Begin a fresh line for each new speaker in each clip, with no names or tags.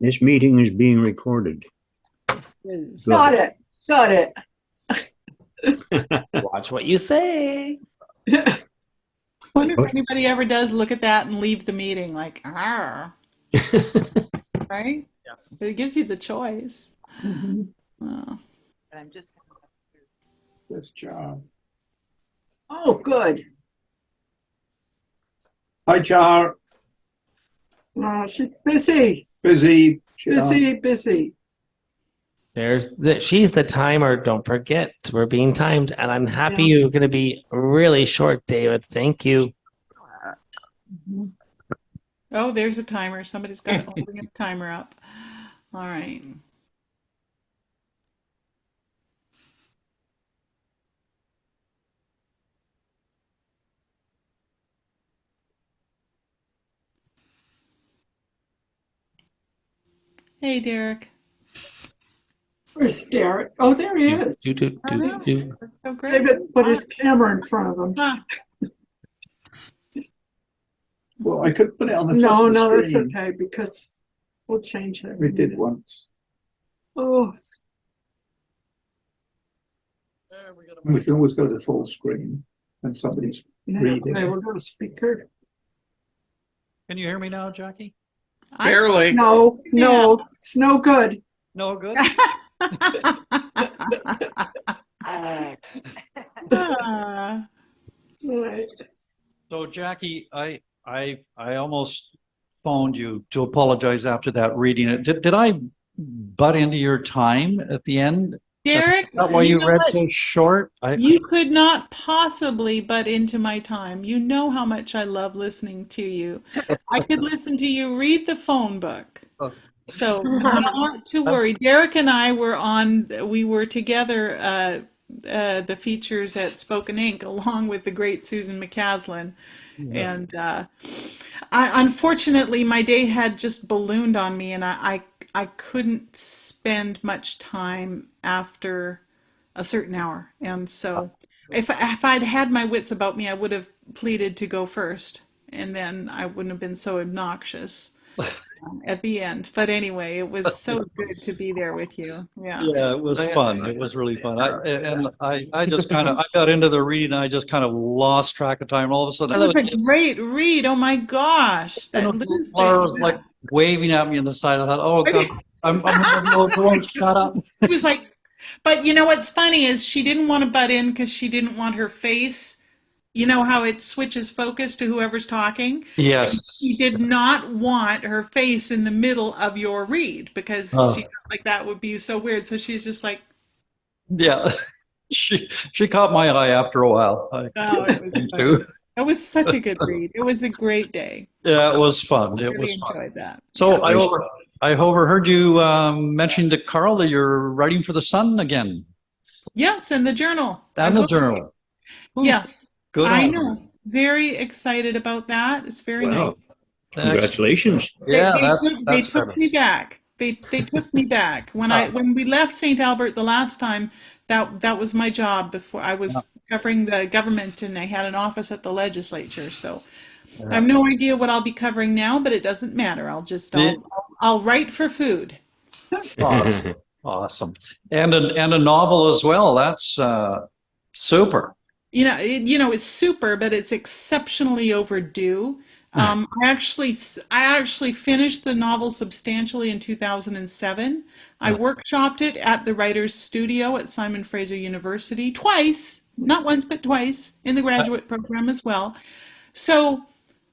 This meeting is being recorded.
Got it. Got it.
Watch what you say.
Wonder if anybody ever does look at that and leave the meeting like, ah, right?
Yes.
It gives you the choice.
Mm-hmm.
Oh.
But I'm just
This job.
Oh, good.
Hi, Char.
Oh, she's busy.
Busy. Char.
Busy.
She's the timer. Don't forget, we're being timed, and I'm happy you're going to be really short, David. Thank you.
Oh, there's a timer. Somebody's got to bring a timer up. All right. Hey, Derek.
Where's Derek? Oh, there he is.
That's so great.
David put his camera in front of him.
Ah,
Well, I could put it on the top
No,
of the
no, that's
screen.
okay because we'll change it.
We did once.
Oh,
We can always go to full screen when somebody's
yeah.
reading.
Okay, we'll go to speaker.
Can you hear me now, Jackie?
I-
No, it's no good.
No, good.
Ah.
All right.
So, Jackie, I almost phoned you to apologize after that reading it. Did I butt into your time at the end?
Derek,
Is that why you
know
read
what?
so short?
You could not possibly butt into my time. You know how much I love listening to you. I could listen to you read the phone book.
Oh.
So not to worry. Derek and I we were together the features at Spoken Ink along with the great Susan McCaslin.
Yeah.
And unfortunately my day had just ballooned on me and I couldn't spend much time after a certain hour. And so if I'd had my wits about me, I would have pleaded to go first. And then I wouldn't have been so obnoxious at the end. But anyway, it was so good to be there with you. Yeah.
Yeah, it was fun. It was really fun. I just kind of, I got into the reading and I just kind of lost track of time. All of a sudden,
That was a great read. Oh my gosh. That lose
Laura
thing.
was like waving at me on the side. I thought, oh God, I'm going to shut up.
It was like, but you know what's funny is she didn't want to butt in because she didn't want her face. You know how it switches focus to whoever's talking?
Yes.
She did not want her face in the middle of your read because she felt like that would be so weird. So she's just like,
Yeah. She caught my eye after a while.
oh, it was fun. It was such a good read. It was a great day.
Yeah, it was fun.
I
It
really
was fun.
enjoyed that.
So I overheard you mention to Karl that you're writing for the Sun again.
Yes, and the journal.
And the journal.
Yes.
Good
I
on
know. Very excited about that. It's very
Wow.
nice.
Congratulations.
Yeah,
They took me back. They took me back when we left St. Albert the last time. That was my job before. I was covering the government and I had an office at the legislature. So I have no idea what I'll be covering now, but it doesn't matter. I'll write for food.
Awesome. Awesome. And a novel as well. That's super.
You know, it's super, but it's exceptionally overdue. I actually finished the novel substantially in 2007. I workshopped it at the Writers' Studio at Simon Fraser University twice, not once, but twice, in the graduate program as well. So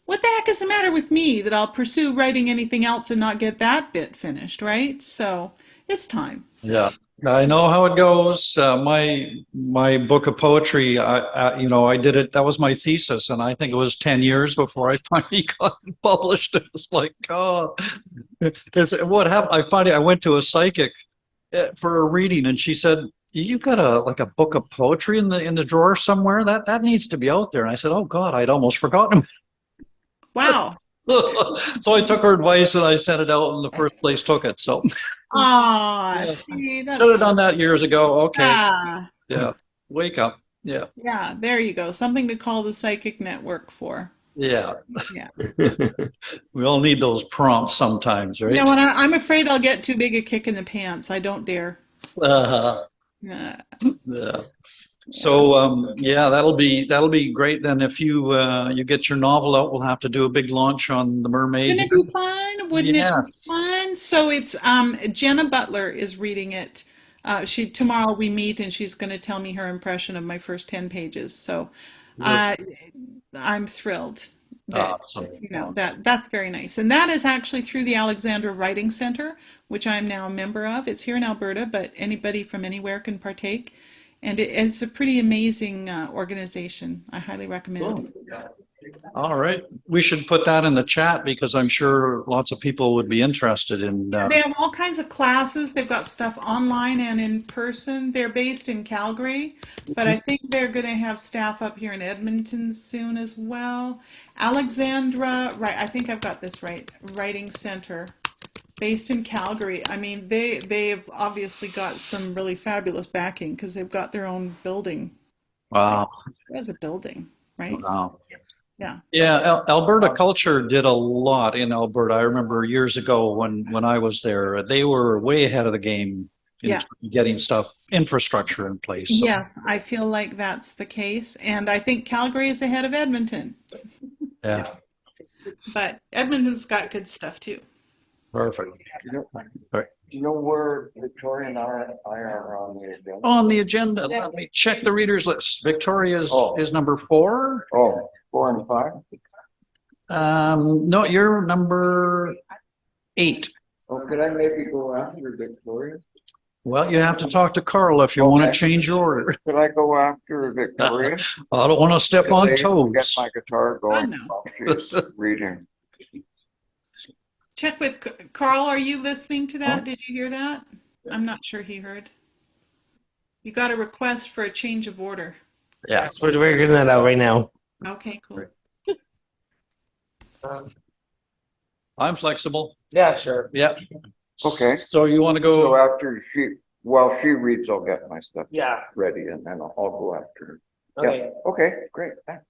what the heck is the matter with me that I'll pursue writing anything else and not get that bit finished, right? So it's time.
Yeah. I know how it goes. My book of poetry, I did it. That was my thesis, and I think it was 10 years before I finally got it published. It was like, oh, what happened? I went to a psychic for a reading, and she said, "You've got a book of poetry in the drawer somewhere. That needs to be out there." And I said, "Oh God, I'd almost forgotten."
Wow.
So I took her advice and I sent it out, and the first place took it. So.
See,
Should have done that years ago. Okay.
Yeah,
Wake up. Yeah.
there you go. Something to call the psychic network for.
Yeah.
Yeah.
We all need those prompts sometimes, right?
You know, and I'm afraid I'll get too big a kick in the pants. I don't dare.
Uh,
Yeah.
yeah. So yeah, that'll be great then. If you get your novel out, we'll have to do a big launch on the Mermaid.
Wouldn't it be fun? Wouldn't
Yes.
it be fun? So it's Jenna Butler is reading it. Tomorrow we meet and she's going to tell me her impression of my first 10 pages. So I'm thrilled that
Awesome.
you know that's very nice. And that is actually through the Alexandra Writing Center, which I'm now a member of. It's here in Alberta, but anybody from anywhere can partake. And it's a pretty amazing organization. I highly recommend.
All right. We should put that in the chat because I'm sure lots of people would be interested in.
They have all kinds of classes. They've got stuff online and in person. They're based in Calgary, but I think they're going to have staff up here in Edmonton soon as well. Alexandra, right, I think I've got this right, Writing Center, based in Calgary. I mean, they've obviously got some really fabulous backing because they've got their own building.
Wow.
As a building, right?
Wow.
Yeah.
Yeah, Alberta Culture did a lot in Alberta. I remember years ago when I was there, they were way ahead of the game in getting stuff, infrastructure in place. So.
Yeah, I feel like that's the case. And I think Calgary is ahead of Edmonton.
Yeah.
But Edmonton's got good stuff too.
Perfect.
Do you know where Victoria and I are on the agenda?
On the agenda, let me check the readers list. Victoria is number 4.
Oh, 4 and 5?
No, you're number 8.
Oh, could I maybe go after Victoria?
Well, you have to talk to Karl if you want to change your order.
Could I go after Victoria?
I don't want to step on toes.
Get my guitar going
know.
while she's reading.
Check with Karl. Are you listening to that? Did you hear that? I'm not sure he heard. You got a request for a change of order.
Yeah, so we're figuring that out right now.
Okay, cool.
I'm flexible.
Yeah, sure.
Yeah.
Okay.
So you want to
So
go?
after while she reads, I'll get my stuff
Yeah.
ready and then I'll go after her.
Okay.
Yeah. Okay, great. Thanks.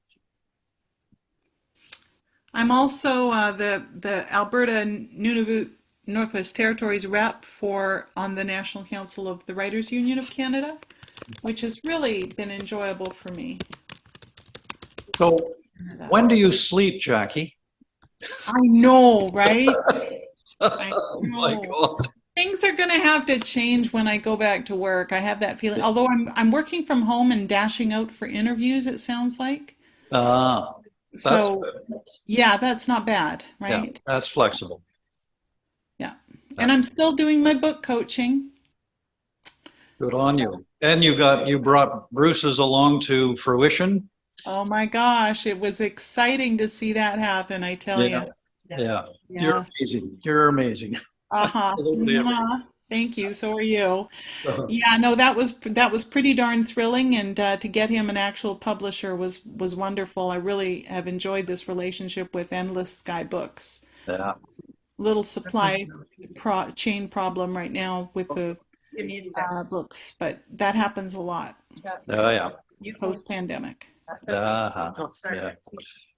I'm also the Alberta Nunavut Northwest Territories rep on the National Council of the Writers Union of Canada, which has really been enjoyable for me.
So when do you sleep, Jackie?
I know, right? I
Oh my
know.
God.
Things are going to have to change when I go back to work. I have that feeling. Although I'm working from home and dashing out for interviews, it sounds like. So yeah, that's not bad, right?
Yeah, that's flexible.
Yeah. And I'm still doing my book coaching.
Good on you. And you brought Bruce's along to fruition.
Oh my gosh, it was exciting to see that happen, I tell you.
Yeah. You're amazing. You're amazing.
Uh-huh.
Absolutely.
Thank you. So are you. Yeah, no, that was pretty darn thrilling, and to get him an actual publisher was wonderful. I really have enjoyed this relationship with Endless Sky Books.
Yeah.
Little supply chain problem right now with the books, but that happens a lot
Yeah.
post-pandemic.
Yeah.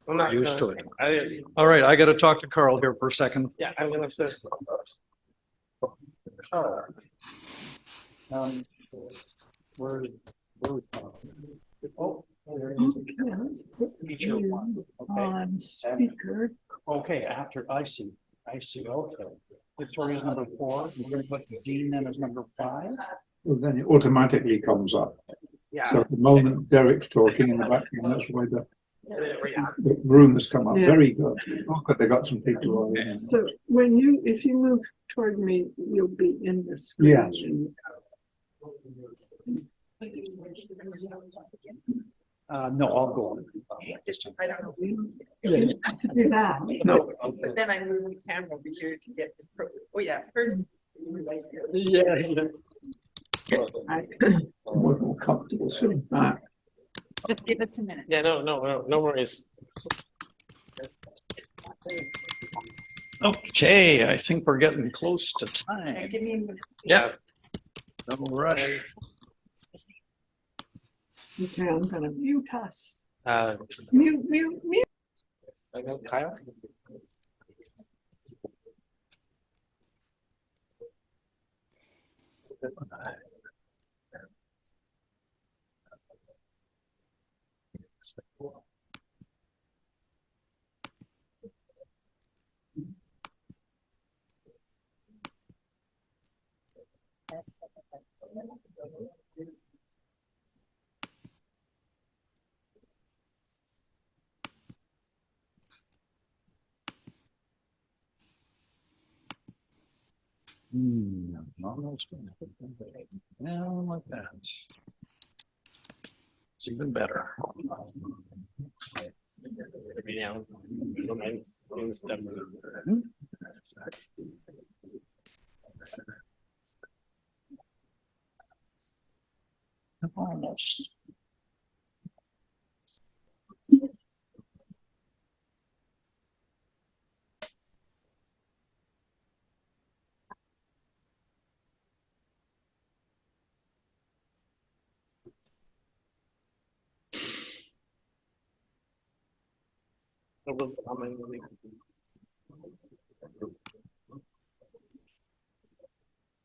I'm not
Used to
gonna-
it. All right, I got to talk to Karl here for a second.
Yeah, I'm gonna.
Where oh, there it is.
Okay, let's put
Feature
you
one. Okay.
on speaker.
Okay, after I see. Okay. Victoria's number 4. We're going to put Dean then as number 5. Well, then it automatically comes up.
Yeah.
So at the moment Derek's talking in the background, that's why the room has come up.
Yeah.
Very good. Oh, but they got some people already.
So if you move toward me, you'll be in the screen.
Yes. No, I'll go on.
I don't know. You don't have to do that.
No.
But then I move the camera over here to get the oh yeah, first.
More comfortable soon.
Just give us a minute.
Yeah, no worries.
Okay, I think we're getting close to
Okay,
time.
give me a minute.
Yeah. No rush.
Okay, I'm gonna mute us.
Uh,
Mute.
I got Kyle.
Now like that. It's even better.
Every now and then, stuff.
Almost.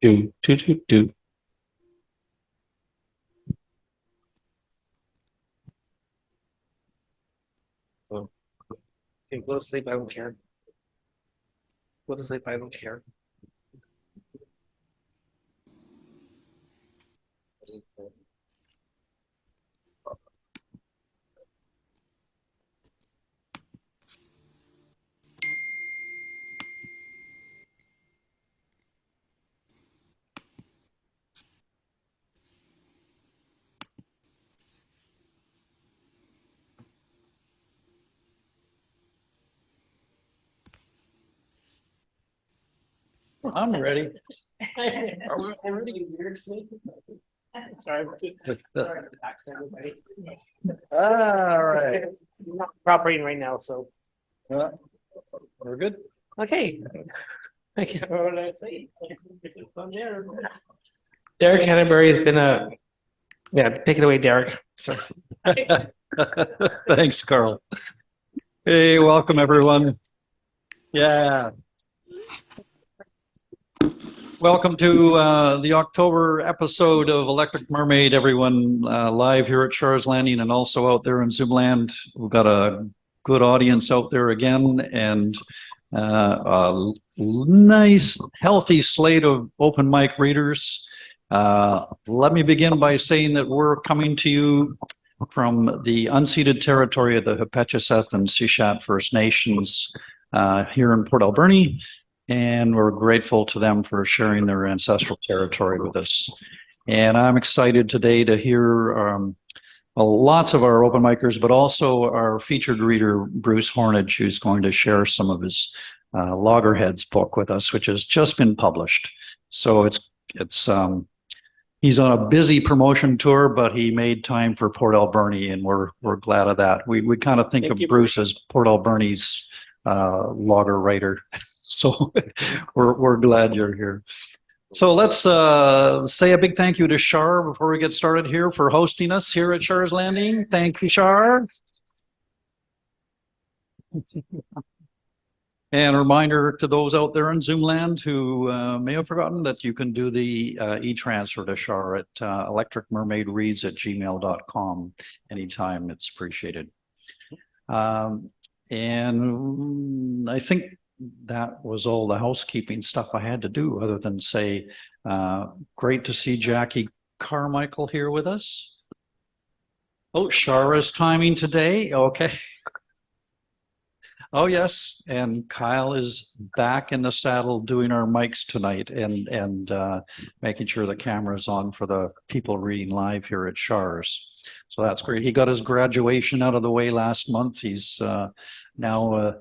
Do. Okay, go to sleep. I don't care. Go to sleep. I don't care.
I'm ready.
Are we already weird? Sorry.
All right.
I'm not cooperating right now, so
We're good.
okay. I can't remember what I say. Derek Hanebury has been take it away, Derek. Sorry.
Thanks, Karl. Hey, welcome everyone. Yeah. Welcome to the October episode of Electric Mermaid, everyone, live here at Char's Landing and also out there in Zoomland. We've got a good audience out there again, and a nice, healthy slate of open mic readers. Let me begin by saying that we're coming to you from the unceded territory of the Hepetcheseth and Sishat First Nations here in Port Alberni. And we're grateful to them for sharing their ancestral territory with us. And I'm excited today to hear lots of our open micers, but also our featured reader, Bruce Hornidge, who's going to share some of his Loggerheads book with us, which has just been published. So he's on a busy promotion tour, but he made time for Port Alberni, and we're glad of that. We kind of think of Bruce as Port Alberni's logger writer. So we're glad you're here. So let's say a big thank you to Char before we get started here for hosting us here at Char's Landing. Thank you, Char. And a reminder to those out there in Zoomland who may have forgotten that you can do the e-transfer to Char at electricmermaidreads@gmail.com anytime. It's appreciated. And I think that was all the housekeeping stuff I had to do, other than say, great to see Jackie Carmichael here with us. Oh, Shara's timing today. Okay. Oh, yes. And Kyle is back in the saddle doing our mics tonight and making sure the camera's on for the people reading live here at Char's. So that's great. He got his graduation out of the way last month. He's now a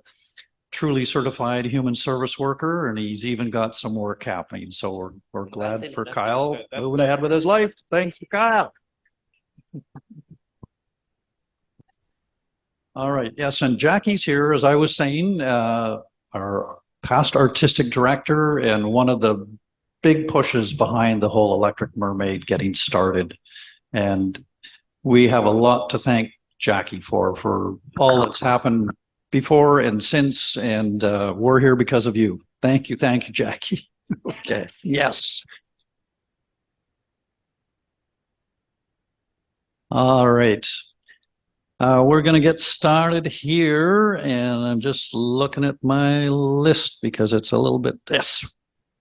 truly certified human service worker, and he's even got some work happening. So we're glad for Kyle moving ahead with his life. Thank you, Kyle. All right. Yes, and Jackie's here, as I was saying, our past artistic director and one of the big pushes behind the whole Electric Mermaid getting started. And we have a lot to thank Jackie for all that's happened before and since, and we're here because of you. Thank you, Jackie. Okay, yes. All right. We're going to get started here, and I'm just looking at my list because it's a little bit, yes,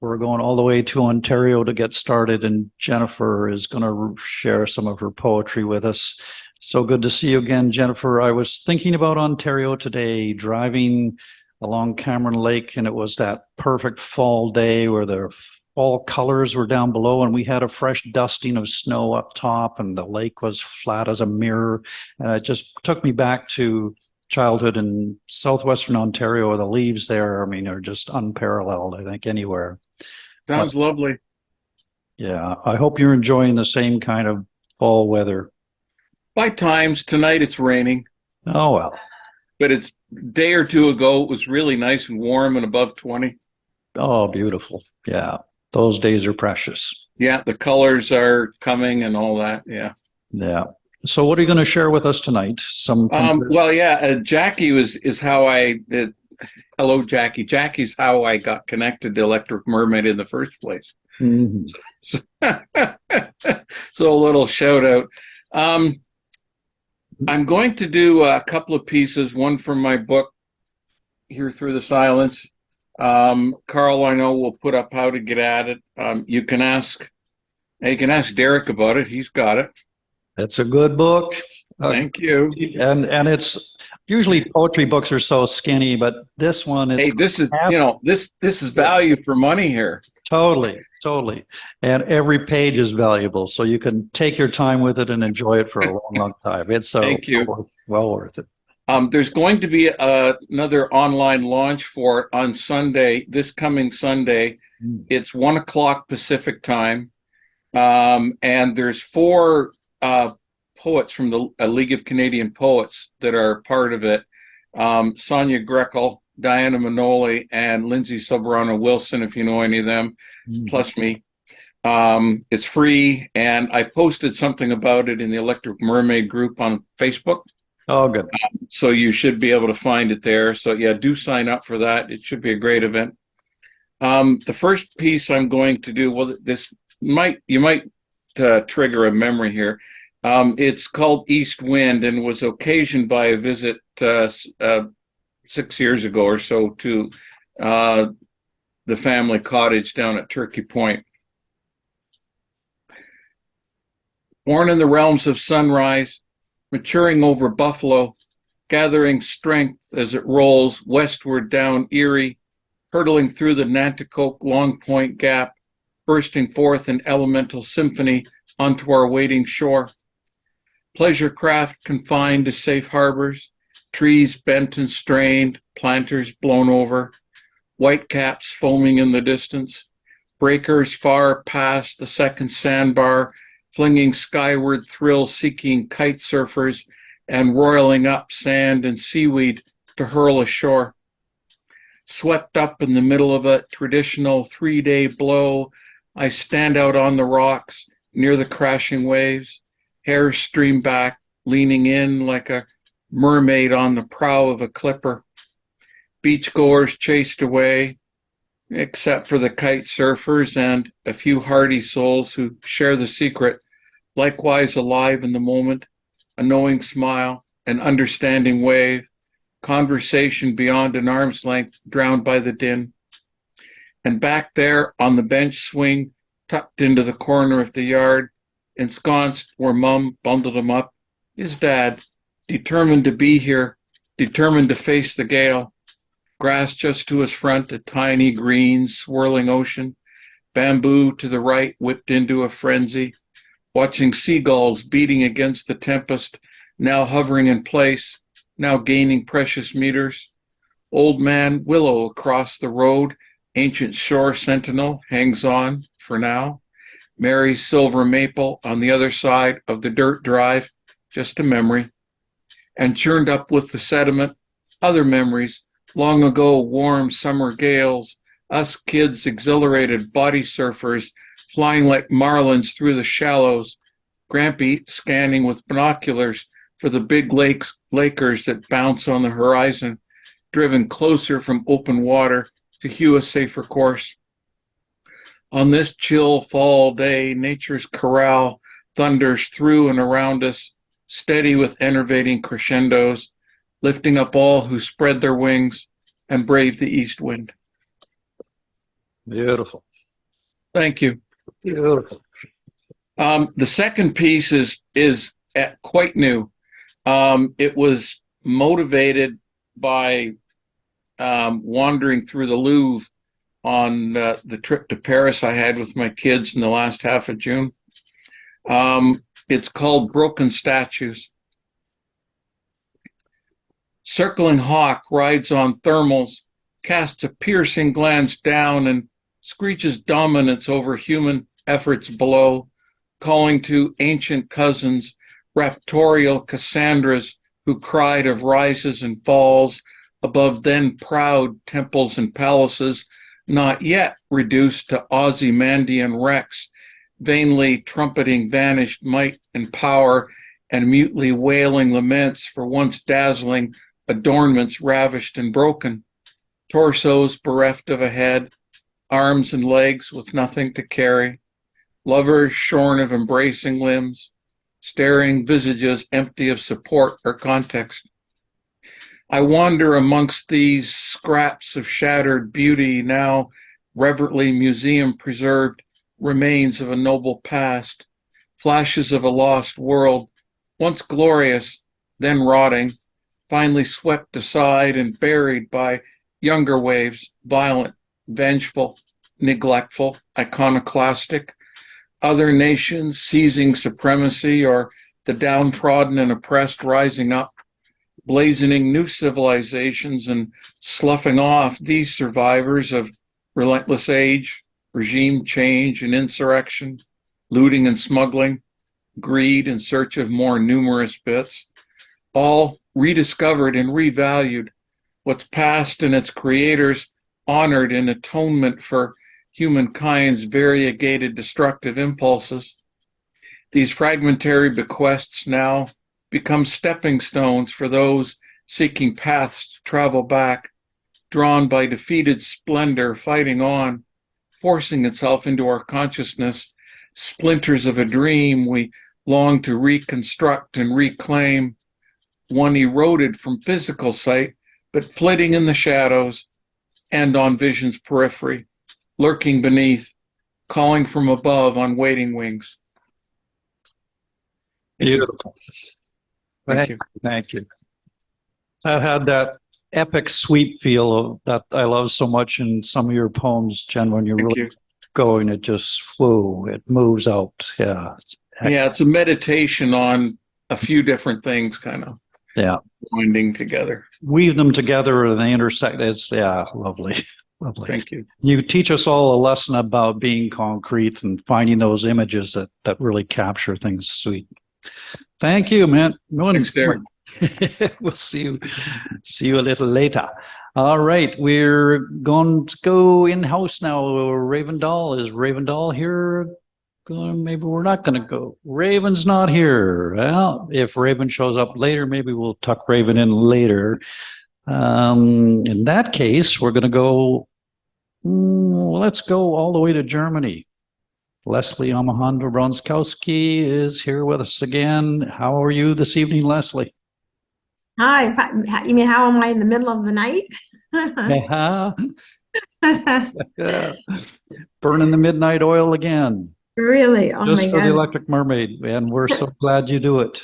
we're going all the way to Ontario to get started, and Jennifer is going to share some of her poetry with us. So good to see you again, Jennifer. I was thinking about Ontario today, driving along Cameron Lake, and it was that perfect fall day where the fall colors were down below, and we had a fresh dusting of snow up top, and the lake was flat as a mirror. And it just took me back to childhood in southwestern Ontario. The leaves there, I mean, are just unparalleled, I think, anywhere.
Sounds lovely.
Yeah, I hope you're enjoying the same kind of fall weather.
By times, tonight it's raining,
Oh, well.
but it's a day or two ago, it was really nice and warm and above 20.
Oh, beautiful. Yeah, those days are precious.
Yeah, the colors are coming and all that. Yeah.
Yeah. So what are you going to share with us tonight?
Jackie is how hello, Jackie. Jackie's how I got connected to Electric Mermaid in the first place.
Mhm.
So a little shout out. I'm going to do a couple of pieces, one from my book, Here Through the Silence. Karl, I know, will put up how to get at it. You can ask Derek about it. He's got it.
It's a good book.
Thank you.
And it's usually poetry books are so skinny, but this one, it's
Hey, this is this is value for money here.
totally. And every page is valuable. So you can take your time with it and enjoy it for a long time. It's
Thank you.
well worth it.
There's going to be another online launch for it on Sunday, this coming Sunday. It's 1:00 Pacific time. And there's 4 poets from the League of Canadian Poets that are part of it. Sonia Grekel, Diana Manoli, and Lindsay Soberano Wilson, if you know any of them, plus me. It's free, and I posted something about it in the Electric Mermaid group on Facebook.
Oh, good.
So you should be able to find it there. So yeah, do sign up for that. It should be a great event. The first piece I'm going to do, well, you might trigger a memory here. It's called East Wind and was occasioned by a visit 6 years ago or so to the family cottage down at Turkey Point. Born in the realms of sunrise, maturing over Buffalo, gathering strength as it rolls westward down Erie, hurtling through the Nanticoke Long Point Gap, bursting forth in elemental symphony onto our waiting shore. Pleasure craft confined to safe harbors, trees bent and strained, planters blown over, whitecaps foaming in the distance, breakers far past the second sandbar, flinging skyward thrill-seeking kite surfers and roiling up sand and seaweed to hurl ashore. Swept up in the middle of a traditional 3-day blow, I stand out on the rocks near the crashing waves, hair stream back, leaning in like a mermaid on the prow of a clipper. Beachgoers chased away, except for the kite surfers and a few hardy souls who share the secret, likewise alive in the moment, a knowing smile, an understanding wave, conversation beyond an arm's length drowned by the din. And back there on the bench swing, tucked into the corner of the yard, ensconced where Mum bundled him up, is Dad, determined to be here, determined to face the gale. Grass just to his front, a tiny green swirling ocean, bamboo to the right whipped into a frenzy, watching seagulls beating against the tempest, now hovering in place, now gaining precious meters. Old man willow across the road, ancient shore sentinel hangs on for now. Mary's silver maple on the other side of the dirt drive, just a memory. And churned up with the sediment, other memories, long ago warm summer gales, us kids exhilarated body surfers, flying like marlins through the shallows, Grampy scanning with binoculars for the big lakers that bounce on the horizon, driven closer from open water to hew a safer course. On this chill fall day, nature's chorale thunders through and around us, steady with enervating crescendos, lifting up all who spread their wings and brave the east wind.
Beautiful.
Thank you.
Beautiful.
The second piece is quite new. It was motivated by wandering through the Louvre on the trip to Paris I had with my kids in the last half of June. It's called Broken Statues. Circling hawk rides on thermals, casts a piercing glance down and screeches dominance over human efforts below, calling to ancient cousins, raptorial Cassandras who cried of rises and falls above then proud temples and palaces, not yet reduced to Ozymandian wrecks, vainly trumpeting vanished might and power and mutely wailing laments for once dazzling adornments ravished and broken, torsos bereft of a head, arms and legs with nothing to carry, lovers shorn of embracing limbs, staring visages empty of support or context. I wander amongst these scraps of shattered beauty, now reverently museum preserved remains of a noble past, flashes of a lost world, once glorious, then rotting, finally swept aside and buried by younger waves, violent, vengeful, neglectful, iconoclastic, other nations seizing supremacy or the downtrodden and oppressed rising up, blazoning new civilizations and sloughing off these survivors of relentless age, regime change and insurrection, looting and smuggling, greed in search of more numerous bits, all rediscovered and revalued, what's past and its creators honored in atonement for humankind's variegated destructive impulses. These fragmentary bequests now become stepping stones for those seeking paths to travel back, drawn by defeated splendor, fighting on, forcing itself into our consciousness, splinters of a dream we long to reconstruct and reclaim, one eroded from physical sight, but flitting in the shadows and on vision's periphery, lurking beneath, calling from above on waiting wings.
Beautiful.
Thank you.
Thank you. I had that epic sweep feel of that I love so much in some of your poems, Jenn, when you're
Thank
really
you.
going, it just, whoa, it moves out. Yeah.
Yeah, it's a meditation on a few different things kind of winding together.
Weave them together and they intersect. It's, lovely. Lovely.
Thank you.
You teach us all a lesson about being concrete and finding those images that really capture things sweet. Thank you, man.
Thanks, Darren.
We'll see you a little later. All right, we're going to go in-house now. Raven Dahl. Is Raven Dahl here? Maybe we're not going to go. Raven's not here. Well, if Raven shows up later, maybe we'll tuck Raven in later. In that case, we're going to go, let's go all the way to Germany. Lesli Omohundro Bronczkowsi is here with us again. How are you this evening, Lesli?
Hi, you mean how am I in the middle of the night?
Burning the midnight oil again.
Really? Oh
Just
my
for the
God.
Electric Mermaid, and we're so glad you do it.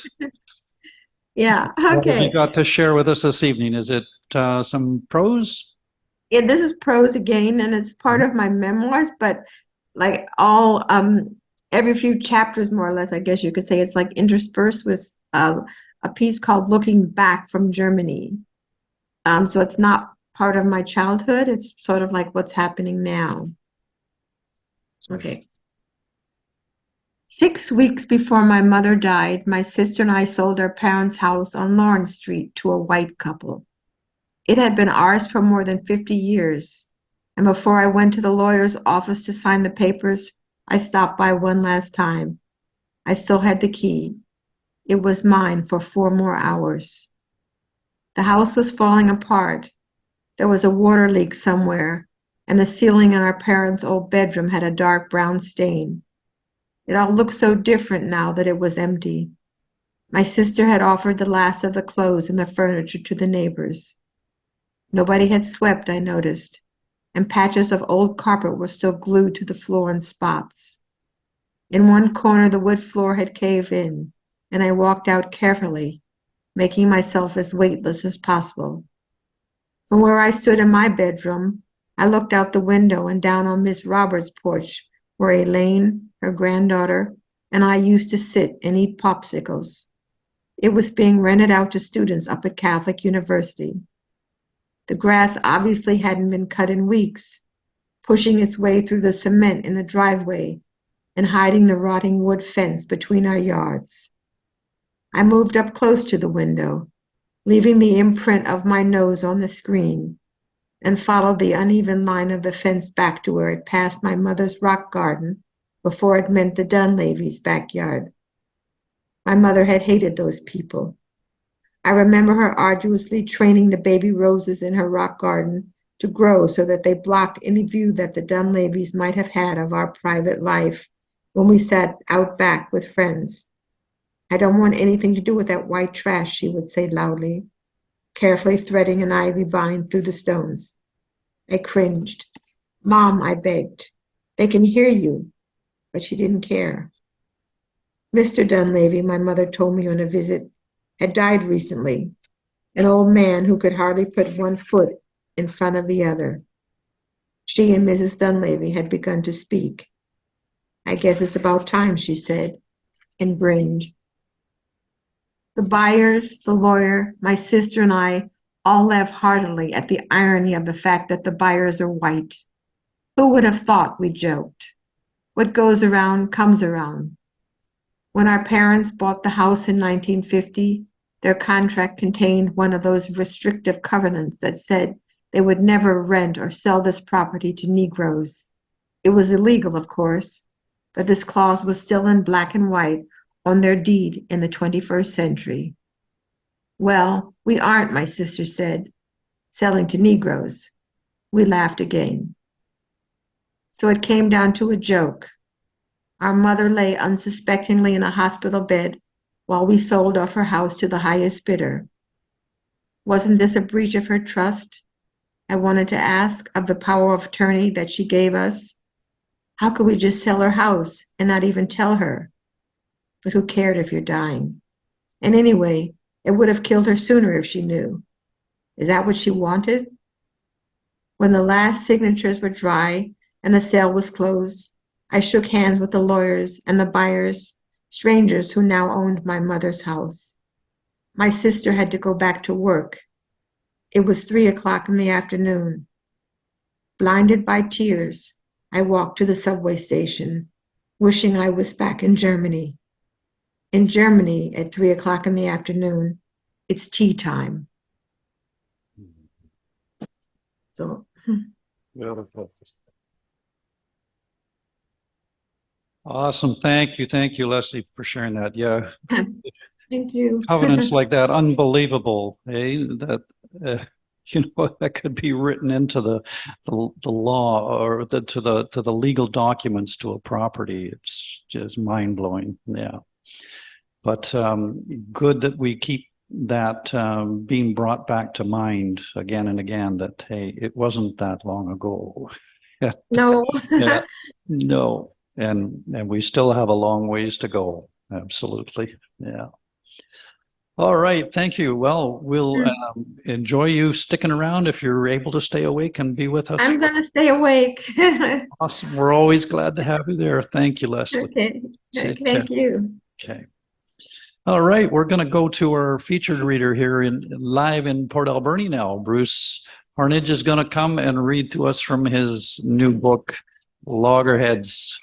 Yeah,
What have
okay.
you got to share with us this evening? Is it some prose?
Yeah, this is prose again, and it's part of my memoirs, but like all every few chapters, more or less, I guess you could say, it's like interspersed with a piece called Looking Back from Germany. So it's not part of my childhood, it's sort of like what's happening now. Okay. 6 weeks before my mother died, my sister and I sold our parents' house on Lawrence Street to a white couple. It had been ours for more than 50 years, and before I went to the lawyer's office to sign the papers, I stopped by one last time. I still had the key. It was mine for 4 more hours. The house was falling apart, There was a water leak somewhere, and the ceiling in our parents' old bedroom had a dark brown stain. It all looked so different now that it was empty. My sister had offered the last of the clothes and the furniture to the neighbors. Nobody had swept, I noticed, and patches of old carpet were still glued to the floor in spots. In one corner, the wood floor had caved in, and I walked out carefully, making myself as weightless as possible. From where I stood in my bedroom, I looked out the window and down on Miss Roberts' porch, where Elaine, her granddaughter, and I used to sit and eat popsicles. It was being rented out to students up at Catholic University. The grass obviously hadn't been cut in weeks, pushing its way through the cement in the driveway and hiding the rotting wood fence between our yards. I moved up close to the window, leaving the imprint of my nose on the screen, and followed the uneven line of the fence back to where it passed my mother's rock garden before it meant the Dunleavys' backyard. My mother had hated those people. I remember her arduously training the baby roses in her rock garden to grow so that they blocked any view that the Dunleavys might have had of our private life when we sat out back with friends. "I don't want anything to do with that white trash," she would say loudly, carefully threading an ivy vine through the stones. I cringed. "Mom," I begged, "they can hear you." But she didn't care. Mr. Dunleavy, my mother told me on a visit, had died recently, an old man who could hardly put one foot in front of the other. She and Mrs. Dunleavy had begun to speak. "I guess it's about time," she said, and grinned. The buyers, the lawyer, my sister, and I all laughed heartily at the irony of the fact that the buyers are white. Who would have thought, we joked. What goes around comes around. When our parents bought the house in 1950, their contract contained one of those restrictive covenants that said they would never rent or sell this property to Negroes. It was illegal, of course, but this clause was still in black and white on their deed in the 21st century. "Well, we aren't," my sister said, "selling to Negroes." We laughed again. So it came down to a joke. Our mother lay unsuspectingly in a hospital bed while we sold off her house to the highest bidder. Wasn't this a breach of her trust? I wanted to ask, of the power of attorney that she gave us. How could we just sell her house and not even tell her? But who cared if you're dying? And anyway, it would have killed her sooner if she knew. Is that what she wanted? When the last signatures were dry and the sale was closed, I shook hands with the lawyers and the buyers, strangers who now owned my mother's house. My sister had to go back to work. It was 3:00 in the afternoon. Blinded by tears, I walked to the subway station, wishing I was back in Germany. In Germany, at 3:00 in the afternoon, it's tea time. So,
Awesome. Thank you, Lesli, for sharing that. Yeah,
thank you.
covenants like that, unbelievable. That that could be written into the law or to the legal documents to a property. It's just mind blowing. Yeah, but good that we keep that being brought back to mind again and again. That hey, it wasn't that long ago.
No.
Yeah, no. And we still have a long ways to go. Absolutely. Yeah. All right. Thank you. Well, we'll enjoy you sticking around if you're able to stay awake and be with us.
I'm going to stay awake.
Awesome. We're always glad to have you there. Thank you, Lesli.
Okay. Thank you.
Okay. All right. We're going to go to our featured reader here live in Port Alberni now. Bruce Hornidge is going to come and read to us from his new book, Loggerheads.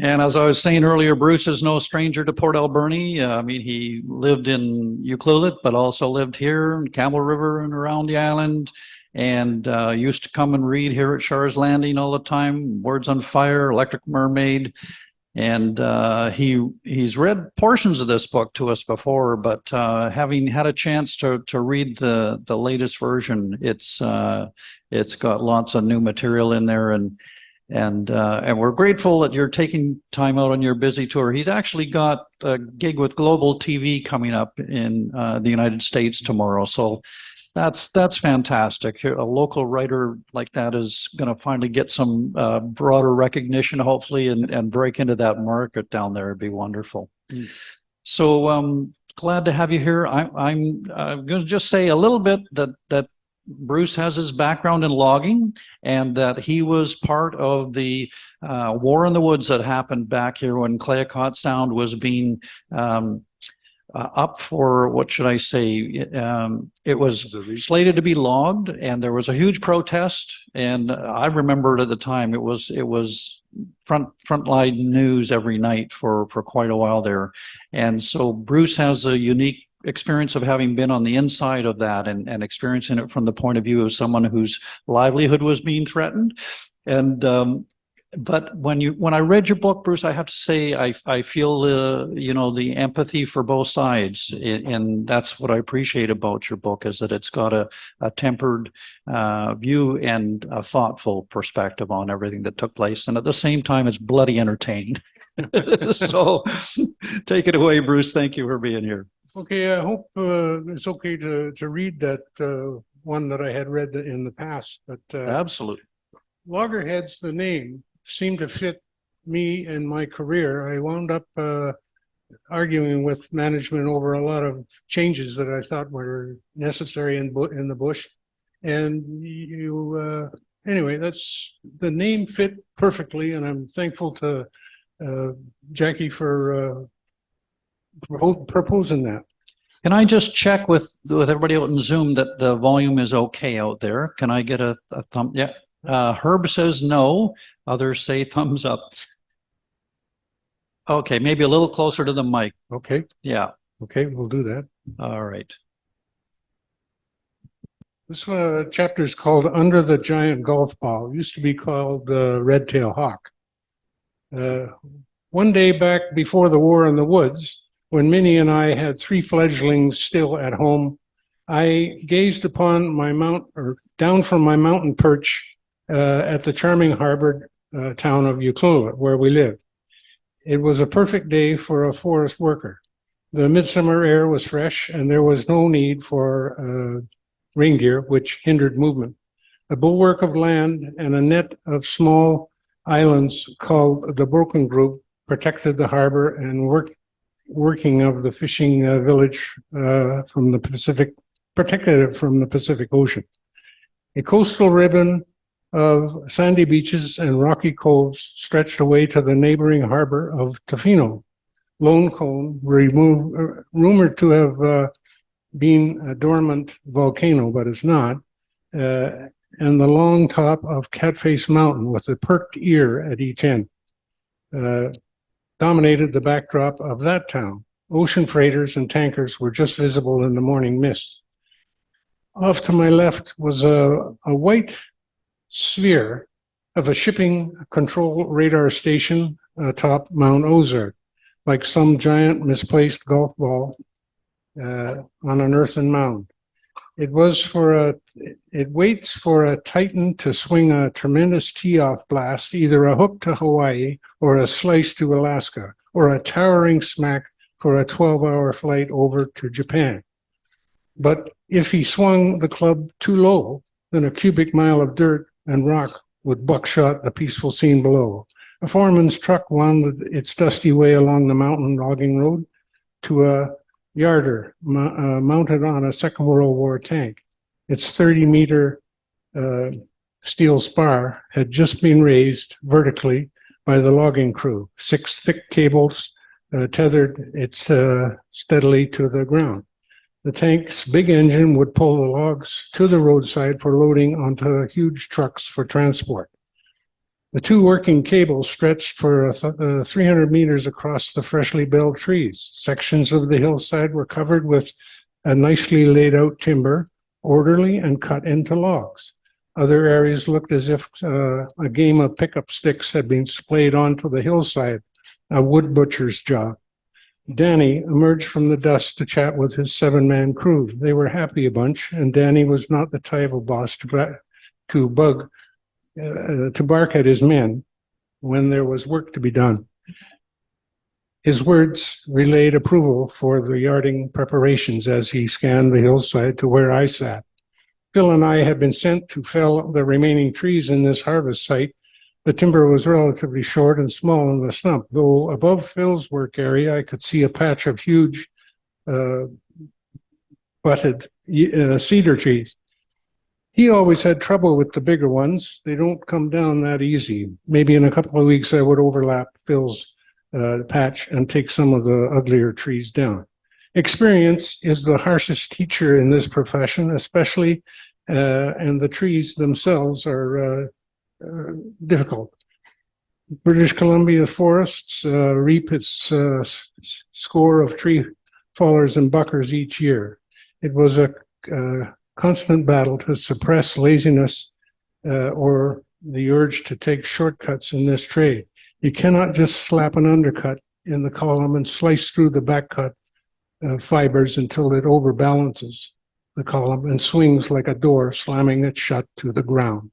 And as I was saying earlier, Bruce is no stranger to Port Alberni. I mean, he lived in Ucluelet, but also lived here in Campbell River and around the island, and used to come and read here at Char's Landing all the time. Words on Fire, Electric Mermaid. And he's read portions of this book to us before, but having had a chance to read the latest version, it's got lots of new material in there, and we're grateful that you're taking time out on your busy tour. He's actually got a gig with Global TV coming up in the United States tomorrow, so that's fantastic. A local writer like that is going to finally get some broader recognition, hopefully, and break into that market down there. It'd be wonderful. So glad to have you here. I'm going to just say a little bit that Bruce has his background in logging, and that he was part of the war in the woods that happened back here when Clayoquot Sound was being up for, what should I say? It was slated to be logged, and there was a huge protest. And I remembered at the time it was frontline news every night for quite a while there. And so Bruce has a unique experience of having been on the inside of that and experiencing it from the point of view of someone whose livelihood was being threatened. And but when I read your book, Bruce, I have to say I feel the empathy for both sides, and that's what I appreciate about your book, is that it's got a tempered view and a thoughtful perspective on everything that took place, and at the same time it's bloody entertaining. So take it away, Bruce. Thank you for being here.
Okay, I hope it's okay to read that one that I had read in the past, but
Absolutely.
Loggerheads, the name, seemed to fit me and my career. I wound up arguing with management over a lot of changes that I thought were necessary in the bush. And anyway, that's the name fit perfectly, and I'm thankful to Jackie for proposing that.
Can I just check with everybody out in Zoom that the volume is okay out there? Can I get a thumb? Yeah. Herb says no. Others say thumbs up. Okay, maybe a little closer to the mic.
Okay.
Yeah.
Okay, we'll do that.
All right.
This chapter is called Under the Giant Golf Ball. It used to be called the Red-tailed Hawk. One day back before the war in the woods, when Minnie and I had 3 fledglings still at home, I gazed upon down from my mountain perch at the charming harbor town of Ucluelet, where we lived. It was a perfect day for a forest worker. The midsummer air was fresh, and there was no need for rain gear, which hindered movement. A bulwark of land and a net of small islands called the Broken Group protected the harbor and working of the fishing village from the Pacific, protected it from the Pacific Ocean. A coastal ribbon of sandy beaches and rocky coves stretched away to the neighboring harbor of Tofino. Lone Cone, rumored to have been a dormant volcano, but it's not, and the long top of Catface Mountain with a perked ear at each end, dominated the backdrop of that town. Ocean freighters and tankers were just visible in the morning mist. Off to my left was a white sphere of a shipping control radar station atop Mount Ozark, like some giant misplaced golf ball on an earthen mound. It waits for a Titan to swing a tremendous tee-off blast, either a hook to Hawaii or a slice to Alaska, or a towering smack for a 12-hour flight over to Japan. But if he swung the club too low, then a cubic mile of dirt and rock would buckshot the peaceful scene below. A foreman's truck wound its dusty way along the mountain logging road to a yarder mounted on a Second World War tank. Its 30-meter steel spar had just been raised vertically by the logging crew. 6 thick cables tethered it steadily to the ground. The tank's big engine would pull the logs to the roadside for loading onto huge trucks for transport. The 2 working cables stretched for 300 meters across the freshly belled trees. Sections of the hillside were covered with a nicely laid out timber, orderly and cut into logs. Other areas looked as if a game of pickup sticks had been splayed onto the hillside a wood butcher's job. Danny emerged from the dust to chat with his 7-man crew. They were happy a bunch, and Danny was not the type of boss to bark at his men when there was work to be done. His words relayed approval for the yarding preparations as he scanned the hillside to where I sat. Phil and I had been sent to fell the remaining trees in this harvest site. The timber was relatively short and small in the stump, though above Phil's work area, I could see a patch of huge butted cedar trees. He always had trouble with the bigger ones. They don't come down that easy. Maybe in a couple of weeks, I would overlap Phil's patch and take some of the uglier trees down. Experience is the harshest teacher in this profession, especially, and the trees themselves are difficult. British Columbia forests reap its score of tree fallers and buckers each year. It was a constant battle to suppress laziness or the urge to take shortcuts in this trade. You cannot just slap an undercut in the column and slice through the back cut fibers until it overbalances the column and swings like a door, slamming it shut to the ground.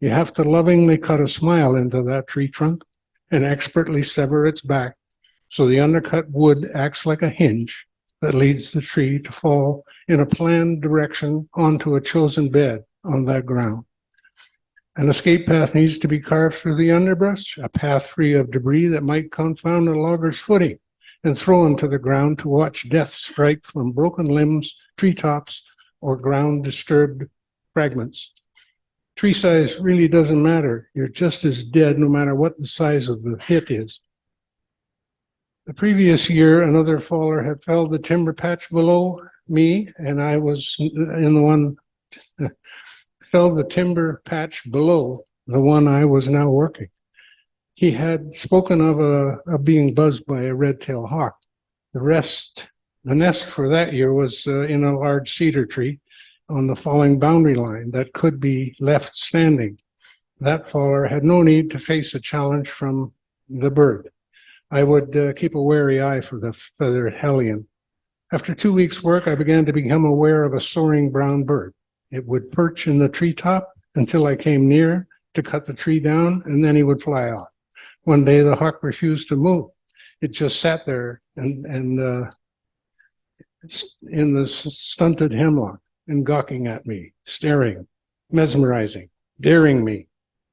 You have to lovingly cut a smile into that tree trunk and expertly sever its back so the undercut wood acts like a hinge that leads the tree to fall in a planned direction onto a chosen bed on that ground. An escape path needs to be carved through the underbrush, a path free of debris that might confound a logger's footing, and thrown to the ground to watch death strike from broken limbs, treetops, or ground-disturbed fragments. Tree size really doesn't matter. You're just as dead no matter what the size of the hit is. The previous year, another faller had felled the timber patch below me, and I was in the one felled the timber patch below the one I was now working. He had spoken of being buzzed by a red-tailed hawk. The nest for that year was in a large cedar tree on the falling boundary line that could be left standing. That faller had no need to face a challenge from the bird. I would keep a wary eye for the feathered hellion. After 2 weeks' work, I began to become aware of a soaring brown bird. It would perch in the treetop until I came near to cut the tree down, and then he would fly off. One day, the hawk refused to move. It just sat there and in the stunted hemlock and gawking at me, staring, mesmerizing, daring me,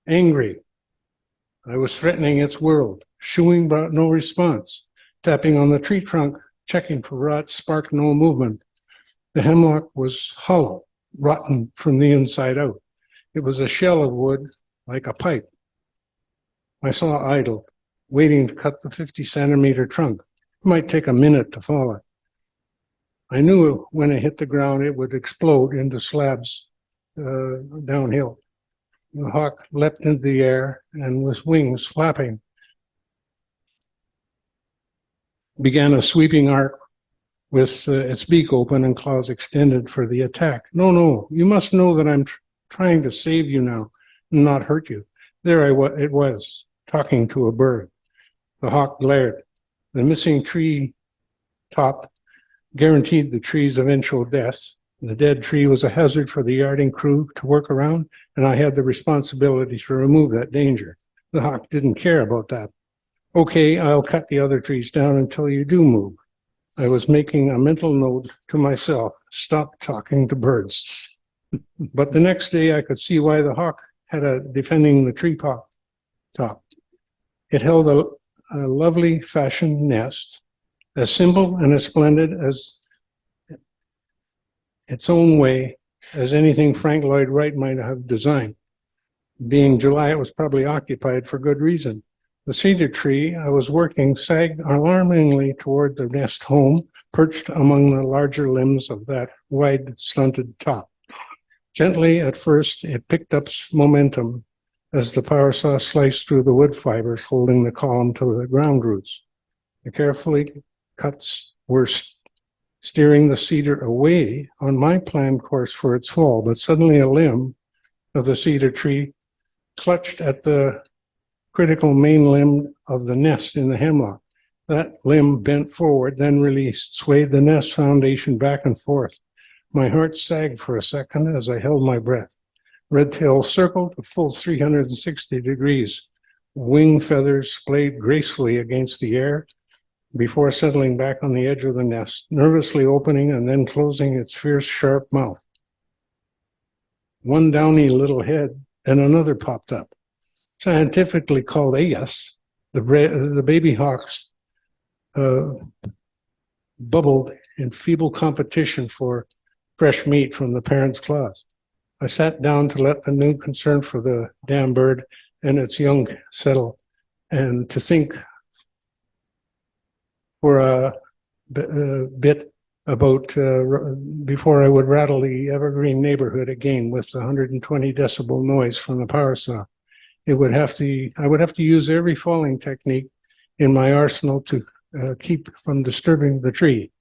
angry. I was threatening its world. Shooing brought no response. Tapping on the tree trunk, checking for rot, sparked no movement. The hemlock was hollow, rotten from the inside out. It was a shell of wood, like a pipe. I saw idle, waiting to cut the 50-centimeter trunk. It might take a minute to fall it. I knew when it hit the ground, it would explode into slabs downhill. The hawk leapt into the air and with wings flapping, began a sweeping arc with its beak open and claws extended for the attack. No, you must know that I'm trying to save you now and not hurt you. There it was, talking to a bird. The hawk glared. The missing tree top guaranteed the tree's eventual death. The dead tree was a hazard for the yarding crew to work around, and I had the responsibility to remove that danger. The hawk didn't care about that. Okay, I'll cut the other trees down until you do move. I was making a mental note to myself, stop talking to birds. But the next day I could see why the hawk had a defending the tree top. It held a lovely fashioned nest, as simple and as splendid as its own way as anything Frank Lloyd Wright might have designed. Being July, it was probably occupied for good reason. The cedar tree I was working sagged alarmingly toward the nest home, perched among the larger limbs of that wide, stunted top. Gently at first, it picked up momentum as the power saw sliced through the wood fibers holding the column to the ground roots. The carefully cuts were steering the cedar away on my planned course for its fall, but suddenly a limb of the cedar tree clutched at the critical main limb of the nest in the hemlock. That limb bent forward, then released, swayed the nest foundation back and forth. My heart sagged for a second as I held my breath. Red tail circled a full 360 degrees. Wing feathers splayed gracefully against the air before settling back on the edge of the nest, nervously opening and then closing its fierce, sharp mouth. One downy little head and another popped up. Scientifically called AS, the baby hawks bubbled in feeble competition for fresh meat from the parents' claws. I sat down to let the new concern for the damn bird and its young settle, and to think for a bit about before I would rattle the evergreen neighborhood again with the 120 decibel noise from the power saw. I would have to use every falling technique in my arsenal to keep from disturbing the tree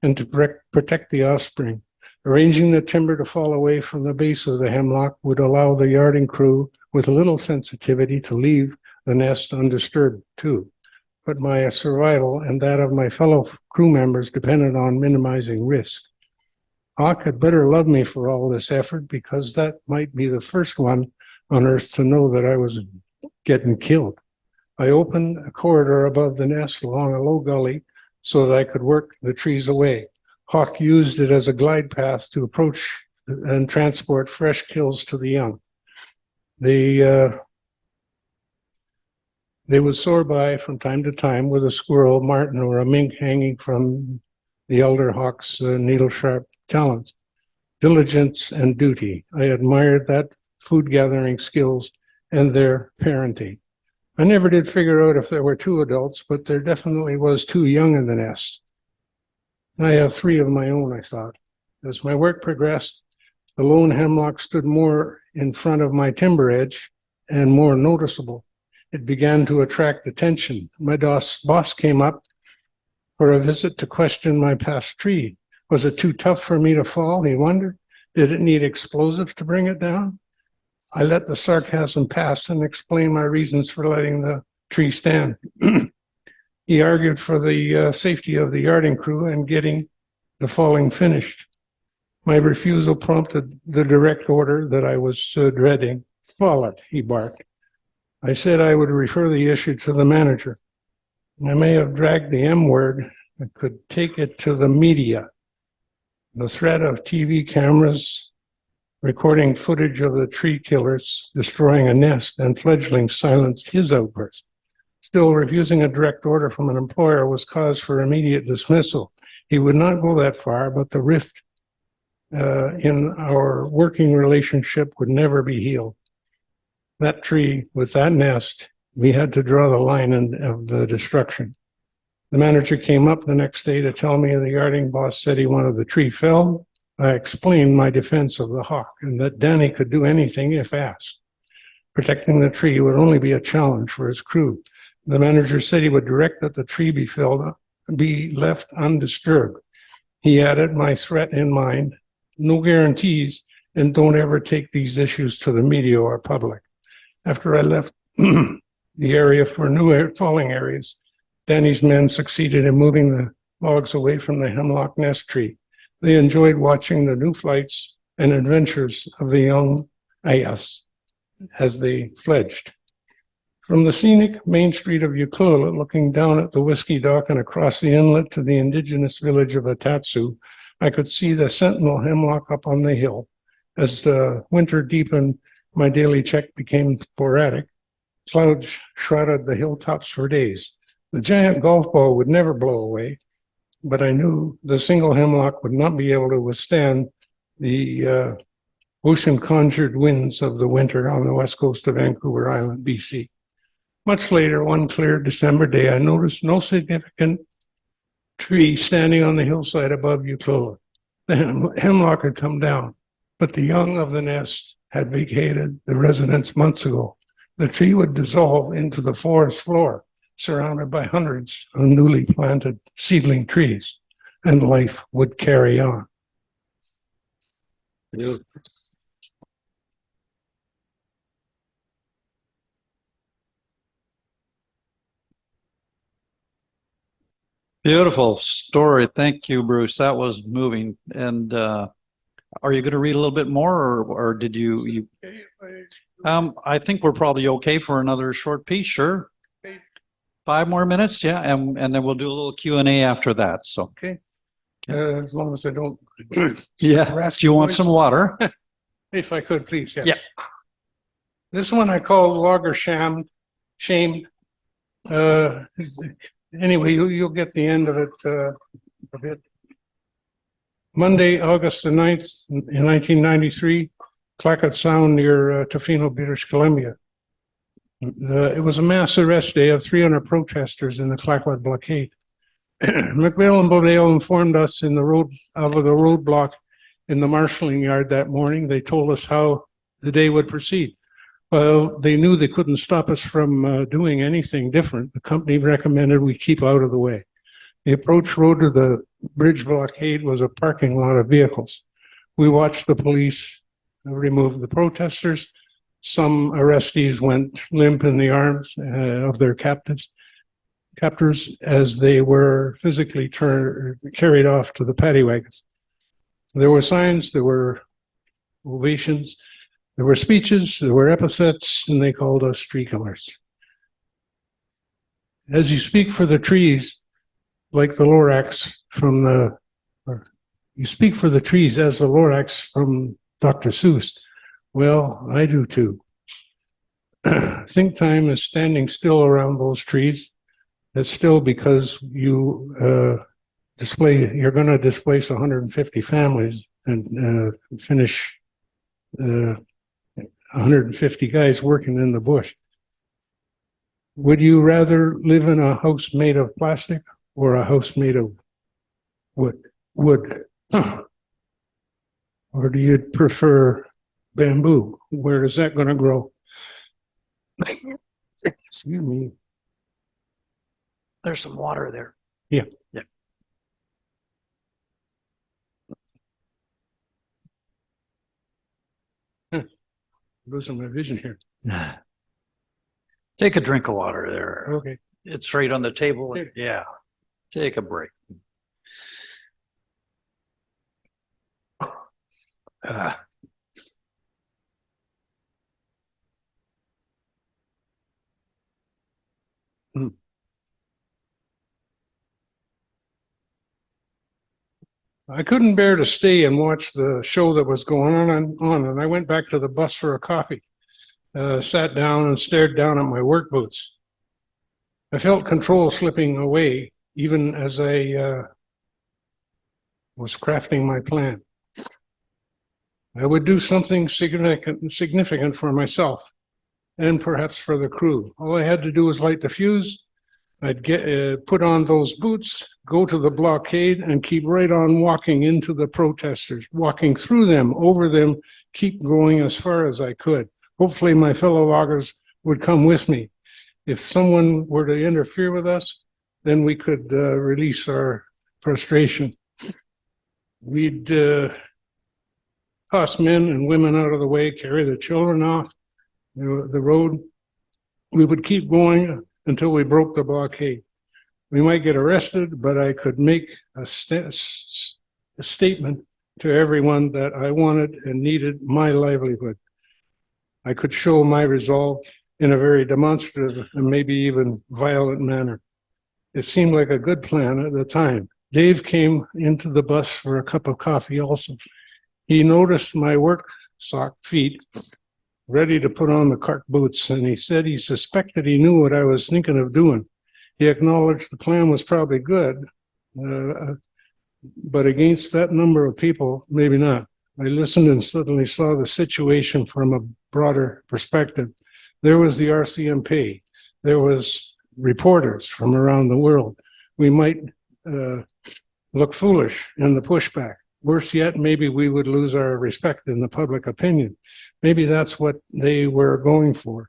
and to protect the offspring. Arranging the timber to fall away from the base of the hemlock would allow the yarding crew with a little sensitivity to leave the nest undisturbed too. But my survival and that of my fellow crew members depended on minimizing risk. Hawk had better love me for all this effort, because that might be the first one on Earth to know that I was getting killed. I opened a corridor above the nest along a low gully so that I could work the trees away. Hawk used it as a glide path to approach and transport fresh kills to the young. They would soar by from time to time with a squirrel, marten, or a mink hanging from the elder hawk's needle-sharp talons. Diligence and duty. I admired that food gathering skills and their parenting. I never did figure out if there were two adults, but there definitely was two young in the nest. I have three of my own, I thought. As my work progressed, the lone hemlock stood more in front of my timber edge and more noticeable. It began to attract attention. My boss came up for a visit to question my past tree. Was it too tough for me to fall, he wondered? Did it need explosives to bring it down? I let the sarcasm pass and explained my reasons for letting the tree stand. He argued for the safety of the yarding crew and getting the falling finished. My refusal prompted the direct order that I was dreading. Fall it, he barked. I said I would refer the issue to the manager. I may have dragged the M word. I could take it to the media. The threat of TV cameras recording footage of the tree killers destroying a nest and fledglings silenced his outburst. Still, refusing a direct order from an employer was cause for immediate dismissal. He would not go that far, but the rift in our working relationship would never be healed. That tree with that nest, we had to draw the line of the destruction. The manager came up the next day to tell me the yarding boss said he wanted the tree felled. I explained my defense of the hawk and that Danny could do anything if asked. Protecting the tree would only be a challenge for his crew. The manager said he would direct that the tree be left undisturbed. He added my threat in mind, no guarantees, and don't ever take these issues to the media or public. After I left the area for new falling areas, Danny's men succeeded in moving the logs away from the hemlock nest tree. They enjoyed watching the new flights and adventures of the young AS as they fledged. From the scenic main street of Ucluelet, looking down at the Whiskey Dock and across the inlet to the indigenous village of Atatsu, I could see the sentinel hemlock up on the hill. As the winter deepened, my daily check became sporadic. Clouds shrouded the hilltops for days. The giant golf ball would never blow away, but I knew the single hemlock would not be able to withstand the ocean-conjured winds of the winter on the west coast of Vancouver Island, BC. Much later, one clear December day, I noticed no significant tree standing on the hillside above Ucluelet. The hemlock had come down, but the young of the nest had vacated the residence months ago. The tree would dissolve into the forest floor, surrounded by hundreds of newly planted seedling trees, and life would carry on.
Yeah. Beautiful story. Thank you, Bruce. That was moving. And are you going to read a little bit more, or did you? I think we're probably okay for another short piece. Sure. 5 more minutes, yeah, and then we'll do a little Q&A after that. So
Okay. As long as I don't.
yeah. Do you want some water?
If I could, please. Yeah.
Yeah.
This one I call Logger Shame. Anyway, you'll get the end of it a bit. Monday, August the 9th, in 1993, Clackett Sound near Tofino, British Columbia. It was a mass arrest day of 300 protesters in the Clackett blockade. McMill and Bodale informed us in the road of the roadblock in the marshalling yard that morning. They told us how the day would proceed. Well, they knew they couldn't stop us from doing anything different. The company recommended we keep out of the way. The approach road to the bridge blockade was a parking lot of vehicles. We watched the police remove the protesters. Some arrestees went limp in the arms of their captors as they were physically carried off to the paddy wagons. There were signs, there were ovations, there were speeches, there were epithets, and they called us tree killers. As you speak for the trees, like the Lorax from you speak for the trees as the Lorax from Dr. Seuss. Well, I do too. Think time is standing still around those trees. That's still because you're going to displace 150 families and finish 150 guys working in the bush. Would you rather live in a house made of plastic or a house made of wood? Or do you prefer bamboo? Where is that going to grow? Excuse me.
There's some water there.
Yeah.
Yeah.
Losing my vision here.
Take a drink of water there.
Okay.
It's right on the table. Yeah. Take a break.
I couldn't bear to stay and watch the show that was going on, and I went back to the bus for a coffee. Sat down and stared down at my work boots. I felt control slipping away, even as I was crafting my plan. I would do something significant for myself, and perhaps for the crew. All I had to do was light the fuse. I'd put on those boots, go to the blockade, and keep right on walking into the protesters, walking through them, over them, keep going as far as I could. Hopefully my fellow loggers would come with me. If someone were to interfere with us, then we could release our frustration. We'd toss men and women out of the way, carry the children off the road. We would keep going until we broke the blockade. We might get arrested, but I could make a statement to everyone that I wanted and needed my livelihood. I could show my resolve in a very demonstrative and maybe even violent manner. It seemed like a good plan at the time. Dave came into the bus for a cup of coffee also. He noticed my work sock feet, ready to put on the cart boots, and he said he suspected he knew what I was thinking of doing. He acknowledged the plan was probably good, but against that number of people, maybe not. I listened and suddenly saw the situation from a broader perspective. There was the RCMP. There was reporters from around the world. We might look foolish in the pushback. Worse yet, maybe we would lose our respect in the public opinion. Maybe that's what they were going for.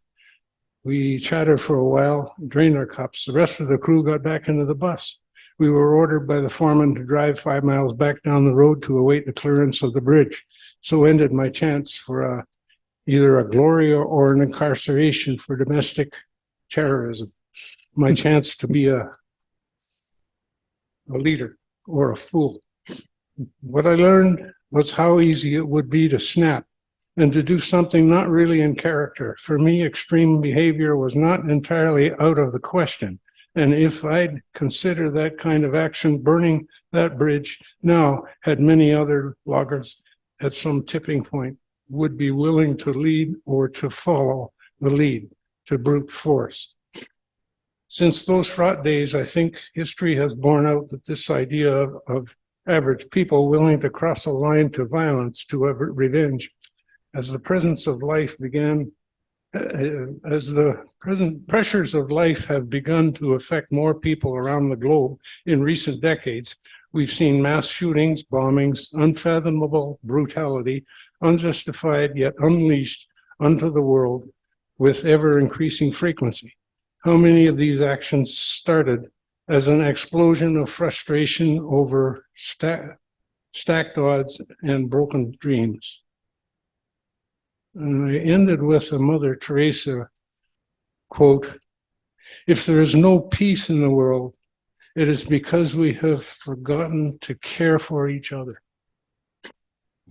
We chatted for a while, drained our cups. The rest of the crew got back into the bus. We were ordered by the foreman to drive 5 miles back down the road to await the clearance of the bridge. So ended my chance for either a glory or an incarceration for domestic terrorism. My chance to be a a leader, or a fool. What I learned was how easy it would be to snap and to do something not really in character. For me, extreme behavior was not entirely out of the question. And if I'd consider that kind of action, burning that bridge now had many other loggers at some tipping point would be willing to lead or to follow the lead to brute force. Since those fraught days, I think history has borne out that this idea of average people willing to cross a line to violence, to revenge, as the presence of life began, as the present pressures of life have begun to affect more people around the globe in recent decades, we've seen mass shootings, bombings, unfathomable brutality, unjustified yet unleashed onto the world with ever-increasing frequency. How many of these actions started as an explosion of frustration over stacked odds and broken dreams? And I ended with a Mother Teresa quote, "If there is no peace in the world, it is because we have forgotten to care for each other."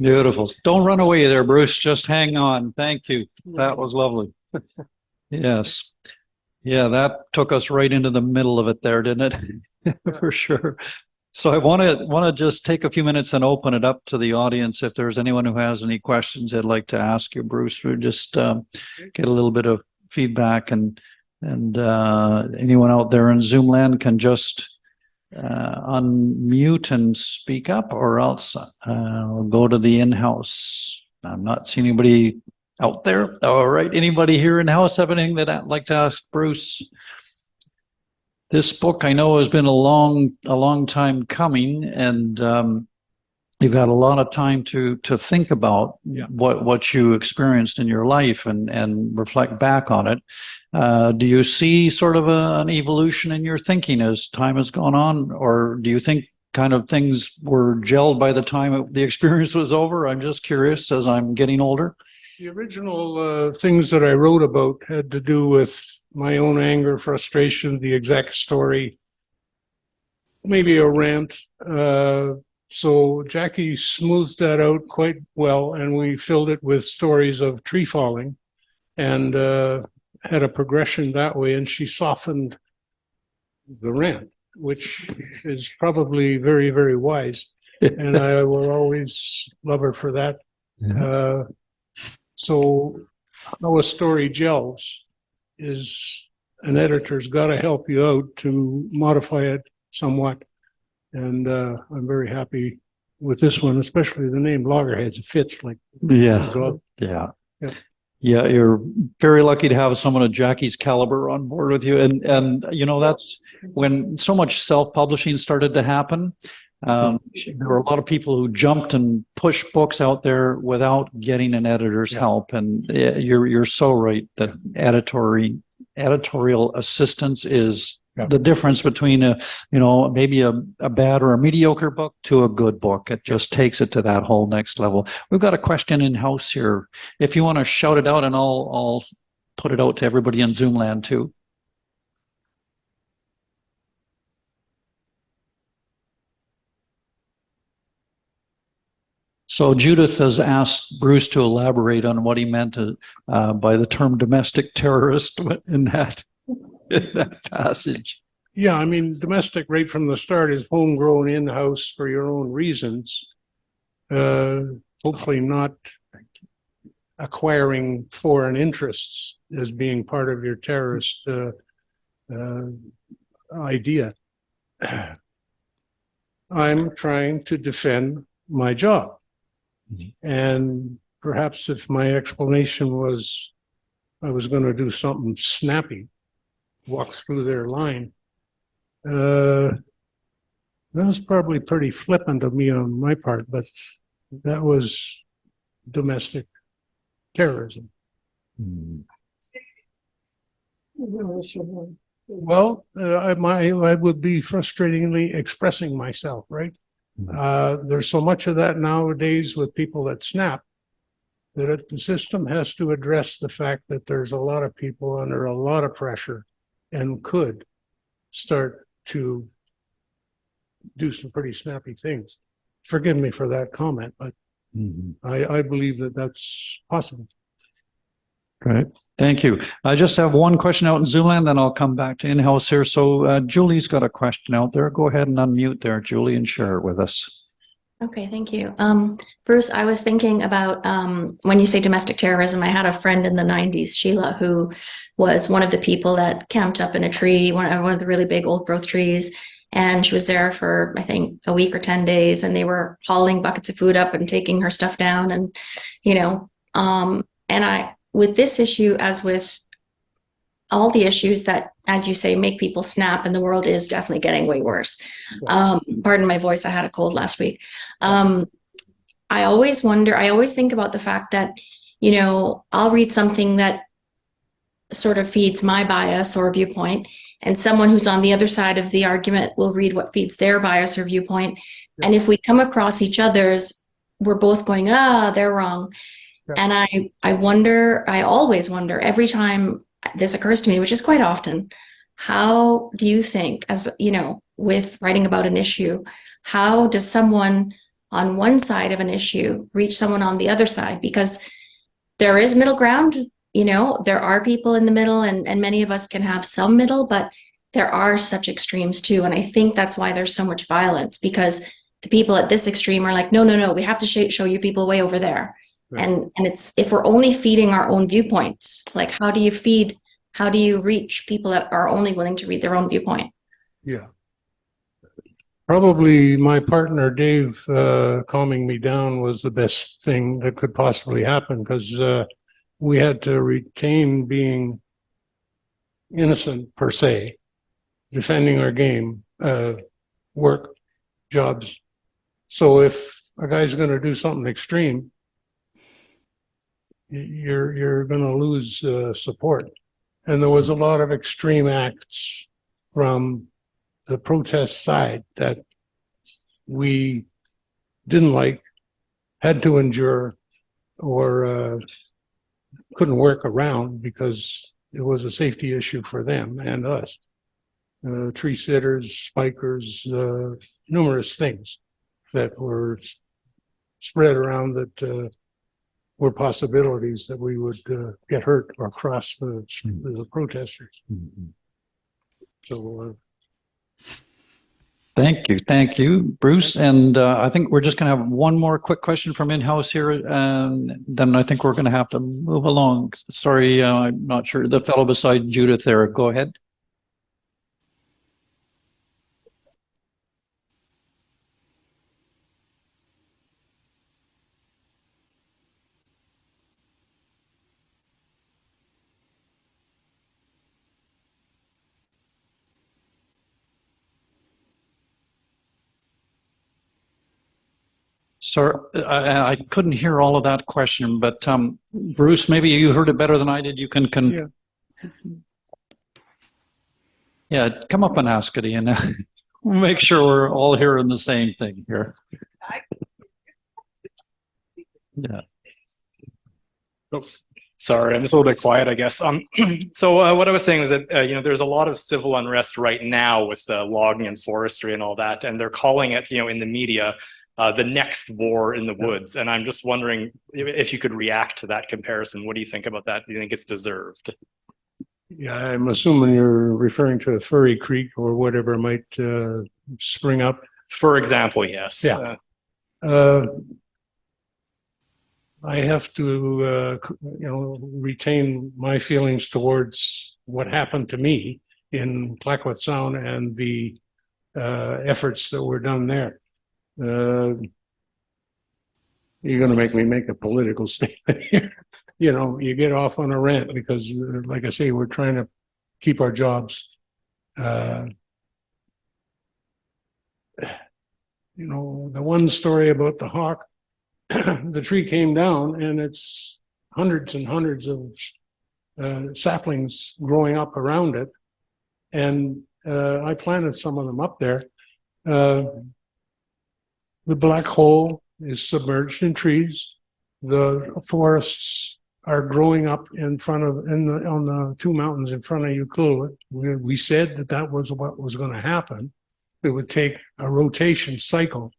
Beautiful. Don't run away there, Bruce. Just hang on. Thank you. That was lovely. Yes. Yeah, that took us right into the middle of it there, didn't it? For sure. So I want to just take a few minutes and open it up to the audience. If there's anyone who has any questions they'd like to ask you, Bruce, or just get a little bit of feedback, and anyone out there in Zoom land can just unmute and speak up, or else we'll go to the in-house. I'm not seeing anybody out there. All right, anybody here in-house have anything that I'd like to ask Bruce? This book, I know, has been a long time coming, and you've had a lot of time to think about what you experienced in your life and reflect back on it. Do you see sort of an evolution in your thinking as time has gone on, or do you think kind of things were gelled by the time the experience was over? I'm just curious as I'm getting older.
The original things that I wrote about had to do with my own anger, frustration, the exact story, maybe a rant. So Jackie smoothed that out quite well, and we filled it with stories of tree falling, and had a progression that way, and she softened the rant, which is probably very, very wise. And I will always love her for that. So how a story gels is an editor's got to help you out to modify it somewhat. And I'm very happy with this one, especially the name Loggerheads. It fits like a glove.
Yeah, you're very lucky to have someone of Jackie's caliber on board with you. And you know, that's when so much self-publishing started to happen. There were a lot of people who jumped and pushed books out there without getting an editor's help. And you're so right that editorial assistance is the difference between maybe a bad or a mediocre book to a good book. It just takes it to that whole next level. We've got a question in house here. If you want to shout it out, and I'll put it out to everybody in Zoom land too. So Judith has asked Bruce to elaborate on what he meant by the term domestic terrorist in that passage.
Yeah, I mean, domestic right from the start is homegrown in-house for your own reasons. Hopefully not acquiring foreign interests as being part of your terrorist idea. I'm trying to defend my job. And perhaps if my explanation was I was going to do something snappy, walk through their line, that was probably pretty flippant of me on my part, but that was domestic terrorism. Well, I would be frustratingly expressing myself, right? There's so much of that nowadays with people that snap that the system has to address the fact that there's a lot of people under a lot of pressure and could start to do some pretty snappy things. Forgive me for that comment, but I believe that that's possible.
Great. Thank you. I just have one question out in Zoomland, then I'll come back to in-house here. So Julie's got a question out there. Go ahead and unmute there, Julie, and share it with us.
Okay, thank you. Bruce, I was thinking about when you say domestic terrorism, I had a friend in the 90s, Sheila, who was one of the people that camped up in a tree, one of the really big old growth trees. And she was there for, I think, a week or 10 days, and they were hauling buckets of food up and taking her stuff down. And, you know, with this issue, as with all the issues that, as you say, make people snap, and the world is definitely getting way worse. Pardon my voice, I had a cold last week. I always think about the fact that, you know, I'll read something that sort of feeds my bias or viewpoint, and someone who's on the other side of the argument will read what feeds their bias or viewpoint. And if we come across each other's, we're both going, they're wrong. And I always wonder every time this occurs to me, which is quite often, how do you think, as you know, with writing about an issue, how does someone on one side of an issue reach someone on the other side? Because there is middle ground, you know, there are people in the middle, and many of us can have some middle, but there are such extremes too. And I think that's why there's so much violence, because the people at this extreme are like, no, we have to show you people way over there. Right. And it's, if we're only feeding our own viewpoints, like how do you reach people that are only willing to read their own viewpoint?
Yeah. Probably my partner, Dave, calming me down was the best thing that could possibly happen, because we had to retain being innocent per se, defending our game, work, jobs. So if a guy's going to do something extreme, you're going to lose support. And there was a lot of extreme acts from the protest side that we didn't like, had to endure, or couldn't work around because it was a safety issue for them and us. Tree sitters, spikers, numerous things that were spread around that were possibilities that we would get hurt or cross the protesters. So
Thank you, Bruce. And I think we're just going to have one more quick question from in-house here, and then I think we're going to have to move along. Sorry, I'm not sure. The fellow beside Judith there, go ahead. Sir, I couldn't hear all of that question, but Bruce, maybe you heard it better than I did. You can yeah, come up and ask it, Ian. Make sure we're all hearing the same thing here. Yeah.
Oops. Sorry, I'm just a little bit quiet, I guess. So what I was saying is that you know, there's a lot of civil unrest right now with logging and forestry and all that, and they're calling it, you know, in the media, the next war in the woods. And I'm just wondering if you could react to that comparison. What do you think about that? Do you think it's deserved?
yeah, I'm assuming you're referring to Furry Creek or whatever might spring up.
For example, yes.
Yeah. I have to, you know, retain my feelings towards what happened to me in Clayoquot Sound and the efforts that were done there. You're going to make me make a political statement here. You know, you get off on a rant because, like I say, we're trying to keep our jobs. You know, the one story about the hawk, the tree came down and it's hundreds and hundreds of saplings growing up around it. And I planted some of them up there. The black hole is submerged in trees. The forests are growing up in front of, on the two mountains in front of Ucluelet. We said that was what was going to happen. it would take a rotation cycle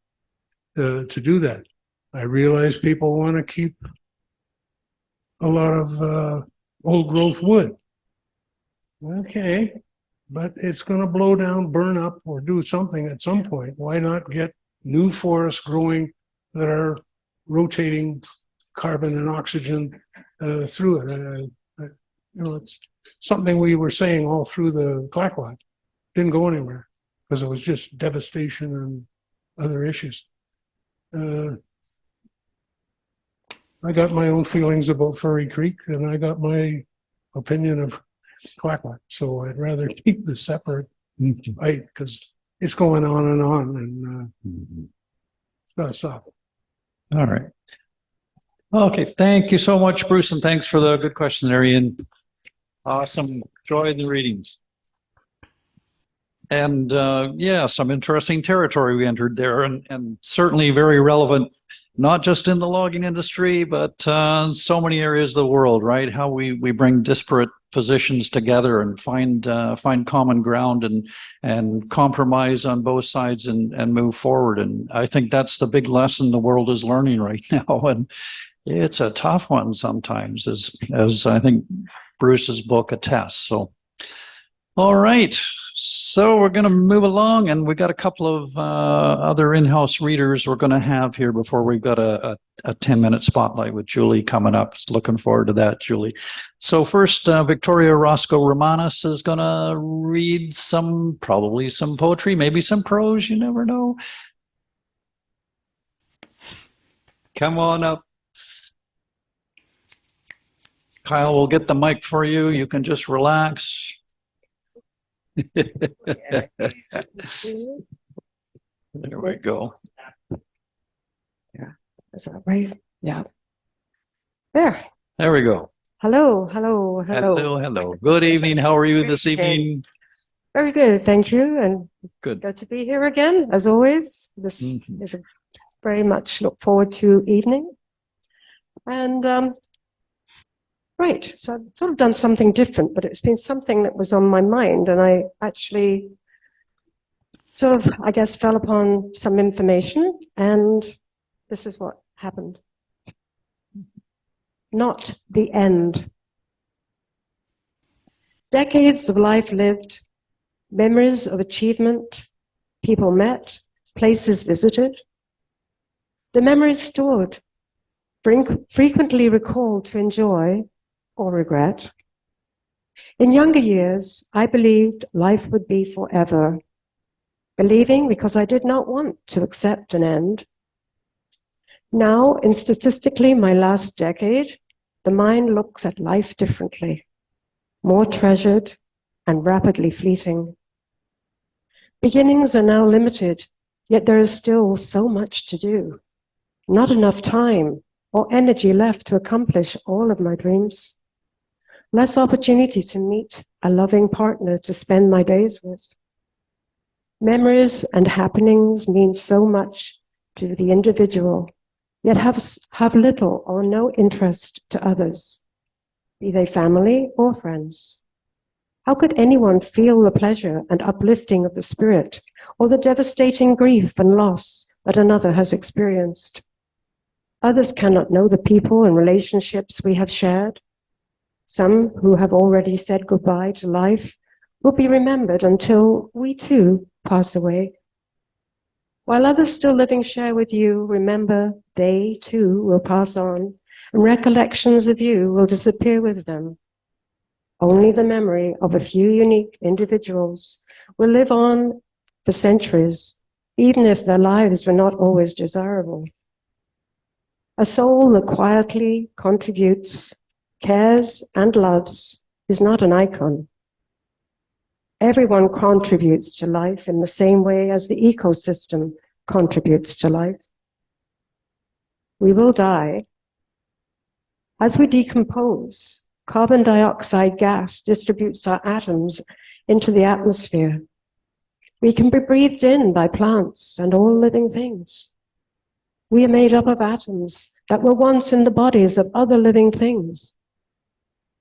to do that. I realize people want to keep a lot of old growth wood. Okay, but it's going to blow down, burn up, or do something at some point. Why not get new forests growing that are rotating carbon and oxygen through it? It's something we were saying all through the Clackwatt. Didn't go anywhere because it was just devastation and other issues. I got my own feelings about Furry Creek, and I got my opinion of Clackwatt. So I'd rather keep the separate, right? Because it's going on, and it's got to stop.
All right. Okay, thank you so much, Bruce, and thanks for the good question there, Ian. Awesome. Enjoyed the readings. And yeah, some interesting territory we entered there, and certainly very relevant, not just in the logging industry, but so many areas of the world, right? How we bring disparate positions together and find common ground and compromise on both sides and move forward. And I think that's the big lesson the world is learning right now. And it's a tough one sometimes, as I think Bruce's book attests. So, all right. So we're going to move along, and we've got a couple of other in-house readers we're going to have here before we've got a 10-minute spotlight with Julie coming up. Looking forward to that, Julie. So first, Victoria Roscoe-Roumanis is going to read probably some poetry, maybe some prose, you never know. Come on up. Kyle, we'll get the mic for you. You can just relax. There we go.
Yeah, is that right? Yeah. There
we go.
Hello.
Hello. Good evening. How are you this evening?
Very good, thank you, and
good
to be here again, as always. This is a very much look forward to evening. And right, so I've sort of done something different, but it's been something that was on my mind, and I actually sort of, I guess, fell upon some information, and this is what happened. Not the end. Decades of life lived, memories of achievement, people met, places visited. The memories stored, frequently recalled to enjoy or regret. In younger years, I believed life would be forever, believing because I did not want to accept an end. Now, in statistically my last decade, the mind looks at life differently, more treasured and rapidly fleeting. Beginnings are now limited, yet there is still so much to do. Not enough time or energy left to accomplish all of my dreams. Less opportunity to meet a loving partner to spend my days with. Memories and happenings mean so much to the individual, yet have little or no interest to others, be they family or friends. How could anyone feel the pleasure and uplifting of the spirit or the devastating grief and loss that another has experienced? Others cannot know the people and relationships we have shared. Some who have already said goodbye to life will be remembered until we too pass away. While others still living share with you, remember they too will pass on, and recollections of you will disappear with them. Only the memory of a few unique individuals will live on for centuries, even if their lives were not always desirable. A soul that quietly contributes, cares, and loves is not an icon. Everyone contributes to life in the same way as the ecosystem contributes to life. We will die. As we decompose, carbon dioxide gas distributes our atoms into the atmosphere. We can be breathed in by plants and all living things. We are made up of atoms that were once in the bodies of other living things.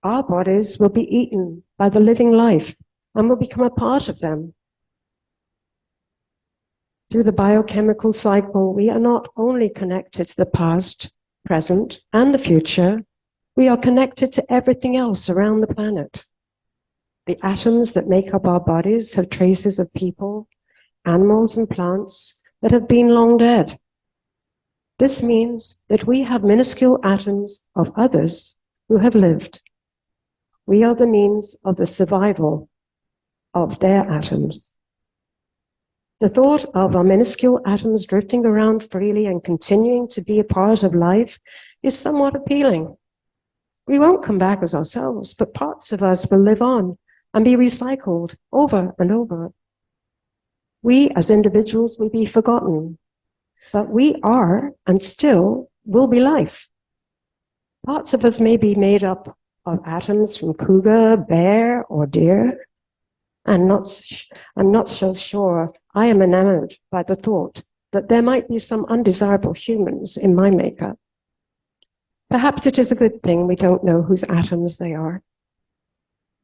Our bodies will be eaten by the living life and will become a part of them. Through the biochemical cycle, we are not only connected to the past, present, and the future, we are connected to everything else around the planet. The atoms that make up our bodies have traces of people, animals, and plants that have been long dead. This means that we have minuscule atoms of others who have lived. We are the means of the survival of their atoms. The thought of our minuscule atoms drifting around freely and continuing to be a part of life is somewhat appealing. We won't come back as ourselves, but parts of us will live on and be recycled over and over. We as individuals will be forgotten, but we are and still will be life. Parts of us may be made up of atoms from cougar, bear, or deer. I'm not so sure I am enamored by the thought that there might be some undesirable humans in my makeup. Perhaps it is a good thing we don't know whose atoms they are.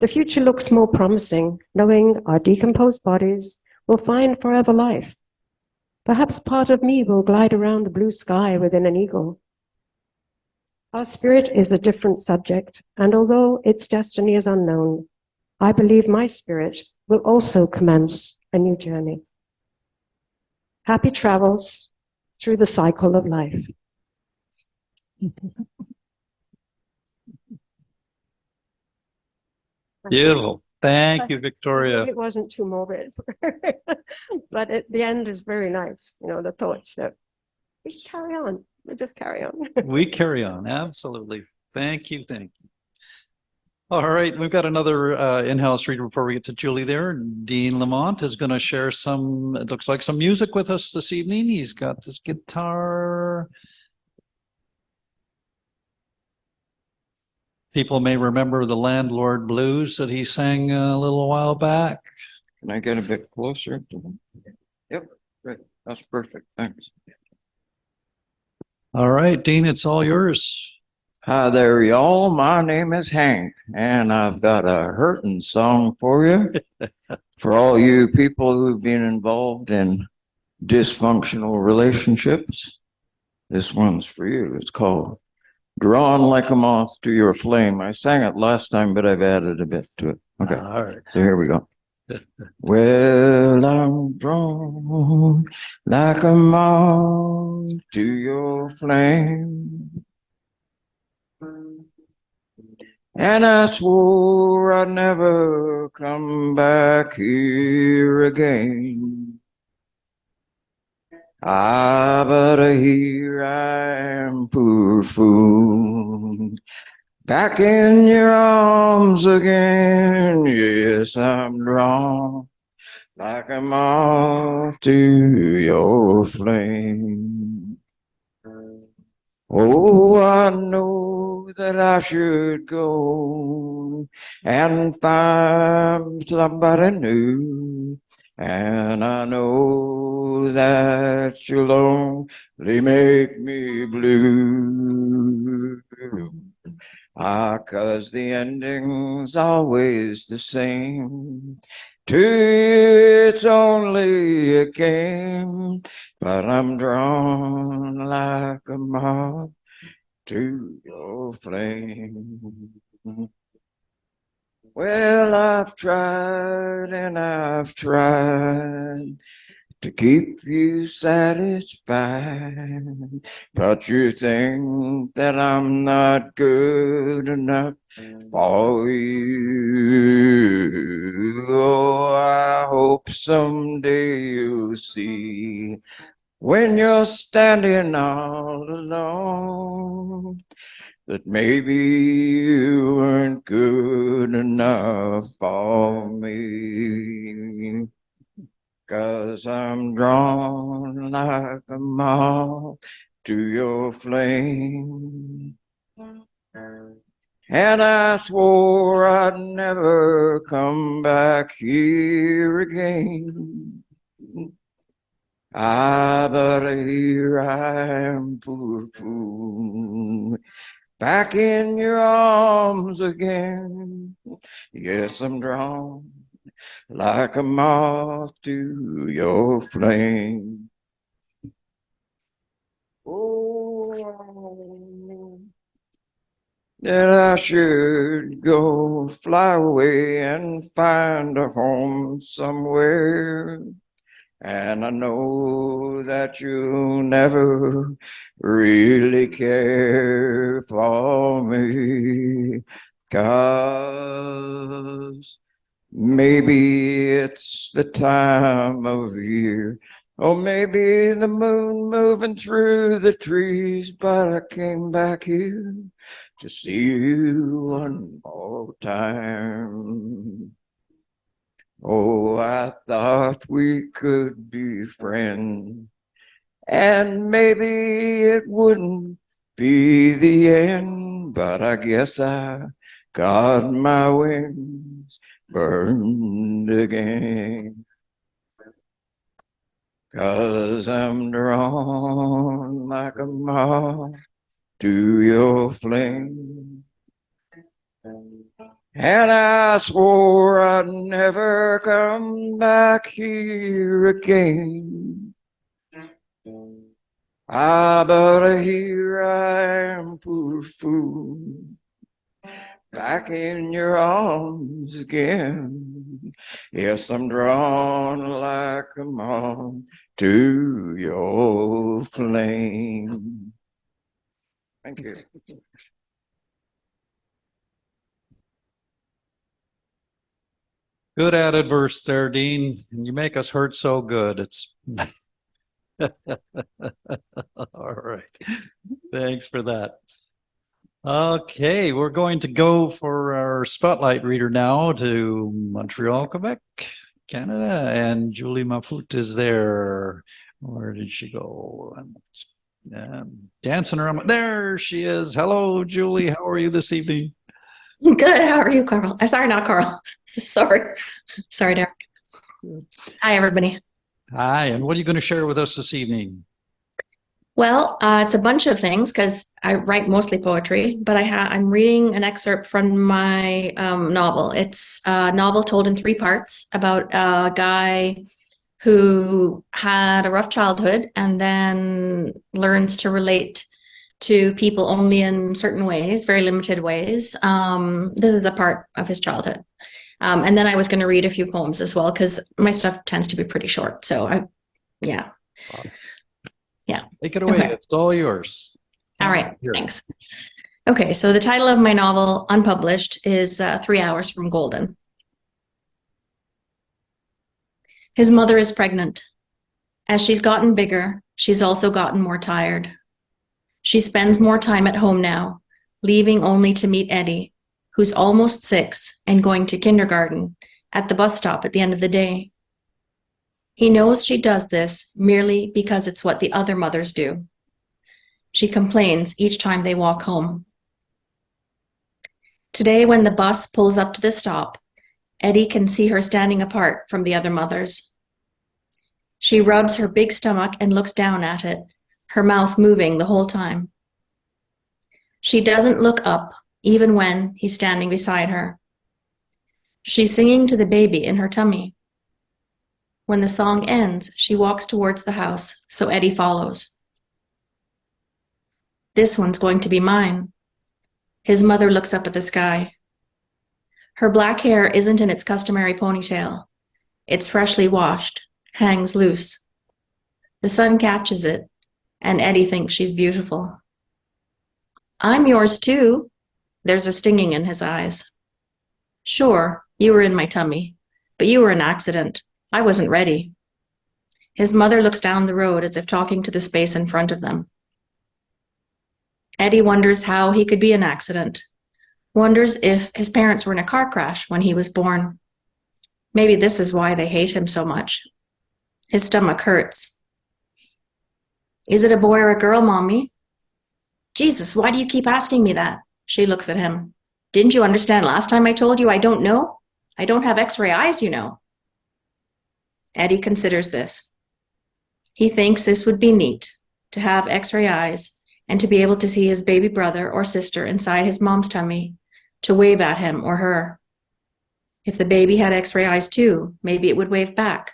The future looks more promising, knowing our decomposed bodies will find forever life. Perhaps part of me will glide around a blue sky within an eagle. Our spirit is a different subject, and although its destiny is unknown, I believe my spirit will also commence a new journey. Happy travels through the cycle of life.
Beautiful. Thank you, Victoria.
It wasn't too morbid, but at the end is very nice. You know, the thoughts that we just carry on. We just carry on.
We carry on. Absolutely. Thank you. Thank you. All right. We've got another in-house reader before we get to Julie there. Dean Lamont is going to share some, it looks like some music with us this evening. He's got this guitar. People may remember the Landlord Blues that he sang a little while back.
Can I get a bit closer to them? Yep, great. That's perfect. Thanks.
All right, Dean, it's all yours.
Hi there, y'all. My name is Hank, and I've got a hurting song for you. For all you people who've been involved in dysfunctional relationships, this one's for you. It's called Drawn Like a Moth to Your Flame. I sang it last time, but I've added a bit to it. Okay,
all right.
So here we go. Well, I'm drawn like a moth to your flame, and I swore I'd never come back here again. Ah, but here I am, poor fool, back in your arms again. Yes, I'm drawn like a moth to your flame. Oh, I know that I should go and find somebody new, and I know that you'll only make me blue. Ah, 'cause the ending's always the same. To you, it's only a game, but I'm drawn like a moth to your flame. Well, I've tried and I've tried to keep you satisfied, but you think that I'm not good enough for you. Oh, I hope someday you'll see, when you're standing all alone, that maybe you weren't good enough for me. 'Cause I'm drawn like a moth to your flame, and I swore I'd never come back here again. Ah, but here I am, poor fool, back in your arms again. Yes, I'm drawn like a moth to your flame. Oh, that I should go fly away and find a home somewhere. And I know that you'll never really care for me, 'cause maybe it's the time of year, or maybe the moon moving through the trees, but I came back here to see you one more time. Oh, I thought we could be friends, and maybe it wouldn't be the end, but I guess I got my wings burned again. 'Cause I'm drawn like a moth to your flame. And I swore I'd never come back here again. But here I am, poor fool, back in your arms again. Yes, I'm drawn like a moth to your flame. Thank you.
Good added verse there, Dean. You make us hurt so good. It's all right. Thanks for that. Okay, we're going to go for our spotlight reader now to Montreal, Quebec, Canada, and Julie Mahfood is there. Where did she go? Dancing around. There she is. Hello, Julie. How are you this evening?
Good. How are you, Karl? Sorry, not Karl. Sorry, Derek. Hi, everybody.
Hi, and what are you going to share with us this evening?
Well, it's a bunch of things because I write mostly poetry, but I'm reading an excerpt from my novel. It's a novel told in 3 parts about a guy who had a rough childhood and then learns to relate to people only in certain ways, very limited ways. This is a part of his childhood. And then I was going to read a few poems as well because my stuff tends to be pretty short. So yeah.
Take it away.
Okay.
It's all yours.
All right. Thanks. Okay. So the title of my novel, unpublished, is 3 Hours from Golden. His mother is pregnant. As she's gotten bigger, she's also gotten more tired. She spends more time at home now, leaving only to meet Eddie, who's almost 6 and going to kindergarten, at the bus stop at the end of the day. He knows she does this merely because it's what the other mothers do. She complains each time they walk home. Today, when the bus pulls up to the stop, Eddie can see her standing apart from the other mothers. She rubs her big stomach and looks down at it, her mouth moving the whole time. She doesn't look up, even when he's standing beside her. She's singing to the baby in her tummy. When the song ends, she walks towards the house, so Eddie follows. This one's going to be mine. His mother looks up at the sky. Her black hair isn't in its customary ponytail. It's freshly washed, hangs loose. The sun catches it, and Eddie thinks she's beautiful. I'm yours too. There's a stinging in his eyes. Sure, you were in my tummy, but you were an accident. I wasn't ready. His mother looks down the road as if talking to the space in front of them. Eddie wonders how he could be an accident. Wonders if his parents were in a car crash when he was born. Maybe this is why they hate him so much. His stomach hurts. Is it a boy or a girl, Mommy? Jesus, why do you keep asking me that? She looks at him. Didn't you understand last time I told you I don't know? I don't have X-ray eyes, you know. Eddie considers this. He thinks this would be neat, to have X-ray eyes and to be able to see his baby brother or sister inside his mom's tummy, to wave at him or her. If the baby had X-ray eyes too, maybe it would wave back.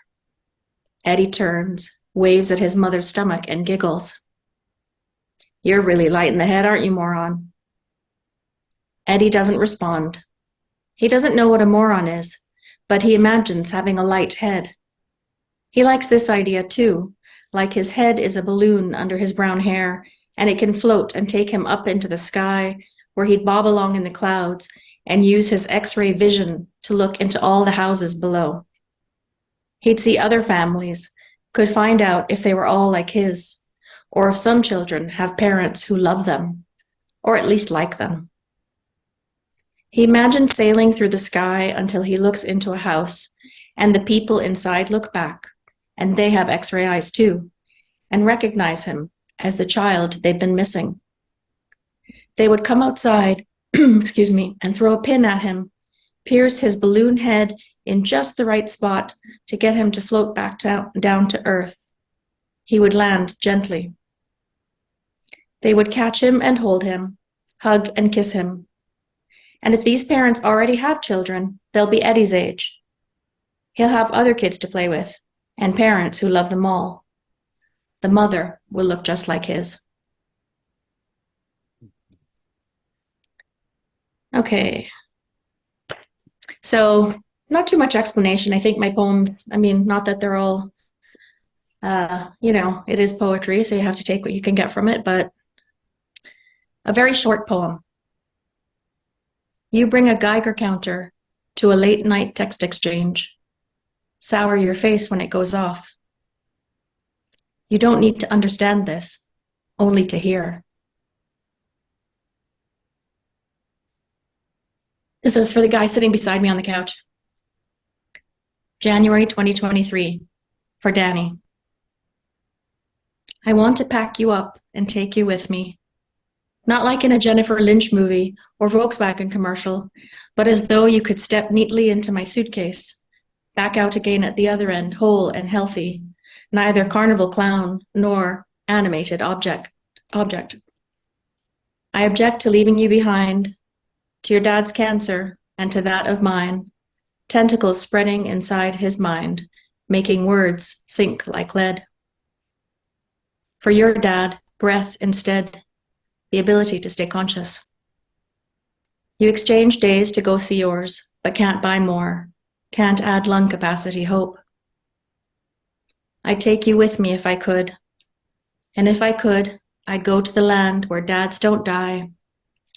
Eddie turns, waves at his mother's stomach and giggles. You're really light in the head, aren't you, moron? Eddie doesn't respond. He doesn't know what a moron is, but he imagines having a light head. He likes this idea too, like his head is a balloon under his brown hair, and it can float and take him up into the sky, where he'd bob along in the clouds and use his X-ray vision to look into all the houses below. He'd see other families, could find out if they were all like his, or if some children have parents who love them, or at least like them. He imagined sailing through the sky until he looks into a house, and the people inside look back, and they have X-ray eyes too, and recognize him as the child they've been missing. They would come outside, excuse me, and throw a pin at him, pierce his balloon head in just the right spot to get him to float back down to earth. He would land gently. They would catch him and hold him, hug and kiss him. And if these parents already have children, they'll be Eddie's age. He'll have other kids to play with, and parents who love them all. The mother will look just like his. Okay. So, not too much explanation. I think my poems, not that they're all, it is poetry, so you have to take what you can get from it, but a very short poem. You bring a Geiger counter to a late night text exchange. Sour your face when it goes off. You don't need to understand this, only to hear. This is for the guy sitting beside me on the couch. January 2023, for Danny. I want to pack you up and take you with me. Not like in a Jennifer Lynch movie or Volkswagen commercial, but as though you could step neatly into my suitcase, back out again at the other end, whole and healthy, neither carnival clown nor animated object. I object to leaving you behind, to your dad's cancer and to that of mine, tentacles spreading inside his mind, making words sink like lead. For your dad, breath instead, the ability to stay conscious. You exchange days to go see yours, but can't buy more, can't add lung capacity hope. I'd take you with me if I could, and if I could, I'd go to the land where dads don't die,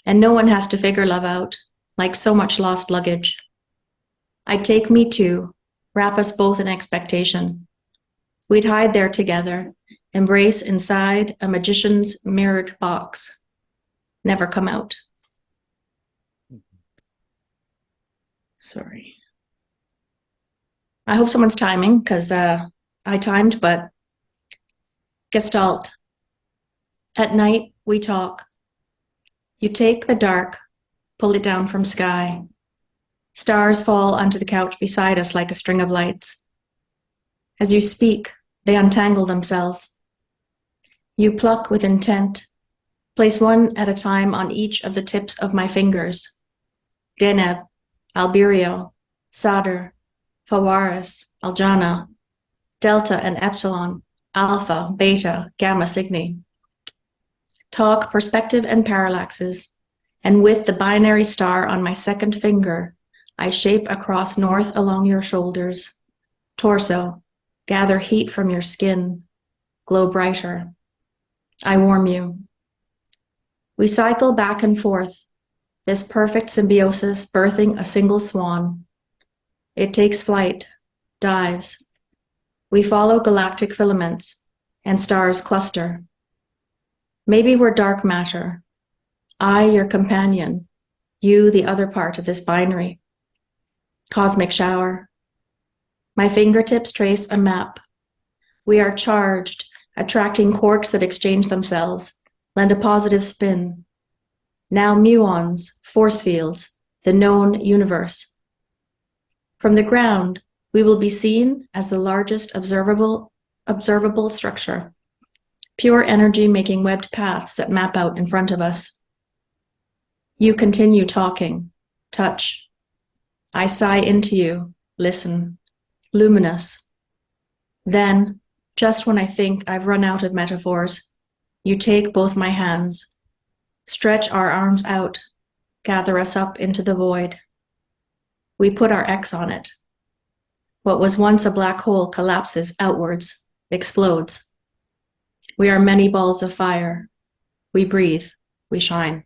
and no one has to figure love out, like so much lost luggage. I'd take me too, wrap us both in expectation. We'd hide there together, embrace inside a magician's mirrored box, never come out. Sorry. I hope someone's timing, because I timed, but Gestalt. At night, we talk. You take the dark, pull it down from sky. Stars fall onto the couch beside us like a string of lights. As you speak, they untangle themselves. You pluck with intent, place one at a time on each of the tips of my fingers. Deneb, Alberio, Sadr, Fawaris, Aljana, Delta and Epsilon, Alpha, Beta, Gamma Cygni. Talk perspective and parallaxes, and with the binary star on my second finger, I shape across north along your shoulders, torso, gather heat from your skin, glow brighter. I warm you. We cycle back and forth, this perfect symbiosis birthing a single swan. It takes flight, dives. We follow galactic filaments, and stars cluster. Maybe we're dark matter. I, your companion, you, the other part of this binary. Cosmic shower. My fingertips trace a map. We are charged, attracting quarks that exchange themselves, lend a positive spin. Now muons, force fields, the known universe. From the ground, we will be seen as the largest observable structure. Pure energy making webbed paths that map out in front of us. You continue talking. Touch. I sigh into you, listen, luminous. Then, just when I think I've run out of metaphors, you take both my hands, stretch our arms out, gather us up into the void. We put our X on it. What was once a black hole collapses outwards, explodes. We are many balls of fire. We breathe, we shine.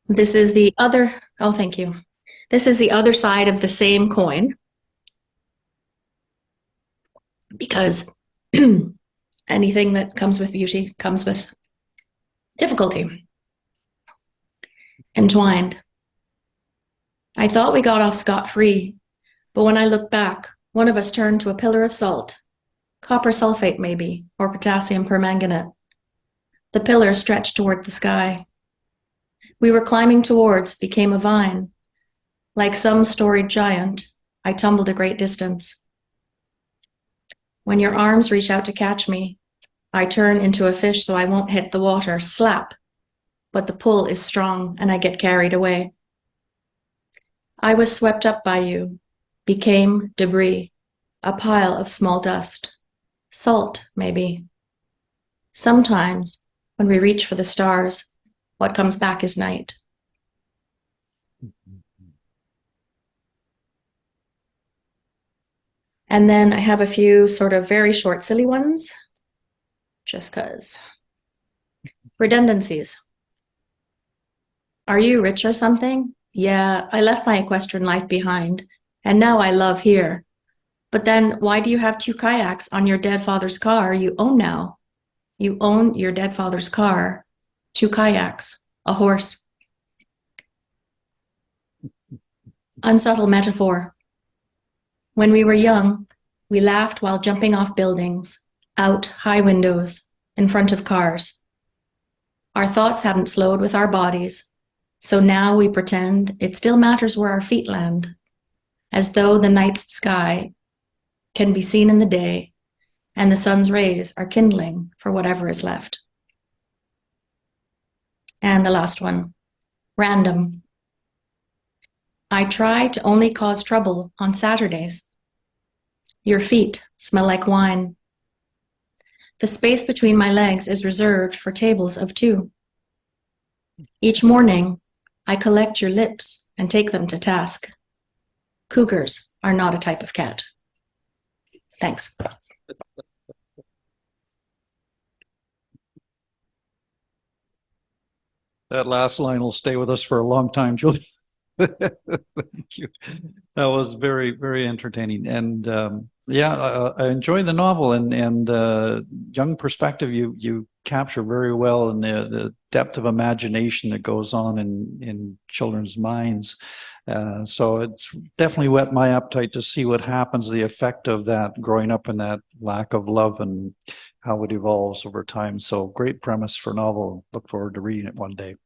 This is the other, oh, thank you. This is the other side of the same coin. Because anything that comes with beauty comes with difficulty. Entwined. I thought we got off scot-free, but when I look back, one of us turned to a pillar of salt. Copper sulfate, maybe, or potassium permanganate. The pillar stretched toward the sky. We were climbing towards, became a vine. Like some storied giant, I tumbled a great distance. When your arms reach out to catch me, I turn into a fish so I won't hit the water, slap. But the pull is strong and I get carried away. I was swept up by you, became debris, a pile of small dust. Salt, maybe. Sometimes, when we reach for the stars, what comes back is night. And then I have a few sort of very short, silly ones, just 'cause. Redundancies. Are you rich or something? Yeah, I left my equestrian life behind, and now I love here. But then why do you have 2 kayaks on your dead father's car you own now? You own your dead father's car, 2 kayaks, a horse. Unsubtle metaphor. When we were young, we laughed while jumping off buildings, out high windows, in front of cars. Our thoughts hadn't slowed with our bodies, so now we pretend it still matters where our feet land, as though the night's sky can be seen in the day, and the sun's rays are kindling for whatever is left. And the last one, random. I try to only cause trouble on Saturdays. Your feet smell like wine. The space between my legs is reserved for tables of 2. Each morning, I collect your lips and take them to task. Cougars are not a type of cat. Thanks.
That last line will stay with us for a long time, Julie. Thank you. That was very, very entertaining. And I enjoy the novel and young perspective you capture very well, and the depth of imagination that goes on in children's minds. So it's definitely whet my appetite to see what happens, the effect of that growing up in that lack of love and how it evolves over time. So great premise for a novel. Look forward to reading it one day.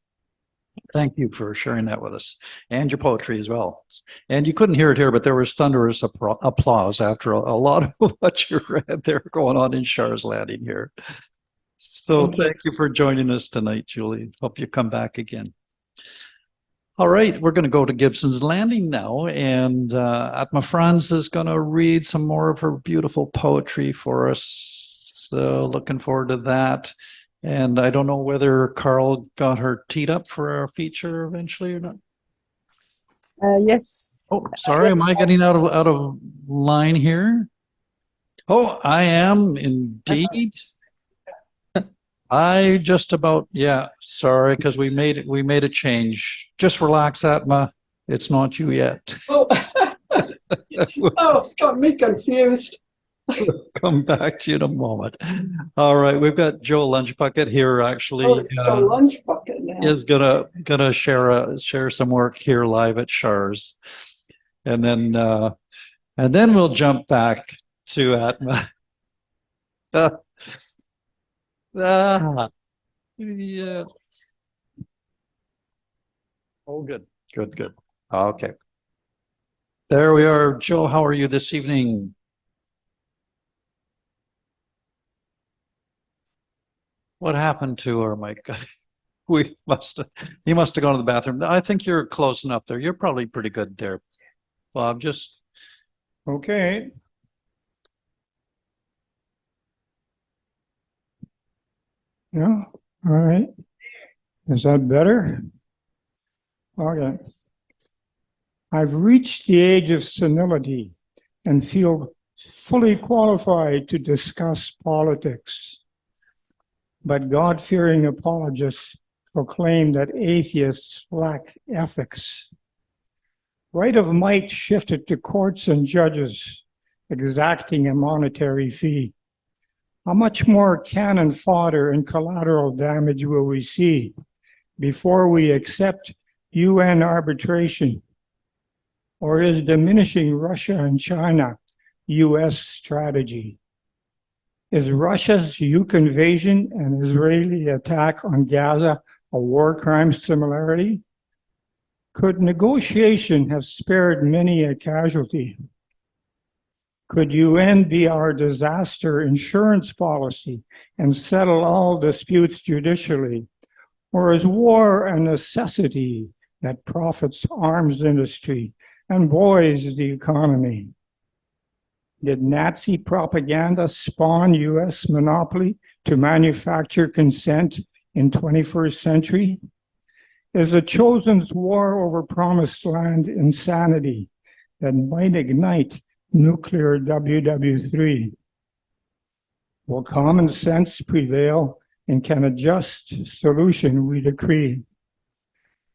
Thank you for sharing that with us, and your poetry as well. And you couldn't hear it here, but there was thunderous applause after a lot of what you read there going on in Char's Landing here. So thank you for joining us tonight, Julie. Hope you come back again. All right, we're going to go to Gibson's Landing now, and Atma Franz is going to read some more of her beautiful poetry for us. So looking forward to that. And I don't know whether Karl got her teed up for our feature eventually or not.
Yes.
Oh, sorry, am I getting out of line here? Oh, I am indeed. I just about, yeah, sorry, because we made a change. Just relax, Atma. It's not you yet.
Oh, it's got me confused.
We'll come back to you in a moment. All right, we've got Joe Lunchbucket here. Actually,
It's Joe Lunchbucket now.
Is gonna share some work here live at Char's, and then we'll jump back to Atma. Yeah. Oh, good. Okay. There we are. Joe, how are you this evening? What happened to her, my God? he must have gone to the bathroom. I think you're close enough there. You're probably pretty good there, Bob. Just
Okay. Yeah, all right. Is that better? Okay. I've reached the age of senility and feel fully qualified to discuss politics. But God-fearing apologists proclaim that atheists lack ethics. Right of might shifted to courts and judges, exacting a monetary fee. How much more cannon fodder and collateral damage will we see before we accept UN arbitration? Or is diminishing Russia and China US strategy? Is Russia's Ukraine invasion and Israeli attack on Gaza a war crime similarity? Could negotiation have spared many a casualty? Could UN be our disaster insurance policy and settle all disputes judicially? Or is war a necessity that profits arms industry and buoys the economy? Did Nazi propaganda spawn US monopoly to manufacture consent in 21st century? Is the chosen's war over promised land insanity that might ignite nuclear WW3? Will common sense prevail and can a just solution we decree?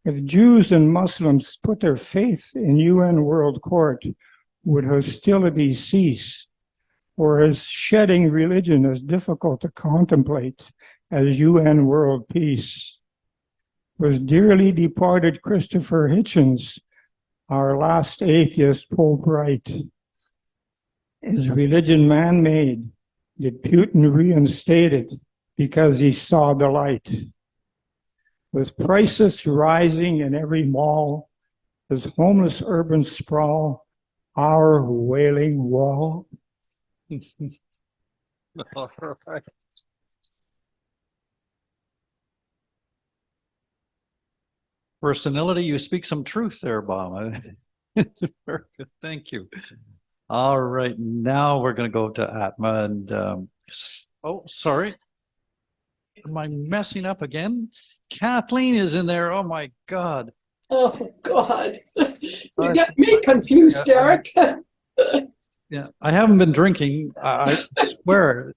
If Jews and Muslims put their faith in UN World Court, would hostility cease? Or is shedding religion as difficult to contemplate as UN World Peace? Was dearly departed Christopher Hitchens our last atheist Pope right? Is religion man-made? Did Putin reinstate it because he saw the light? With prices rising in every mall, is homeless urban sprawl our wailing wall?
all right. For senility, you speak some truth there, Bob. Very good. Thank you. All right, now we're going to go to Atma and oh, sorry. Am I messing up again? Kathlleen is in there. Oh my God.
Oh, God. You get me confused, Derek.
Yeah, I haven't been drinking. I swear.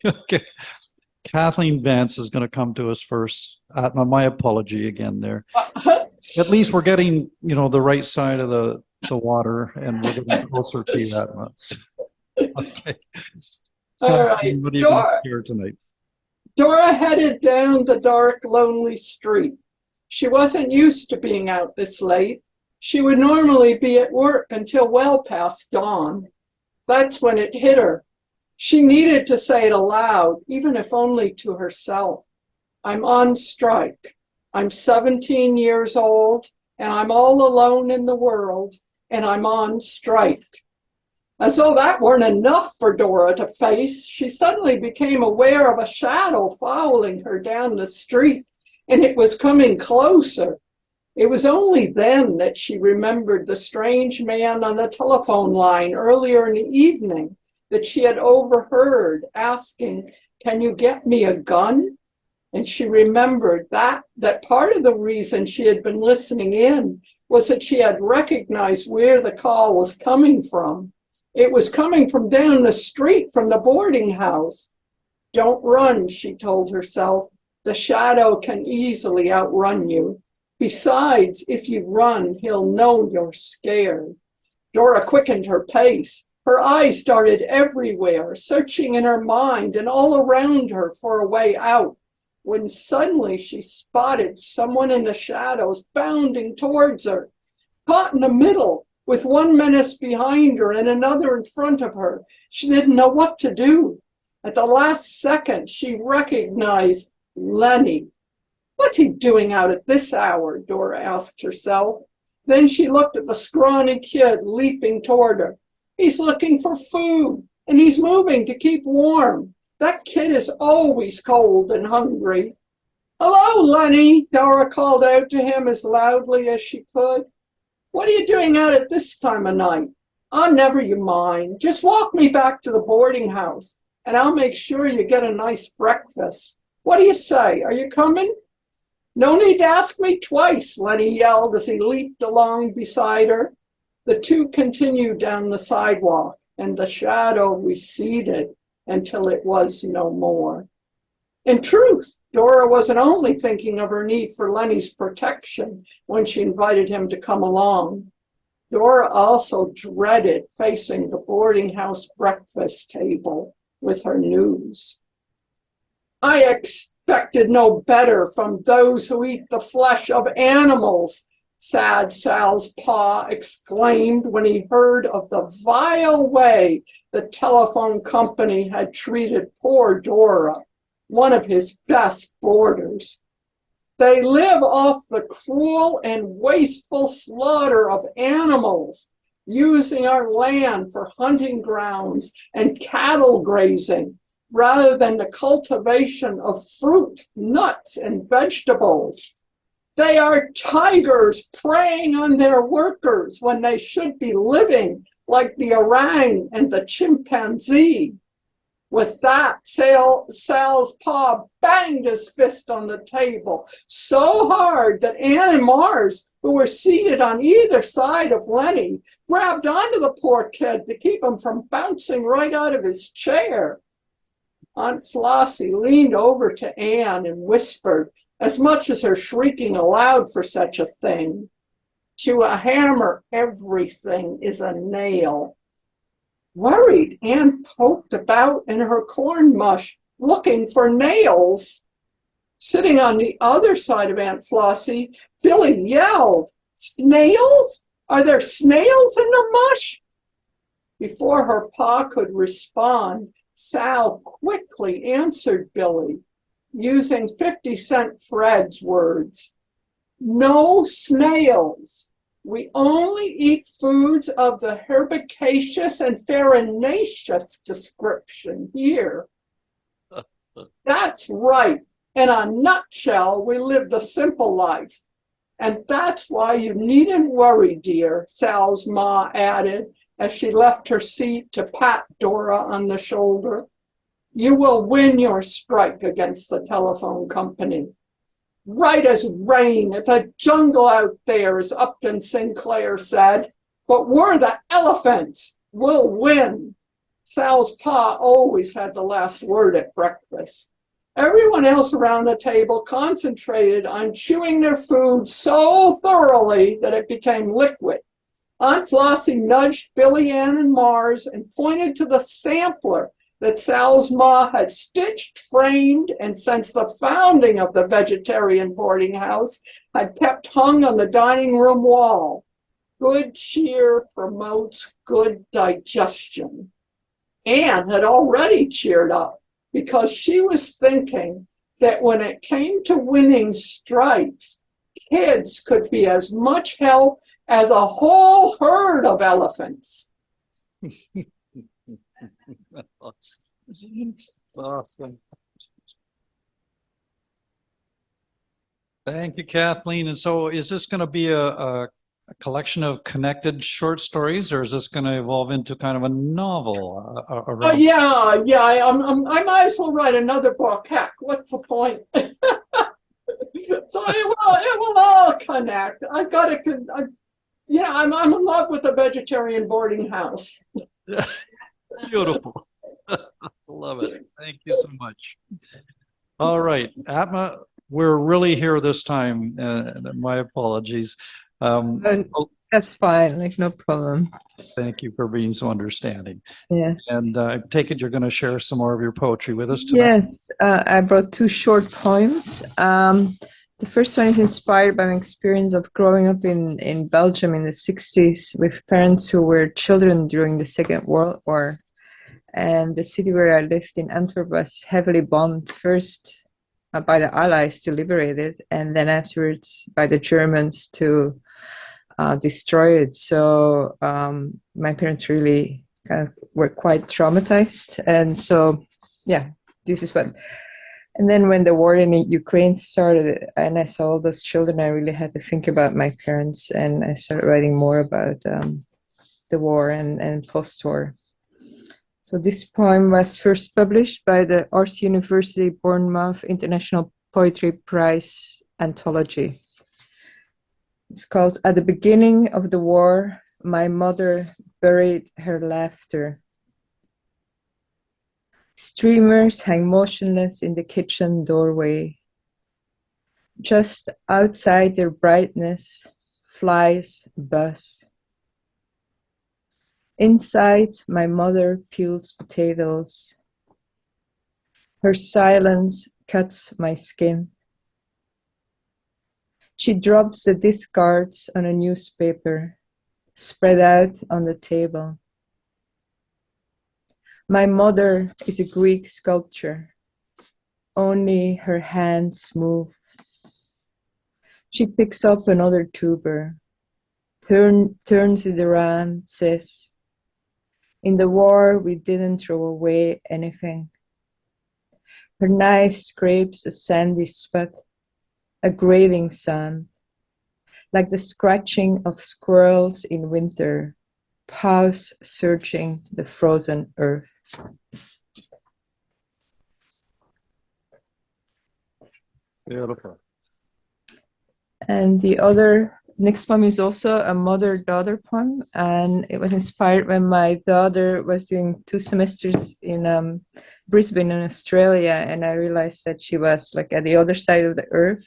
Okay. Kathleen Vance is going to come to us first. My apology again there. At least we're getting, the right side of the water, and we're getting closer to that much. Okay.
All right.
What do you got here tonight?
Dora headed down the dark, lonely street. She wasn't used to being out this late. She would normally be at work until well past dawn. That's when it hit her. She needed to say it aloud, even if only to herself. I'm on strike. I'm 17 years old, and I'm all alone in the world, and I'm on strike. As though that weren't enough for Dora to face, she suddenly became aware of a shadow following her down the street, and it was coming closer. It was only then that she remembered the strange man on the telephone line earlier in the evening that she had overheard asking, "Can you get me a gun?" And she remembered that part of the reason she had been listening in was that she had recognized where the call was coming from. It was coming from down the street from the boarding house. Don't run, she told herself. The shadow can easily outrun you. Besides, if you run, he'll know you're scared. Dora quickened her pace. Her eyes darted everywhere, searching in her mind and all around her for a way out, when suddenly she spotted someone in the shadows bounding towards her. Caught in the middle, with one menace behind her and another in front of her, she didn't know what to do. At the last second, she recognized Lenny. What's he doing out at this hour? Dora asked herself. Then she looked at the scrawny kid leaping toward her. He's looking for food, and he's moving to keep warm. That kid is always cold and hungry. Hello, Lenny, Dora called out to him as loudly as she could. What are you doing out at this time of night? Oh, never you mind. Just walk me back to the boarding house, and I'll make sure you get a nice breakfast. What do you say? Are you coming? No need to ask me twice, Lenny yelled as he leaped along beside her. The two continued down the sidewalk, and the shadow receded until it was no more. In truth, Dora wasn't only thinking of her need for Lenny's protection when she invited him to come along. Dora also dreaded facing the boarding house breakfast table with her news. I expected no better from those who eat the flesh of animals, sad Sal's pa exclaimed when he heard of the vile way the telephone company had treated poor Dora, one of his best boarders. They live off the cruel and wasteful slaughter of animals, using our land for hunting grounds and cattle grazing, rather than the cultivation of fruit, nuts, and vegetables. They are tigers preying on their workers when they should be living like the orang and the chimpanzee. With that, Sal's pa banged his fist on the table so hard that Ann and Mars, who were seated on either side of Lenny, grabbed onto the poor kid to keep him from bouncing right out of his chair. Aunt Flossie leaned over to Ann and whispered, as much as her shrieking aloud for such a thing, "To a hammer, everything is a nail." Worried, Ann poked about in her corn mush, looking for nails. Sitting on the other side of Aunt Flossie, Billy yelled, "Snails? Are there snails in the mush?" Before her pa could respond, Sal quickly answered Billy, using 50-cent Fred's words. "No snails. We only eat foods of the herbicaceous and farinaceous description here." That's right. In a nutshell, we live the simple life. And that's why you needn't worry, dear, Sal's ma added as she left her seat to pat Dora on the shoulder. You will win your strike against the telephone company. Right as rain, it's a jungle out there, as Upton Sinclair said, but we're the elephants. We'll win. Sal's pa always had the last word at breakfast. Everyone else around the table concentrated on chewing their food so thoroughly that it became liquid. Aunt Flossie nudged Billy, Ann, and Mars and pointed to the sampler that Sal's ma had stitched, framed, and since the founding of the vegetarian boarding house, had kept hung on the dining room wall. Good cheer promotes good digestion. Ann had already cheered up because she was thinking that when it came to winning strikes, kids could be as much help as a whole herd of elephants.
Awesome. Thank you, Kathleen. And so is this going to be a collection of connected short stories, or is this going to evolve into kind of a novel?
Yeah. I might as well write another book. Heck, what's the point? So it will all connect. I've got to. I'm in love with the vegetarian boarding house.
Beautiful. Love it. Thank you so much. All right, Atma, we're really here this time. My apologies.
That's fine, like no problem.
Thank you for being so understanding.
Yeah.
And I take it you're going to share some more of your poetry with us tonight?
Yes, I brought two short poems. The first one is inspired by my experience of growing up in Belgium in the 60s with parents who were children during the Second World War. And the city where I lived in Antwerp was heavily bombed, first by the Allies to liberate it, and then afterwards by the Germans to destroy it. So my parents really were quite traumatized. And so, yeah, this is what And then when the war in Ukraine started and I saw all those children, I really had to think about my parents, and I started writing more about the war and post-war. So this poem was first published by the Arts University Bournemouth International Poetry Prize Anthology. It's called At the Beginning of the War, My Mother Buried Her Laughter. Streamers hang motionless in the kitchen doorway. Just outside their brightness, flies buzz. Inside, my mother peels potatoes. Her silence cuts my skin. She drops the discards on a newspaper, spread out on the table. My mother is a Greek sculpture. Only her hands move. She picks up another tuber, turns it around, says, "In the war, we didn't throw away anything." Her knife scrapes a sandy spot, a grating sound, like the scratching of squirrels in winter, paws searching the frozen earth.
Beautiful.
And the next poem is also a mother-daughter poem, and it was inspired when my daughter was doing 2 semesters in Brisbane in Australia, and I realized that she was like at the other side of the earth.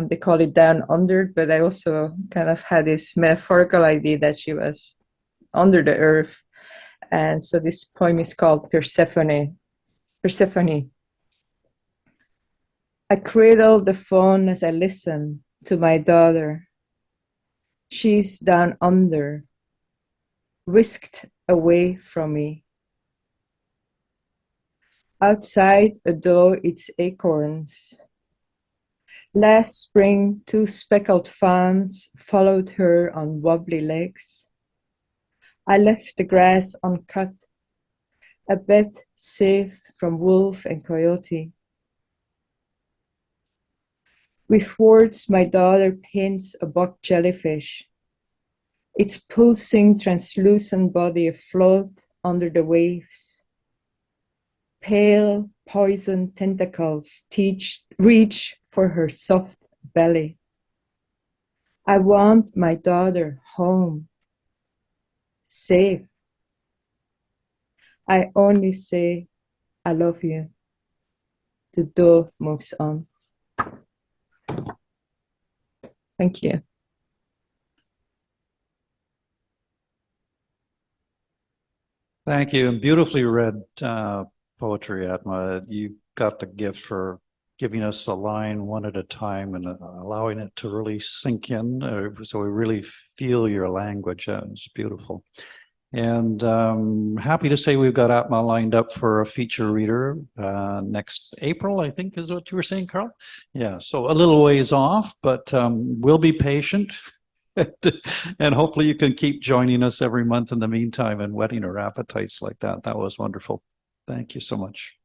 They call it down under, but I also kind of had this metaphorical idea that she was under the earth. And so this poem is called Persephone. Persephone. I cradle the phone as I listen to my daughter. She's down under, whisked away from me. Outside adore its acorns. Last spring, 2 speckled fawns followed her on wobbly legs. I left the grass uncut, a bed safe from wolf and coyote. With words, my daughter paints a buck jellyfish, its pulsing, translucent body afloat under the waves. Pale, poison tentacles reach for her soft belly. I want my daughter home, safe. I only say, I love you. The door moves on. Thank you.
Thank you, and beautifully read poetry, Atma. You got the gift for giving us a line one at a time and allowing it to really sink in, so we really feel your language. It's beautiful. And happy to say we've got Atma lined up for a feature reader next April, I think is what you were saying, Karl? Yeah, so a little ways off, but we'll be patient. And hopefully you can keep joining us every month in the meantime and whetting our appetites like that. That was wonderful. Thank you so much.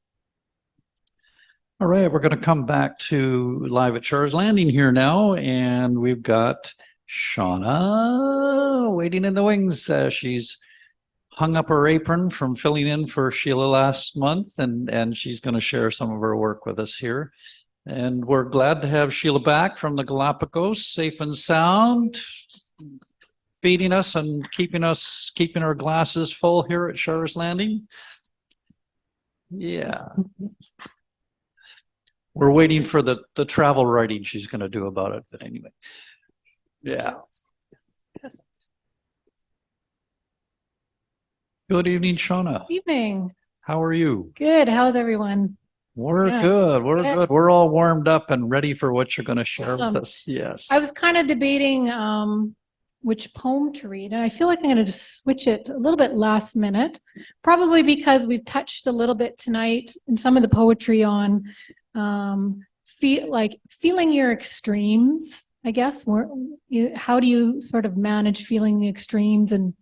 All right, we're going to come back to live at Char's Landing here now, and we've got Shauna waiting in the wings. She's hung up her apron from filling in for Sheila last month, and she's going to share some of her work with us here. And we're glad to have Sheila back from the Galapagos, safe and sound, feeding us and keeping our glasses full here at Char's Landing. Yeah. We're waiting for the travel writing she's going to do about it, but anyway. Yeah. Good evening, Shauna.
Evening.
How are you?
Good. How's everyone?
We're good. We're good. We're all warmed up and ready for what you're going to share
Awesome.
with us. Yes.
I was kind of debating which poem to read, and I feel like I'm going to just switch it a little bit last minute, probably because we've touched a little bit tonight in some of the poetry on feeling your extremes, I guess. How do you sort of manage feeling the extremes, and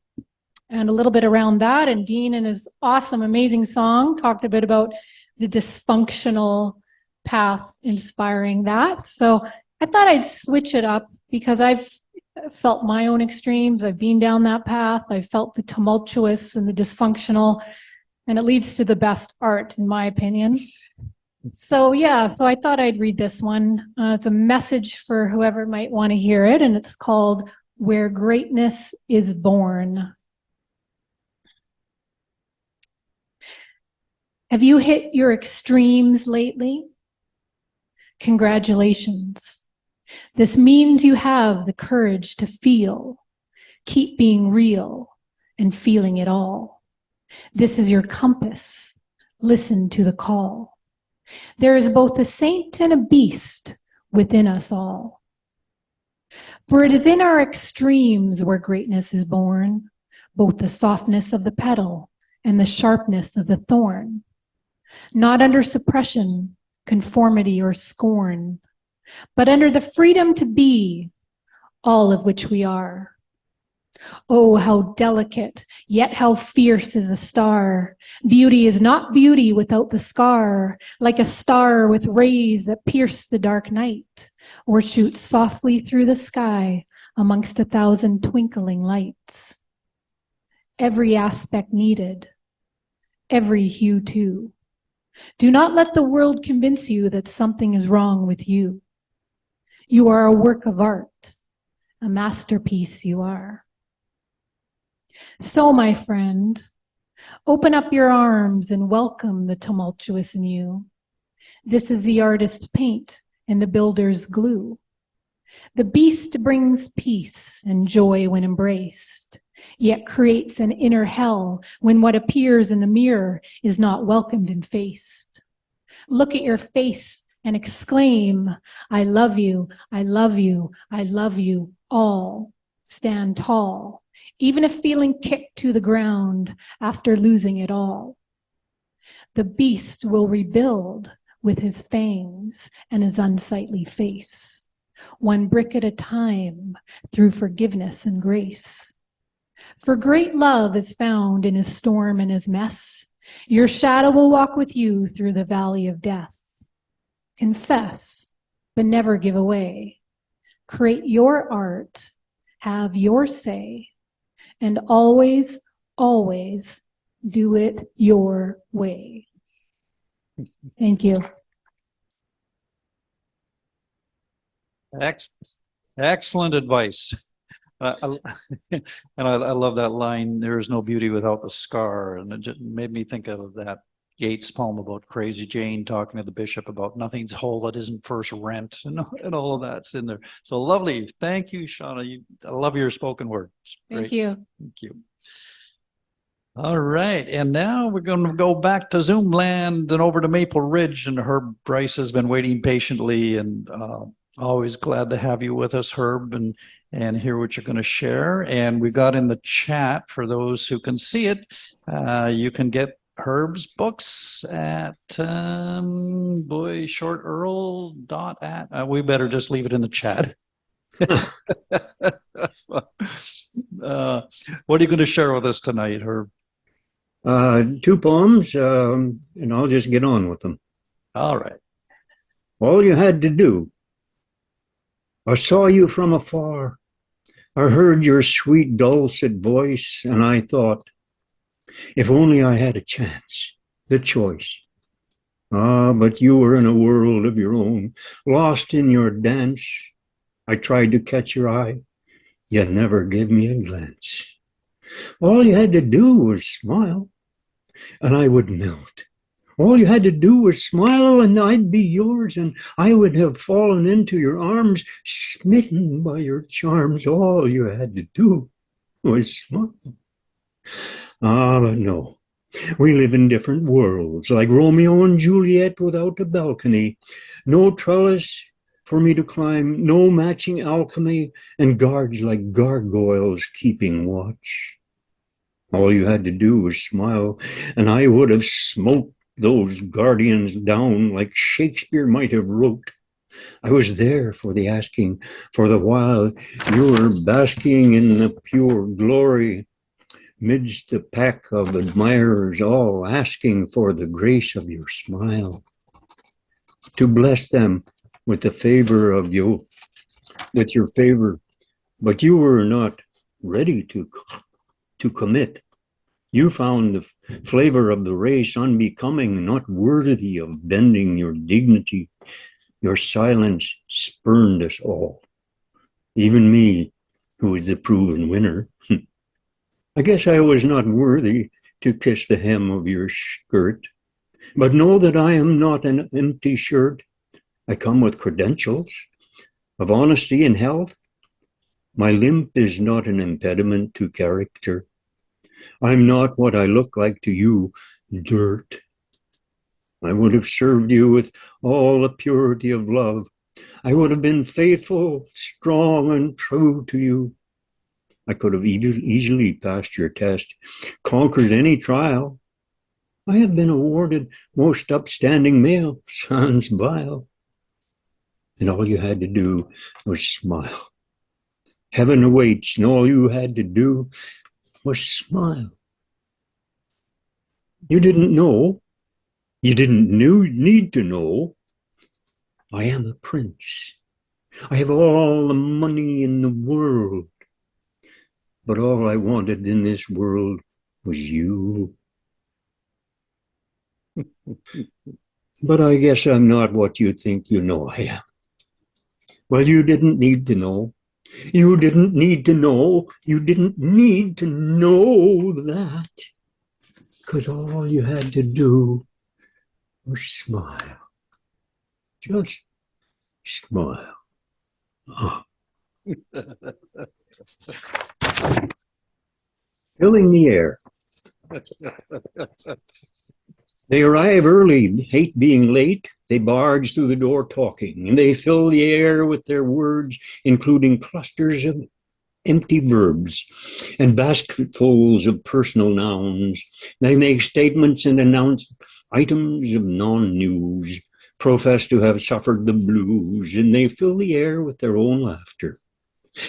a little bit around that. And Dean, in his awesome, amazing song, talked a bit about the dysfunctional path inspiring that. So I thought I'd switch it up because I've felt my own extremes. I've been down that path. I felt the tumultuous and the dysfunctional, and it leads to the best art, in my opinion. So yeah, so I thought I'd read this one. It's a message for whoever might want to hear it, and it's called Where Greatness is Born. Have you hit your extremes lately? Congratulations. This means you have the courage to feel, keep being real, and feeling it all. This is your compass. Listen to the call. There is both a saint and a beast within us all. For it is in our extremes where greatness is born, both the softness of the petal and the sharpness of the thorn. Not under suppression, conformity, or scorn, but under the freedom to be, all of which we are. Oh, how delicate, yet how fierce is a star. Beauty is not beauty without the scar, like a star with rays that pierce the dark night, or shoot softly through the sky amongst 1,000 twinkling lights. Every aspect needed, every hue too. Do not let the world convince you that something is wrong with you. You are a work of art, a masterpiece you are. So, my friend, open up your arms and welcome the tumultuous in you. This is the artist's paint and the builder's glue. The beast brings peace and joy when embraced, yet creates an inner hell when what appears in the mirror is not welcomed and faced. Look at your face and exclaim, I love you, I love you, I love you all. Stand tall, even if feeling kicked to the ground after losing it all. The beast will rebuild with his fangs and his unsightly face, one brick at a time through forgiveness and grace. For great love is found in his storm and his mess. Your shadow will walk with you through the valley of death. Confess, but never give away. Create your art, have your say, and always, always do it your way. Thank you.
Excellent advice. And I love that line, there is no beauty without the scar. And it just made me think of that Yeats poem about Crazy Jane talking to the bishop about nothing's whole that isn't first rent, and all of that's in there. So lovely. Thank you, Shauna. I love your spoken word.
Thank you.
Thank you. All right. And now we're going to go back to Zoom land and over to Maple Ridge. And Herb Bryce has been waiting patiently, and always glad to have you with us, Herb, and hear what you're going to share. And we got in the chat, for those who can see it, you can get Herb's books at shortearl.at. We better just leave it in the chat. What are you going to share with us tonight, Herb?
2 poems, and I'll just get on with them.
All right.
All you had to do. I saw you from afar. I heard your sweet dulcet voice, and I thought, if only I had a chance, the choice. Ah, but you were in a world of your own, lost in your dance. I tried to catch your eye. You never gave me a glance. All you had to do was smile, and I would melt. All you had to do was smile, and I'd be yours, and I would have fallen into your arms, smitten by your charms. All you had to do was smile. Ah, but no. We live in different worlds, like Romeo and Juliet without a balcony. No trellis for me to climb, no matching alchemy, and guards like gargoyles keeping watch. All you had to do was smile, and I would have smoked those guardians down like Shakespeare might have wrote. I was there for the asking, for the while you were basking in the pure glory, midst the pack of admirers, all asking for the grace of your smile. to bless them with the favor of you, with your favor, but you were not ready to commit. You found the flavor of the race unbecoming, not worthy of bending your dignity. Your silence spurned us all, even me, who is the proven winner. I guess I was not worthy to kiss the hem of your skirt, but know that I am not an empty shirt. I come with credentials of honesty and health. My limp is not an impediment to character. I'm not what I look like to you, dirt. I would have served you with all the purity of love. I would have been faithful, strong, and true to you. I could have easily passed your test, conquered any trial. I have been awarded most upstanding male, sans bile. And all you had to do was smile. Heaven awaits, and all you had to do was smile. You didn't know, you didn't need to know, I am a prince. I have all the money in the world, but all I wanted in this world was you. But I guess I'm not what you think you know I am. Well, you didn't need to know. You didn't need to know. You didn't need to know that. Because all you had to do was smile. Just smile. Oh. Filling the air. They arrive early, hate being late. They barge through the door talking, and they fill the air with their words, including clusters of empty verbs and basketfuls of personal nouns. They make statements and announce items of non-news, profess to have suffered the blues, and they fill the air with their own laughter,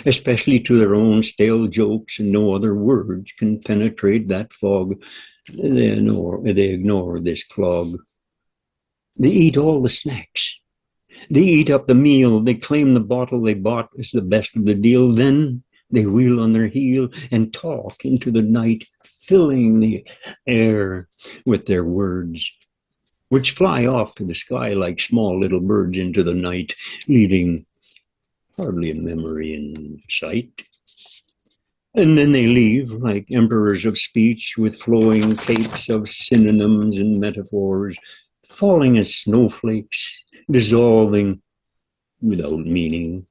especially to their own stale jokes, and no other words can penetrate that fog. They ignore this clog. They eat all the snacks. They eat up the meal. They claim the bottle they bought is the best of the deal. Then they wheel on their heel and talk into the night, filling the air with their words, which fly off to the sky like small little birds into the night, leaving hardly a memory in sight. And then they leave like emperors of speech with flowing capes of synonyms and metaphors, falling as snowflakes, dissolving without meaning,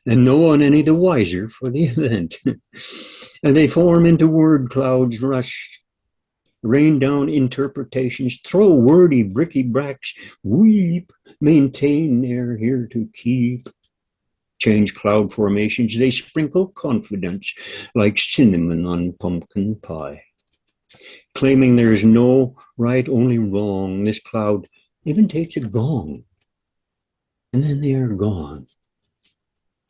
and no one any the wiser for the event. And they form into word clouds, rush, rain down interpretations, throw wordy bricky-bracks, weep, maintain they're here to keep. Change cloud formations, they sprinkle confidence like cinnamon on pumpkin pie. Claiming there's no right, only wrong, this cloud even takes a gong. And then they are gone,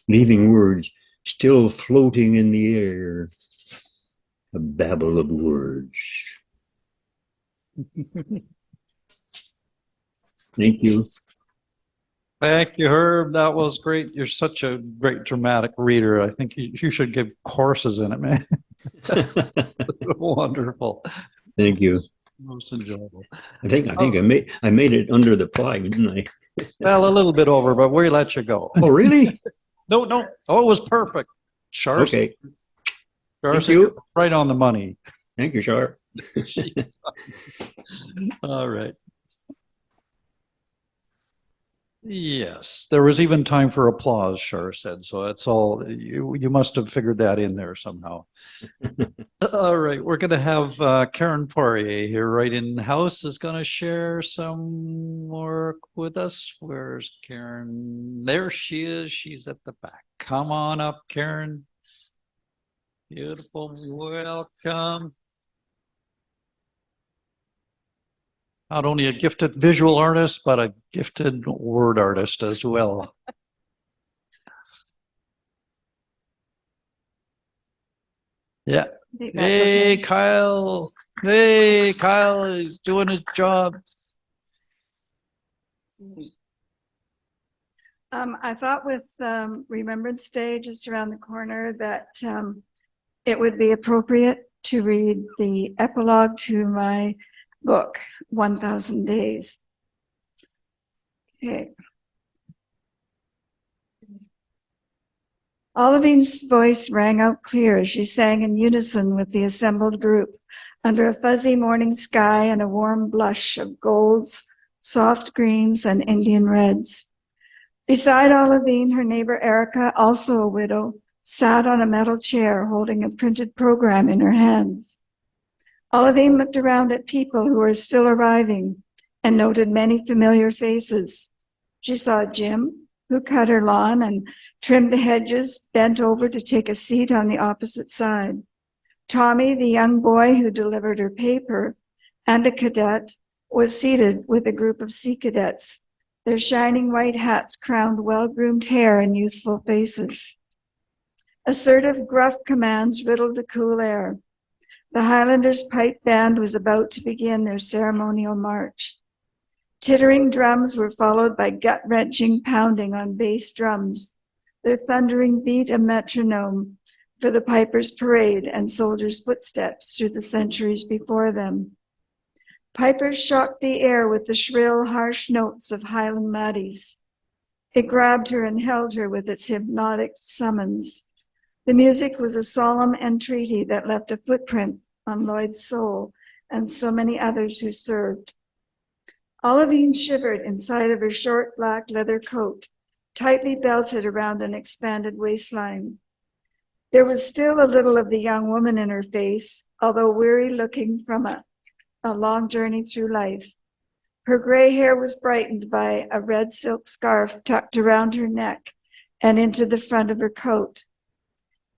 leaving words still floating in the air, a babble of words. Thank you.
Thank you, Herb. That was great. You're such a great dramatic reader. I think you should give courses in it, man. Wonderful.
Thank you.
Most enjoyable.
I think I made it under the flag, didn't I?
Well, a little bit over, but we let you go.
Oh, really?
No. Oh, it was perfect. Char.
Okay.
Char,
Thank you.
right on the money.
Thank you, Char.
All right. Yes, there was even time for applause, Char said. So that's all. You must have figured that in there somehow. All right, we're going to have Karen Poirier here, right in house, is going to share some work with us. Where's Karen? There she is. She's at the back. Come on up, Karen. Beautiful. Welcome. Not only a gifted visual artist, but a gifted word artist as well. Yeah. Hey, Kyle. Hey, Kyle is doing his job.
I thought with Remembrance Day just around the corner that it would be appropriate to read the epilogue to my book, 1000 Days. Okay. Olivine's voice rang out clear as she sang in unison with the assembled group under a fuzzy morning sky and a warm blush of golds, soft greens, and Indian reds. Beside Olivine, her neighbor Erica, also a widow, sat on a metal chair holding a printed program in her hands. Olivine looked around at people who were still arriving and noted many familiar faces. She saw Jim, who cut her lawn and trimmed the hedges, bent over to take a seat on the opposite side. Tommy, the young boy who delivered her paper, and a cadet, was seated with a group of sea cadets, their shining white hats crowned well-groomed hair and youthful faces. Assertive, gruff commands riddled the cool air. The Highlanders' pipe band was about to begin their ceremonial march. Tittering drums were followed by gut-wrenching pounding on bass drums, their thundering beat a metronome for the pipers' parade and soldiers' footsteps through the centuries before them. Pipers shocked the air with the shrill, harsh notes of Highland laddies. It grabbed her and held her with its hypnotic summons. The music was a solemn entreaty that left a footprint on Lloyd's soul and so many others who served. Olivine shivered inside of her short black leather coat, tightly belted around an expanded waistline. There was still a little of the young woman in her face, although weary looking from a long journey through life. Her gray hair was brightened by a red silk scarf tucked around her neck and into the front of her coat.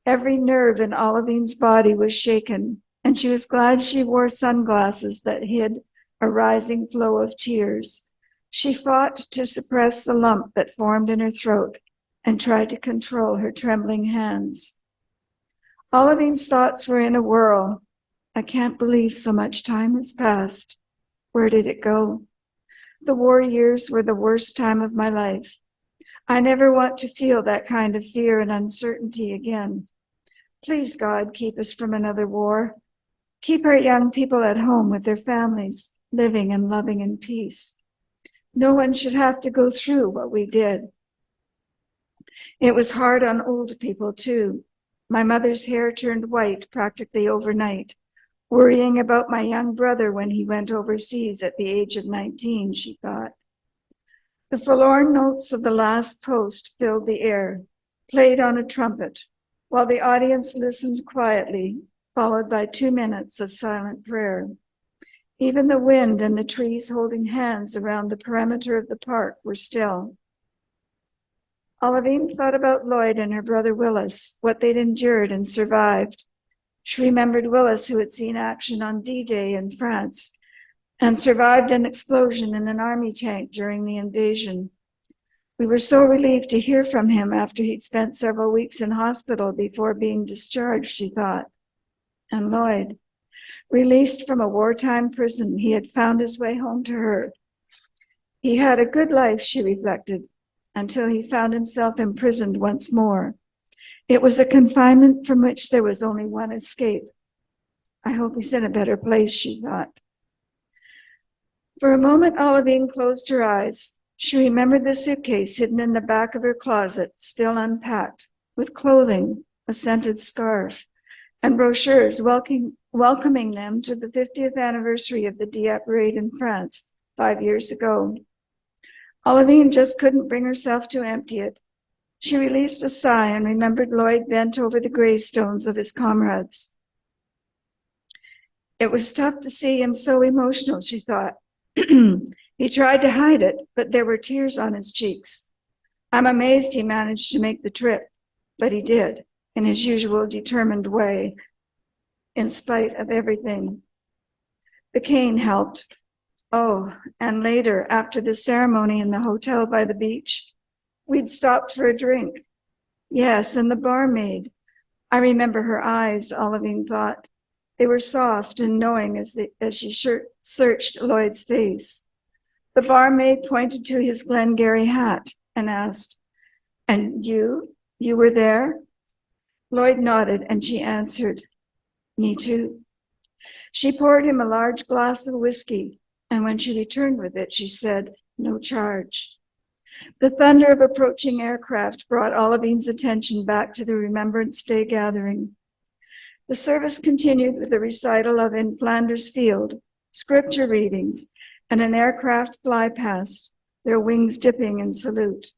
Every nerve in Olivine's body was shaken, and she was glad she wore sunglasses that hid a rising flow of tears. She fought to suppress the lump that formed in her throat and tried to control her trembling hands. Olivine's thoughts were in a whirl. I can't believe so much time has passed. Where did it go? The war years were the worst time of my life. I never want to feel that kind of fear and uncertainty again. Please, God, keep us from another war. Keep our young people at home with their families, living and loving in peace. No one should have to go through what we did. It was hard on old people, too. My mother's hair turned white practically overnight. Worrying about my young brother when he went overseas at the age of 19, she thought. The forlorn notes of the last post filled the air, played on a trumpet, while the audience listened quietly, followed by 2 minutes of silent prayer. Even the wind and the trees holding hands around the perimeter of the park were still. Olivine thought about Lloyd and her brother Willis, what they'd endured and survived. She remembered Willis, who had seen action on D-Day in France and survived an explosion in an army tank during the invasion. We were so relieved to hear from him after he'd spent several weeks in hospital before being discharged, she thought. And Lloyd, released from a wartime prison, he had found his way home to her. He had a good life, she reflected, until he found himself imprisoned once more. It was a confinement from which there was only one escape. I hope he's in a better place, she thought. For a moment, Olivine closed her eyes. She remembered the suitcase hidden in the back of her closet, still unpacked, with clothing, a scented scarf, and brochures welcoming them to the 50th anniversary of the Dieppe raid in France 5 years ago. Olivine just couldn't bring herself to empty it. She released a sigh and remembered Lloyd bent over the gravestones of his comrades. It was tough to see him so emotional, she thought. He tried to hide it, but there were tears on his cheeks. I'm amazed he managed to make the trip, but he did, in his usual determined way, in spite of everything. The cane helped. Oh, and later, after the ceremony in the hotel by the beach, we'd stopped for a drink. Yes, and the barmaid. I remember her eyes, Olivine thought. They were soft and knowing as she searched Lloyd's face. The The barmaid pointed to his Glengarry hat and asked, "And you were there?" Lloyd nodded and she answered, "Me too." She poured him a large glass of whiskey, and when she returned with it, she said, "No charge." The thunder of approaching aircraft brought Olivine's attention back to the Remembrance Day gathering. The service continued with a recital of In Flanders Field, scripture readings, and an aircraft fly past, their wings dipping in salute.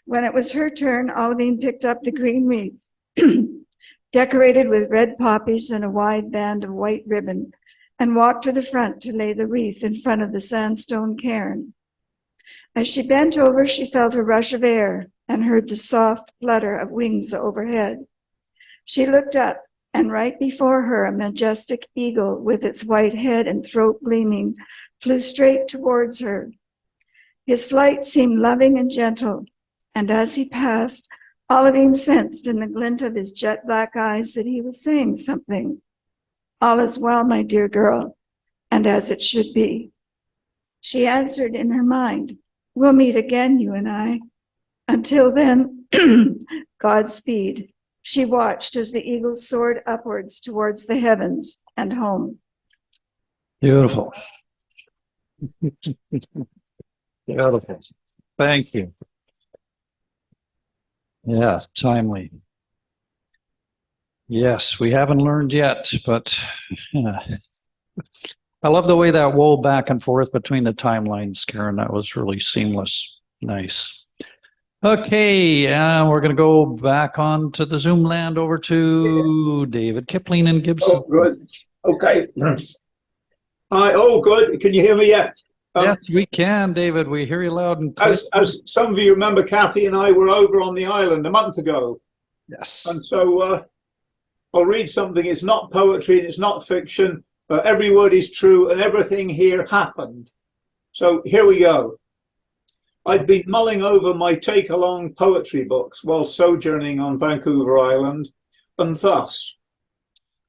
When it was her turn, Olivine picked up the green wreath, decorated with red poppies and a wide band of white ribbon, and walked to the front to lay the wreath in front of the sandstone cairn. As she bent over, she felt a rush of air and heard the soft flutter of wings overhead. She looked up, and right before her, a majestic eagle with its white head and throat gleaming flew straight towards her. His flight seemed loving and gentle, and as he passed, Olivine sensed in the glint of his jet black eyes that he was saying something. "All is well, my dear girl, and as it should be." She answered in her mind, "We'll meet again, you and I. Until then, Godspeed." She watched as the eagle soared upwards towards the heavens and home.
Beautiful. Beautiful. Thank you. Yes, timely. Yes, we haven't learned yet, but I love the way that wove back and forth between the timelines, Karen. That was really seamless. Nice. Okay, we're going to go back on to the Zoom land over to David Kipling and Gibson.
Oh, good. Okay. Hi. Oh, good. Can you hear me yet?
Yes, we can, David. We hear you loud and clear.
As some of you remember, Kathy and I were over on the island a month ago.
Yes.
And so I'll read something. It's not poetry and it's not fiction. Every word is true and everything here happened. So here we go. I'd been mulling over my take-along poetry books while sojourning on Vancouver Island, and thus,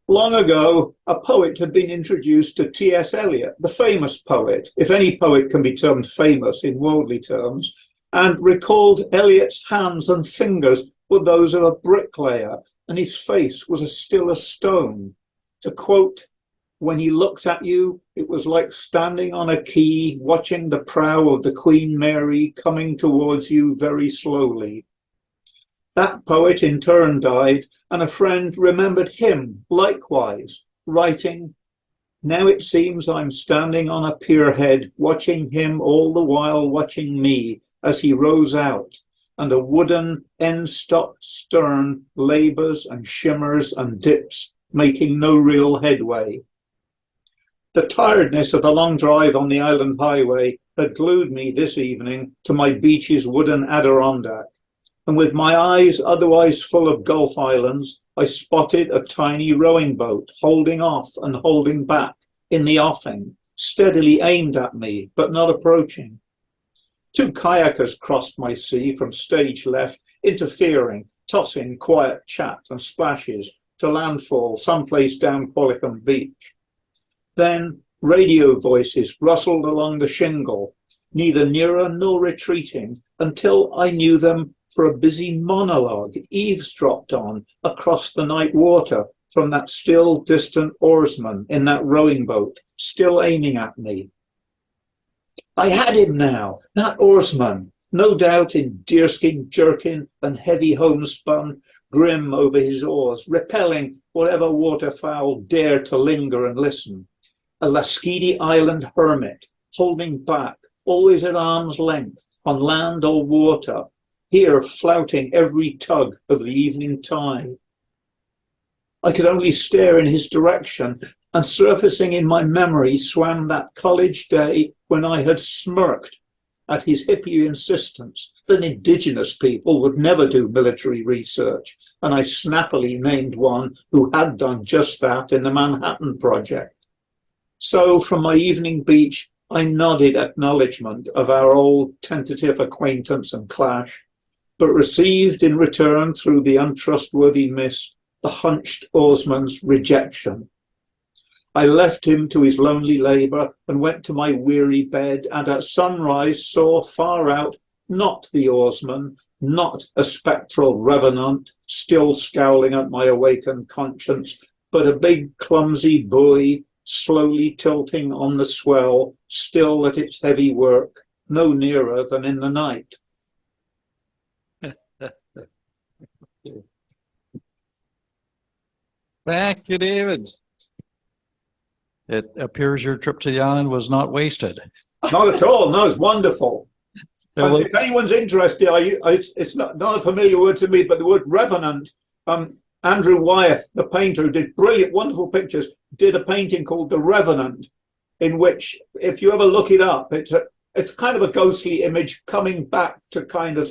long ago, a poet had been introduced to T.S. Eliot, the famous poet, if any poet can be termed famous in worldly terms, and recalled Eliot's hands and fingers were those of a bricklayer, and his face was as still as stone. To quote, "When he looked at you, it was like standing on a quay, watching the prow of the Queen Mary coming towards you very slowly." That poet in turn died, and a friend remembered him likewise, writing, "Now it seems I'm standing on a pierhead, watching him all the while watching me as he rows out, and a wooden end-stopped stern labours and shimmers and dips, making no real headway." The tiredness of the long drive on the island highway had glued me this evening to my beach's wooden Adirondack, and with my eyes otherwise full of Gulf Islands, I spotted a tiny rowing boat holding off and holding back in the offing, steadily aimed at me, but not approaching. Two kayakers crossed my sea from stage left, interfering, tossing quiet chat and splashes to landfall someplace down Qualicum Beach. Then radio voices rustled along the shingle, neither nearer nor retreating, until I knew them for a busy monologue eavesdropped on across the night water from that still distant oarsman in that rowing boat, still aiming at me. I had him now, that oarsman, no doubt in deerskin jerkin and heavy homespun, grim over his oars, repelling whatever waterfowl dared to linger and listen. A Lasquedi Island hermit, holding back, always at arm's length, on land or water, here flouting every tug of the evening tide. I could only stare in his direction, and surfacing in my memory swam that college day when I had smirked at his hippie insistence that indigenous people would never do military research, and I snappily named one who had done just that in the Manhattan Project. So from my evening beach, I nodded acknowledgement of our old tentative acquaintance and clash, but received in return through the untrustworthy mist the hunched oarsman's rejection. I left him to his lonely labour and went to my weary bed, and at sunrise saw far out not the oarsman, not a spectral revenant still scowling at my awakened conscience, but a big clumsy buoy slowly tilting on the swell, still at its heavy work, no nearer than in the night.
Thank you, David. It appears your trip to the island was not wasted.
Not at all. No, it's wonderful. And
was-
if anyone's interested, it's not a familiar word to me, but the word revenant, Andrew Wyeth, the painter, who did brilliant, wonderful pictures, did a painting called The Revenant, in which, if you ever look it up, it's kind of a ghostly image coming back to kind of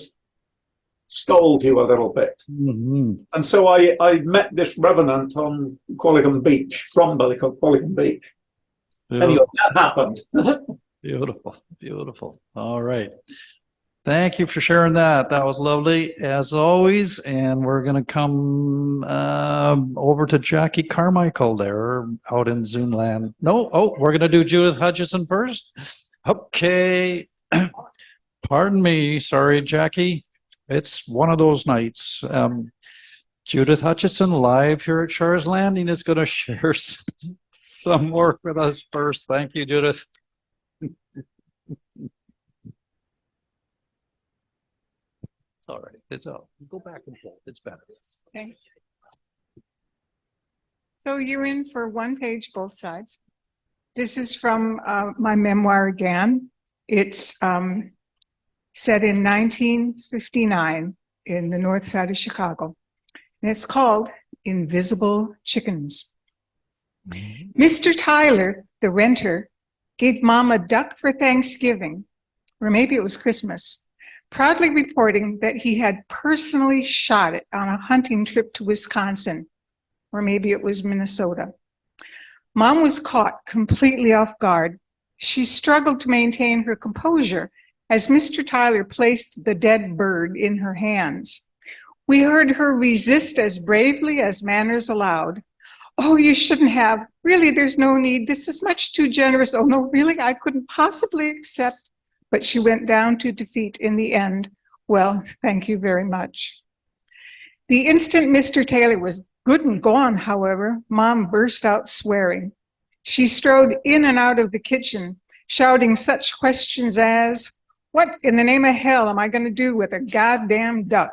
scold you a little bit.
Mm-hmm.
And so I met this revenant on Qualicum Beach, from Qualicum Beach. Anyway, that happened.
Beautiful, beautiful. All right. Thank you for sharing that. That was lovely, as always. And we're going to come over to Jackie Carmichael there out in Zoom land. No, we're going to do Judith Hutchison first. Okay. Pardon me. Sorry, Jackie. It's one of those nights. Judith Hutchison live here at Char's Landing is going to share some work with us first. Thank you, Judith. It's all right. It's all. Go back and forth. It's better.
Okay. So you're in for one page, both sides. This is from my memoir again. It's set in 1959 in the north side of Chicago. And it's called Invisible Chickens. Mr. Tyler, the renter, gave Mom a duck for Thanksgiving, or maybe it was Christmas, proudly reporting that he had personally shot it on a hunting trip to Wisconsin, or maybe it was Minnesota. Mom was caught completely off guard. She struggled to maintain her composure as Mr. Tyler placed the dead bird in her hands. We heard her resist as bravely as manners allowed. "Oh, you shouldn't have. Really, there's no need. This is much too generous. Oh, no, really, I couldn't possibly accept." But she went down to defeat in the end. Well, thank you very much. The instant Mr. Taylor was good and gone, however, Mom burst out swearing. She strode in and out of the kitchen, shouting such questions as, "What in the name of hell am I going to do with a goddamn duck?"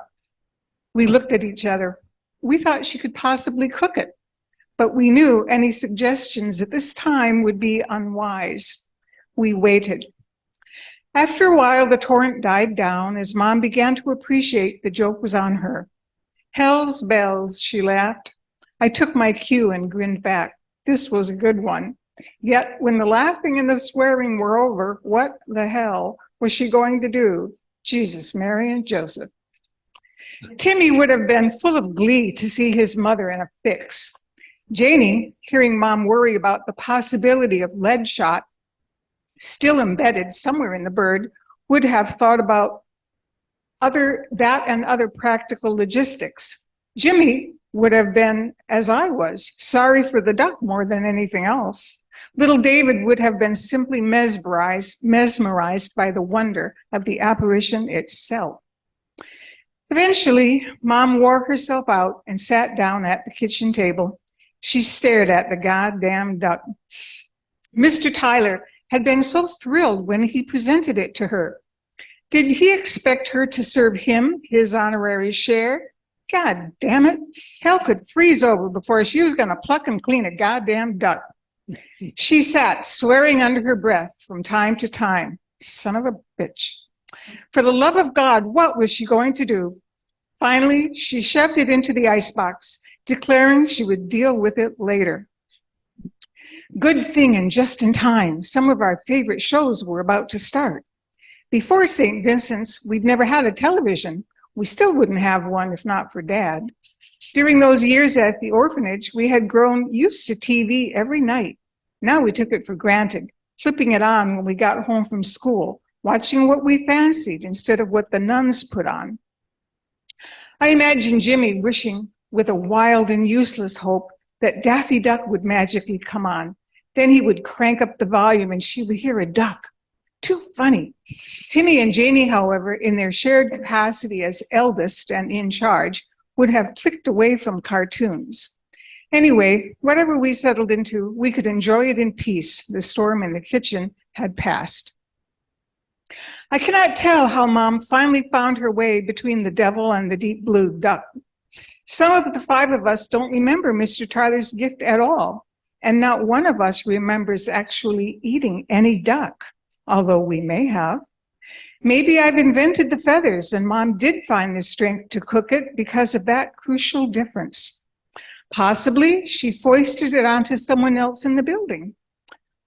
We looked at each other. We thought she could possibly cook it, but we knew any suggestions at this time would be unwise. We waited. After a while, the torrent died down as Mom began to appreciate the joke was on her. "Hell's bells," she laughed. I took my cue and grinned back. This was a good one. Yet when the laughing and the swearing were over, what the hell was she going to do? Jesus, Mary, and Joseph. Timmy would have been full of glee to see his mother in a fix. Janie, hearing Mom worry about the possibility of lead shot still embedded somewhere in the bird, would have thought about that and other practical logistics. Jimmy would have been, as I was, sorry for the duck more than anything else. Little David would have been simply mesmerized by the wonder of the apparition itself. Eventually, Mom wore herself out and sat down at the kitchen table. She stared at the goddamn duck. Mr. Tyler had been so thrilled when he presented it to her. Did he expect her to serve him his honorary share? God damn it. Hell could freeze over before she was going to pluck and clean a goddamn duck. She sat swearing under her breath from time to time. Son of a bitch. For the love of God, what was she going to do? Finally, she shoved it into the icebox, declaring she would deal with it later. Good thing and just in time, some of our favorite shows were about to start. Before St. Vincent's, we'd never had a television. We still wouldn't have one if not for Dad. During those years at the orphanage, we had grown used to TV every night. Now we took it for granted, flipping it on when we got home from school, watching what we fancied instead of what the nuns put on. I imagine Jimmy wishing, with a wild and useless hope, that Daffy Duck would magically come on. Then he would crank up the volume and she would hear a duck. Too funny. Timmy and Janie, however, in their shared capacity as eldest and in charge, would have clicked away from cartoons. Anyway, whatever we settled into, we could enjoy it in peace. The storm in the kitchen had passed. I cannot tell how Mom finally found her way between the devil and the deep blue duck. Some of the 5 of us don't remember Mr. Tyler's gift at all, and not one of us remembers actually eating any duck, although we may have. Maybe I've invented the feathers and Mom did find the strength to cook it because of that crucial difference. Possibly she foisted it onto someone else in the building,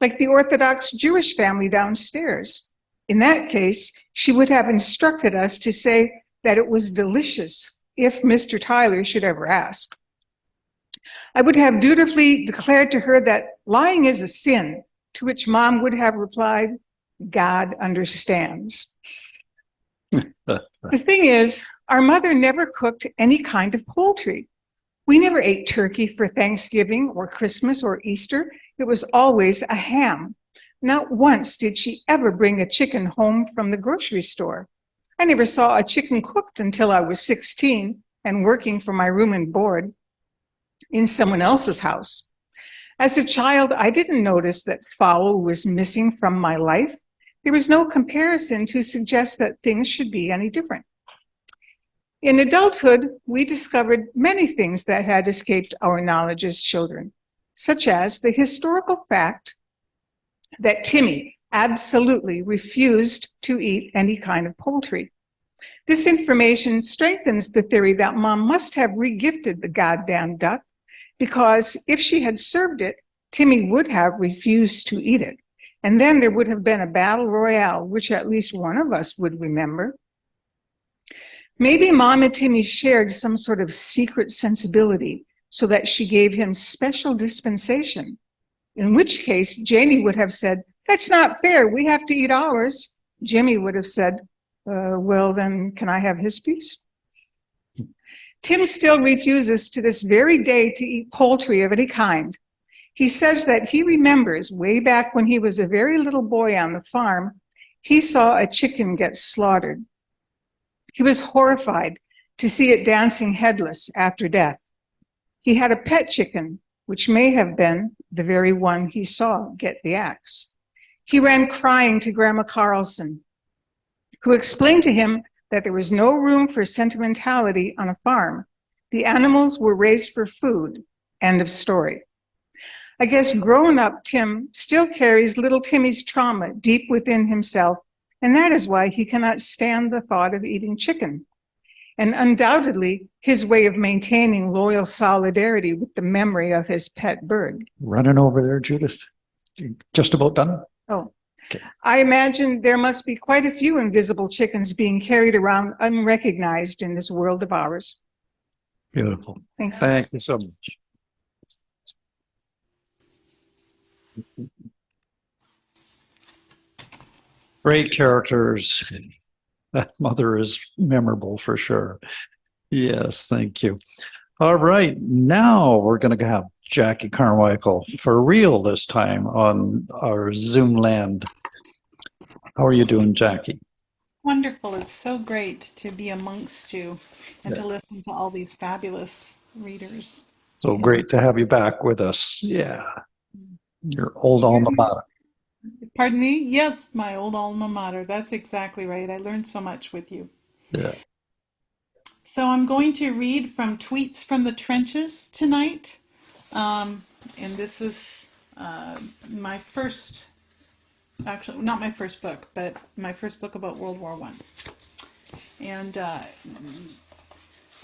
like the Orthodox Jewish family downstairs. In that case, she would have instructed us to say that it was delicious if Mr. Tyler should ever ask. I would have dutifully declared to her that lying is a sin, to which Mom would have replied, God understands. The thing is, our mother never cooked any kind of poultry. We never ate turkey for Thanksgiving or Christmas or Easter. It was always a ham. Not once did she ever bring a chicken home from the grocery store. I never saw a chicken cooked until I was 16 and working for my room and board in someone else's house. As a child, I didn't notice that fowl was missing from my life. There was no comparison to suggest that things should be any different. In adulthood, we discovered many things that had escaped our knowledge as children, such as the historical fact that Timmy absolutely refused to eat any kind of poultry. This information strengthens the theory that Mom must have regifted the goddamn duck, because if she had served it, Timmy would have refused to eat it. And then there would have been a battle royale, which at least one of us would remember. Maybe Mom and Timmy shared some sort of secret sensibility so that she gave him special dispensation, in which case Janie would have said, that's not fair, we have to eat ours. Jimmy would have said, well, then can I have his piece? Tim still refuses to this very day to eat poultry of any kind. He says that he remembers way back when he was a very little boy on the farm, he saw a chicken get slaughtered. He was horrified to see it dancing headless after death. He had a pet chicken, which may have been the very one he saw get the axe. He ran crying to Grandma Carlson, who explained to him that there was no room for sentimentality on a farm. The animals were raised for food. End of story. I guess grown up Tim still carries little Timmy's trauma deep within himself, and that is why he cannot stand the thought of eating chicken. And undoubtedly, his way of maintaining loyal solidarity with the memory of his pet bird.
Running over there, Judith. Just about done?
Oh, okay. I imagine there must be quite a few invisible chickens being carried around unrecognized in this world of ours.
Beautiful.
Thanks.
Thank you so much. Great characters. That mother is memorable for sure. Yes, thank you. All right, now we're going to have Jackie Carmichael for real this time on our Zoom land. How are you doing, Jackie?
Wonderful. It's so great to be amongst you and to listen to all these fabulous readers.
So great to have you back with us. Yeah. Your old alma mater.
Pardon me? Yes, my old alma mater. That's exactly right. I learned so much with you.
Yeah.
So I'm going to read from Tweets from the Trenches tonight. And this is my first, actually, not my first book, but my first book about World War I. And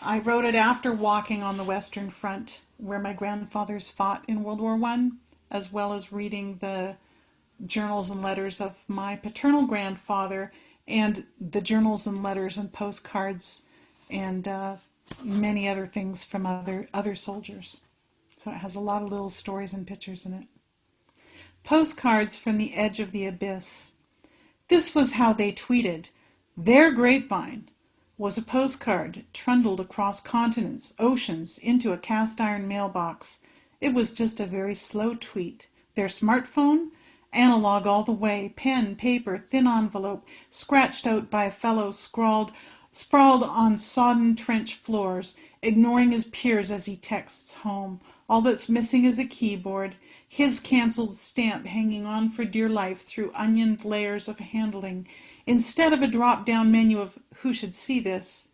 I wrote it after walking on the Western Front, where my grandfathers fought in World War I, as well as reading the journals and letters of my paternal grandfather and the journals and letters and postcards and many other things from other soldiers. So it has a lot of little stories and pictures in it. Postcards from the edge of the abyss. This was how they tweeted. Their grapevine was a postcard trundled across continents, oceans, into a cast iron mailbox. It was just a very slow tweet. Their smartphone? Analog all the way, pen, paper, thin envelope, scratched out by a fellow sprawled on sodden trench floors, ignoring his peers as he texts home. All that's missing is a keyboard, his cancelled stamp hanging on for dear life through onioned layers of handling, instead of a drop-down menu of who should see this.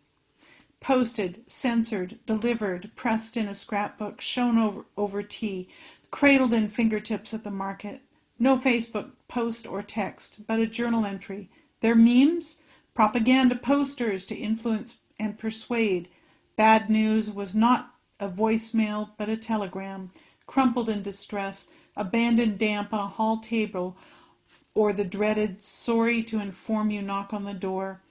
Posted, censored, delivered, pressed in a scrapbook, shown over tea, cradled in fingertips at the market. No Facebook post or text, but a journal entry. Their memes? Propaganda posters to influence and persuade. Bad news was not a voicemail, but a telegram, crumpled in distress, abandoned damp on a hall table, or the dreaded sorry to inform you knock on the door.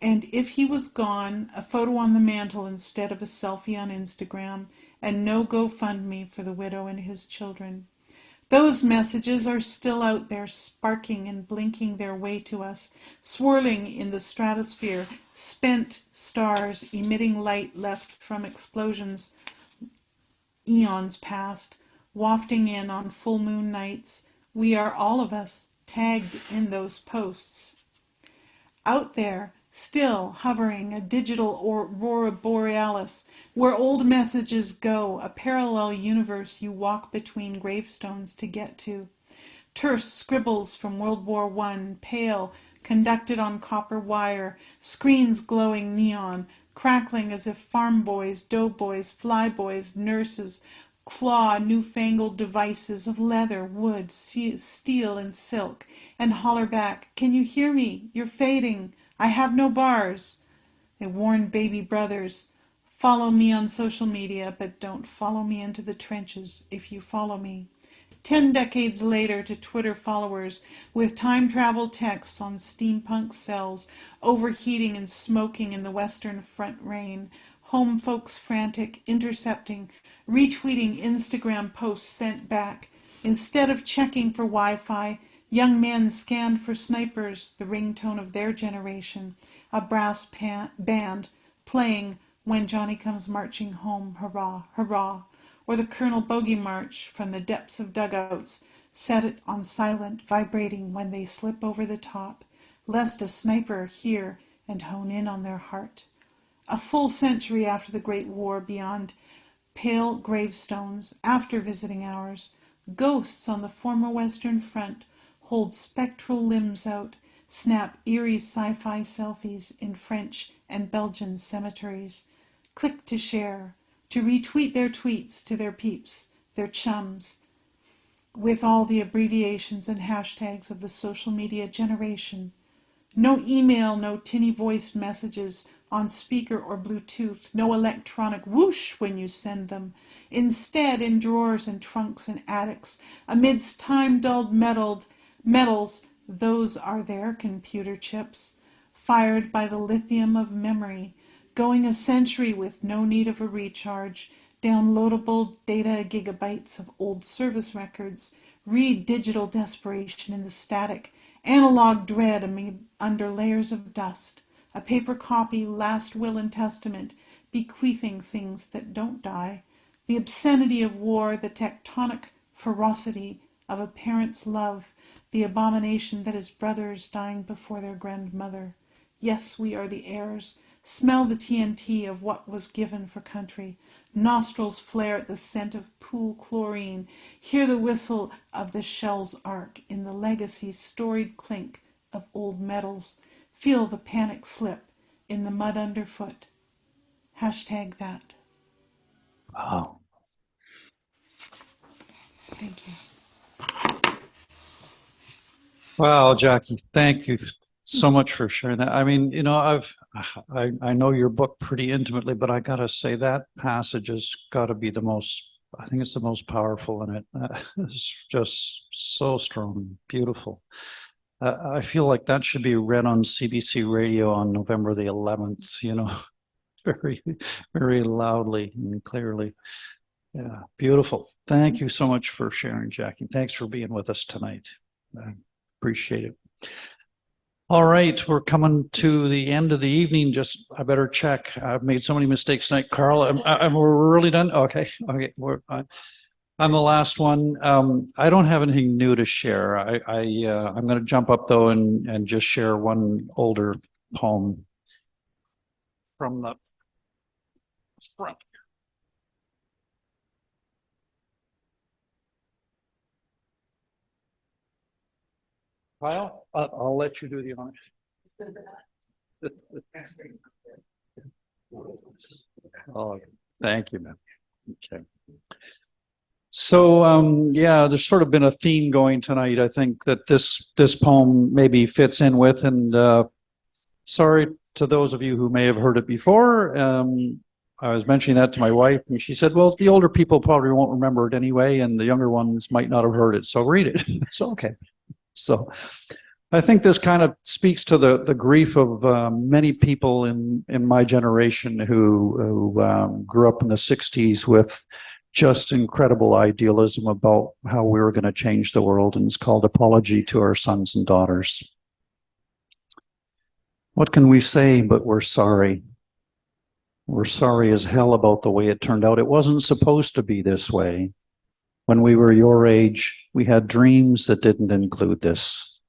And if he was gone, a photo on the mantle instead of a selfie on Instagram, and no GoFundMe for the widow and his children. Those messages are still out there, sparking and blinking their way to us, swirling in the stratosphere, spent stars emitting light left from explosions eons past, wafting in on full moon nights. We are all of us tagged in those posts. Out there, still hovering, a digital aurora borealis, where old messages go, a parallel universe you walk between gravestones to get to. Terse scribbles from World War I, pale, conducted on copper wire, screens glowing neon, crackling as if farm boys, doughboys, flyboys, nurses, claw newfangled devices of leather, wood, steel, and silk, and holler back, "Can you hear me? You're fading. I have no bars." They warn baby brothers, "Follow me on social media, but don't follow me into the trenches if you follow me." 10 decades later to Twitter followers with time travel texts on steampunk cells, overheating and smoking in the Western Front rain, home folks frantic, intercepting, retweeting Instagram posts sent back. Instead of checking for Wi-Fi, young men scanned for snipers, the ringtone of their generation, a brass band playing When Johnny Comes Marching Home, Hurrah, Hurrah, or the Colonel Bogey March from the depths of dugouts, set it on silent, vibrating when they slip over the top, lest a sniper hear and hone in on their heart. A full century after the Great War, beyond pale gravestones, after visiting hours, ghosts on the former Western Front hold spectral limbs out, snap eerie sci-fi selfies in French and Belgian cemeteries. Click to share, to retweet their tweets to their peeps, their chums, with all the abbreviations and hashtags of the social media generation. No email, no tinny voiced messages on speaker or Bluetooth, no electronic whoosh when you send them. Instead, in drawers and trunks and attics, amidst time-dulled metals, those are their computer chips, fired by the lithium of memory, going a century with no need of a recharge, downloadable data gigabytes of old service records, read digital desperation in the static, analog dread under layers of dust, a paper copy, last will and testament, bequeathing things that don't die, the obscenity of war, the tectonic ferocity of a parent's love, the abomination that is brothers dying before their grandmother. Yes, we are the heirs. Smell the TNT of what was given for country. Nostrils flare at the scent of pool chlorine. Hear the whistle of the shell's arc in the legacy's storied clink of old metals. Feel the panic slip in the mud underfoot. Hashtag that.
Wow.
Thank you.
Wow, Jackie, thank you so much for sharing that. I mean, you know, I know your book pretty intimately, but I gotta say that passage has got to be the most, I think it's the most powerful in it. It's just so strong, beautiful. I feel like that should be read on CBC radio on November the 11th, you know, very, very loudly and clearly. Yeah, beautiful. Thank you so much for sharing, Jackie. Thanks for being with us tonight. I appreciate it. All right, we're coming to the end of the evening. Just, I better check. I've made so many mistakes tonight. Karl, we're really done? Okay, okay. I'm the last one. I don't have anything new to share. I'm going to jump up though and just share one older poem from the front. Kyle, I'll let you do the honors. Oh, thank you, man. Okay. So, yeah, there's sort of been a theme going tonight. I think that this poem maybe fits in with, and sorry to those of you who may have heard it before. I was mentioning that to my wife, and she said, well, the older people probably won't remember it anyway, and the younger ones might not have heard it, so read it. So, okay. So I think this kind of speaks to the grief of many people in my generation who grew up in the 60s with just incredible idealism about how we were going to change the world, and it's called Apology to Our Sons and Daughters. What can we say but we're sorry? We're sorry as hell about the way it turned out. It wasn't supposed to be this way. When we were your age, we had dreams that didn't include this.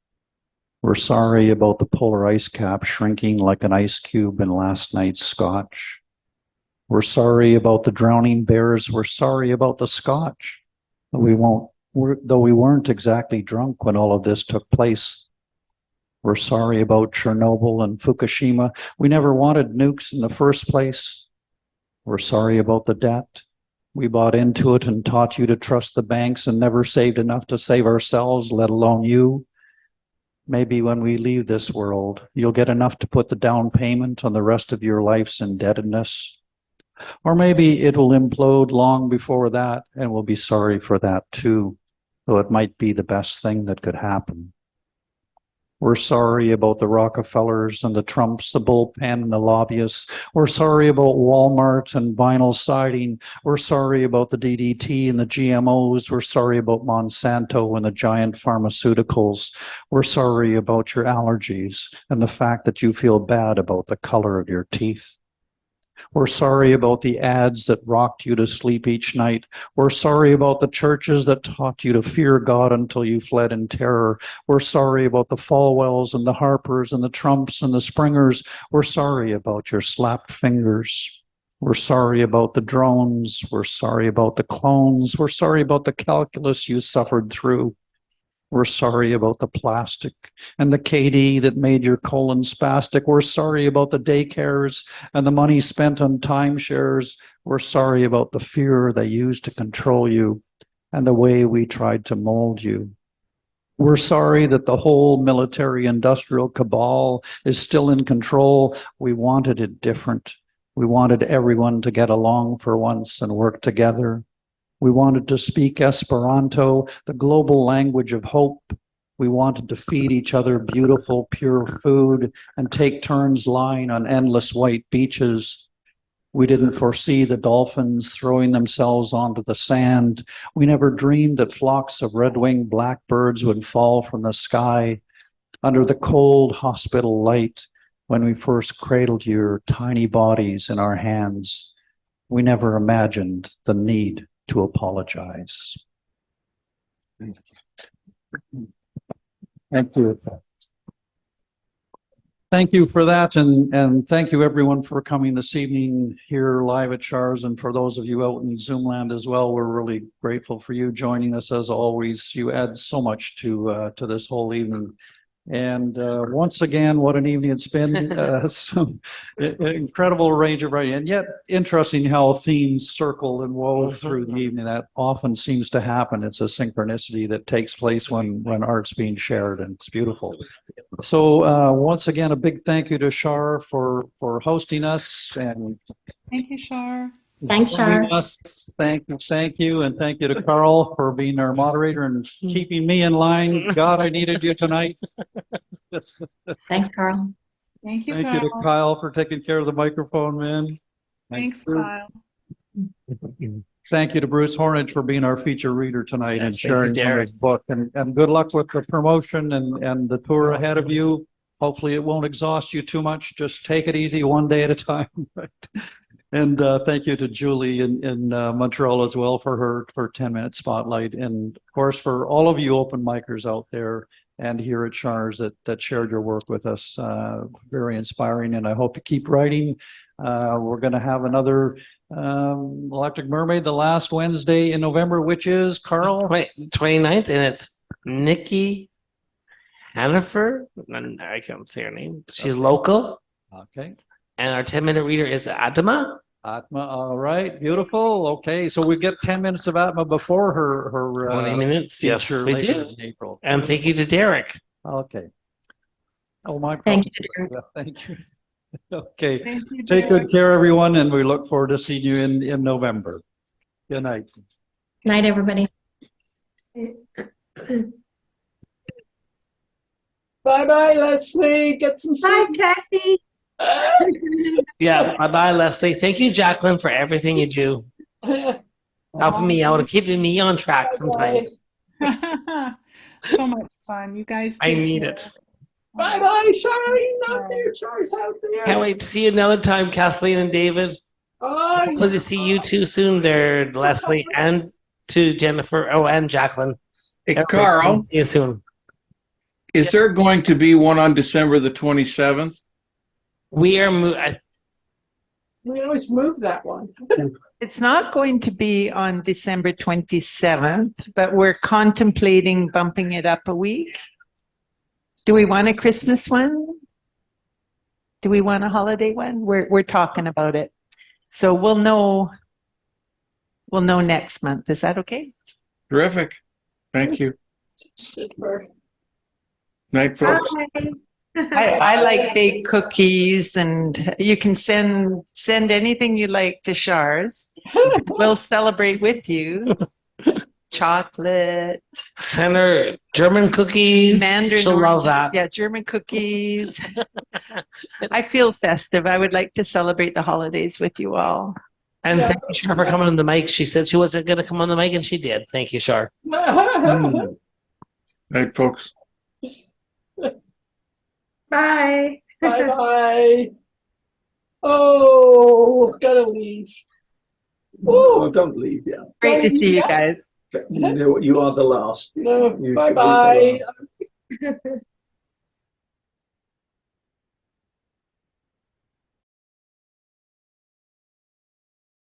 We're sorry about the polar ice cap shrinking like an ice cube in last night's scotch. We're sorry about the drowning bears. We're sorry about the scotch. Though we weren't exactly drunk when all of this took place. We're sorry about Chernobyl and Fukushima. We never wanted nukes in the first place. We're sorry about the debt. We bought into it and taught you to trust the banks and never saved enough to save ourselves, let alone you. Maybe when we leave this world, you'll get enough to put the down payment on the rest of your life's indebtedness. Or maybe it'll implode long before that, and we'll be sorry for that too, though it might be the best thing that could happen. We're sorry about the Rockefellers and the Trumps, the bullpen and the lobbyists. We're sorry about Walmart and vinyl siding. We're sorry about the DDT and the GMOs. We're sorry about Monsanto and the giant pharmaceuticals. We're sorry about your allergies and the fact that you feel bad about the color of your teeth. We're sorry about the ads that rocked you to sleep each night. We're sorry about the churches that taught you to fear God until you fled in terror. We're sorry about the Falwells and the Harpers and the Trumps and the Springers. We're sorry about your slapped fingers. We're sorry about the drones. We're sorry about the clones. We're sorry about the calculus you suffered through. We're sorry about the plastic and the KD that made your colon spastic. We're sorry about the daycares and the money spent on timeshares. We're sorry about the fear they used to control you and the way we tried to mold you. We're sorry that the whole military-industrial cabal is still in control. We wanted it different. We wanted everyone to get along for once and work together. We wanted to speak Esperanto, the global language of hope. We wanted to feed each other beautiful, pure food and take turns lying on endless white beaches. We didn't foresee the dolphins throwing themselves onto the sand. We never dreamed that flocks of red-winged blackbirds would fall from the sky under the cold hospital light when we first cradled your tiny bodies in our hands. We never imagined the need to apologize. Thank you. Thank you for that, and thank you everyone for coming this evening here live at Char's, and for those of you out in Zoom land as well. We're really grateful for you joining us as always. You add so much to this whole evening. And once again, what an evening it's been. Some incredible range of writing, and yet interesting how themes circle and wove through the evening. That often seems to happen. It's a synchronicity that takes place when art's being shared, and it's beautiful. So once again, a big thank you to Char for hosting us, and
Thank you, Char.
Thanks, Char.
Thank you, and thank you to Karl for being our moderator and keeping me in line. God, I needed you tonight.
Thanks, Karl.
Thank you,
Thank
Karl.
you to Kyle for taking care of the microphone, man.
Thanks, Kyle.
Thank you to Bruce Hornidge for being our feature reader tonight and
Yes, thank you,
sharing
Derek.
his book. And good luck with the promotion and the tour ahead of you. Hopefully it won't exhaust you too much. Just take it easy one day at a time. And thank you to Julie in Montreal as well for her 10-minute spotlight. And of course, for all of you open micers out there and here at Char's that shared your work with us. Very inspiring. And I hope you keep writing. We're going to have another Electric Mermaid the last Wednesday in November, which is Karl?
29th, and it's Nikki Hanifer. I can't say her name. She's local.
Okay.
And our 10-minute reader is Atma.
Atma, all right, beautiful. Okay, so we get 10 minutes of Atma before her
20 minutes, yes,
feature
we
later
do.
in April.
And thank you to Derek.
Okay. Oh, my
Thank
God.
you, Derek.
Yeah, thank you. Okay,
Thank you,
take
Derek.
good care, everyone, and we look forward to seeing you in November. Good night.
Night, everybody.
Bye-bye, Leslie. Get some
Bye,
sleep.
Kathy.
Yeah, bye-bye, Leslie. Thank you, Jacqueline, for everything you do. Helping me out and keeping me on track sometimes.
So much fun. You guys
I
take
need
care.
it.
Bye-bye, Charlene out there. Char's out there.
Can't wait to see you another time, Kathleen and David.
Bye.
Look to see you too soon there, Leslie, and to Jennifer. Oh, and Jacqueline.
Hey,
Everybody,
Karl,
see you soon.
is there going to be one on December the 27th?
We are.
We always move that one.
It's not going to be on December 27th, but we're contemplating bumping it up a week. Do we want a Christmas one? Do we want a holiday one? We're talking about it. So we'll know next month. Is that okay?
Terrific. Thank you.
Super.
Night, folks.
I like baked cookies, and you can send anything you like to Char's. We'll celebrate with you. Chocolate,
Center German cookies.
mandarin
She'll love
oranges,
that.
yeah, German cookies. I feel festive. I would like to celebrate the holidays with you all.
And thank you, Char, for coming on the mic. She said she wasn't going to come on the mic, and she did. Thank you, Char.
Night, folks.
Bye.
Bye-bye. Oh, gotta leave.
Oh, don't leave yet.
Great to see you guys.
You know what? You are the last.
No,
You should be the
bye-bye.
last.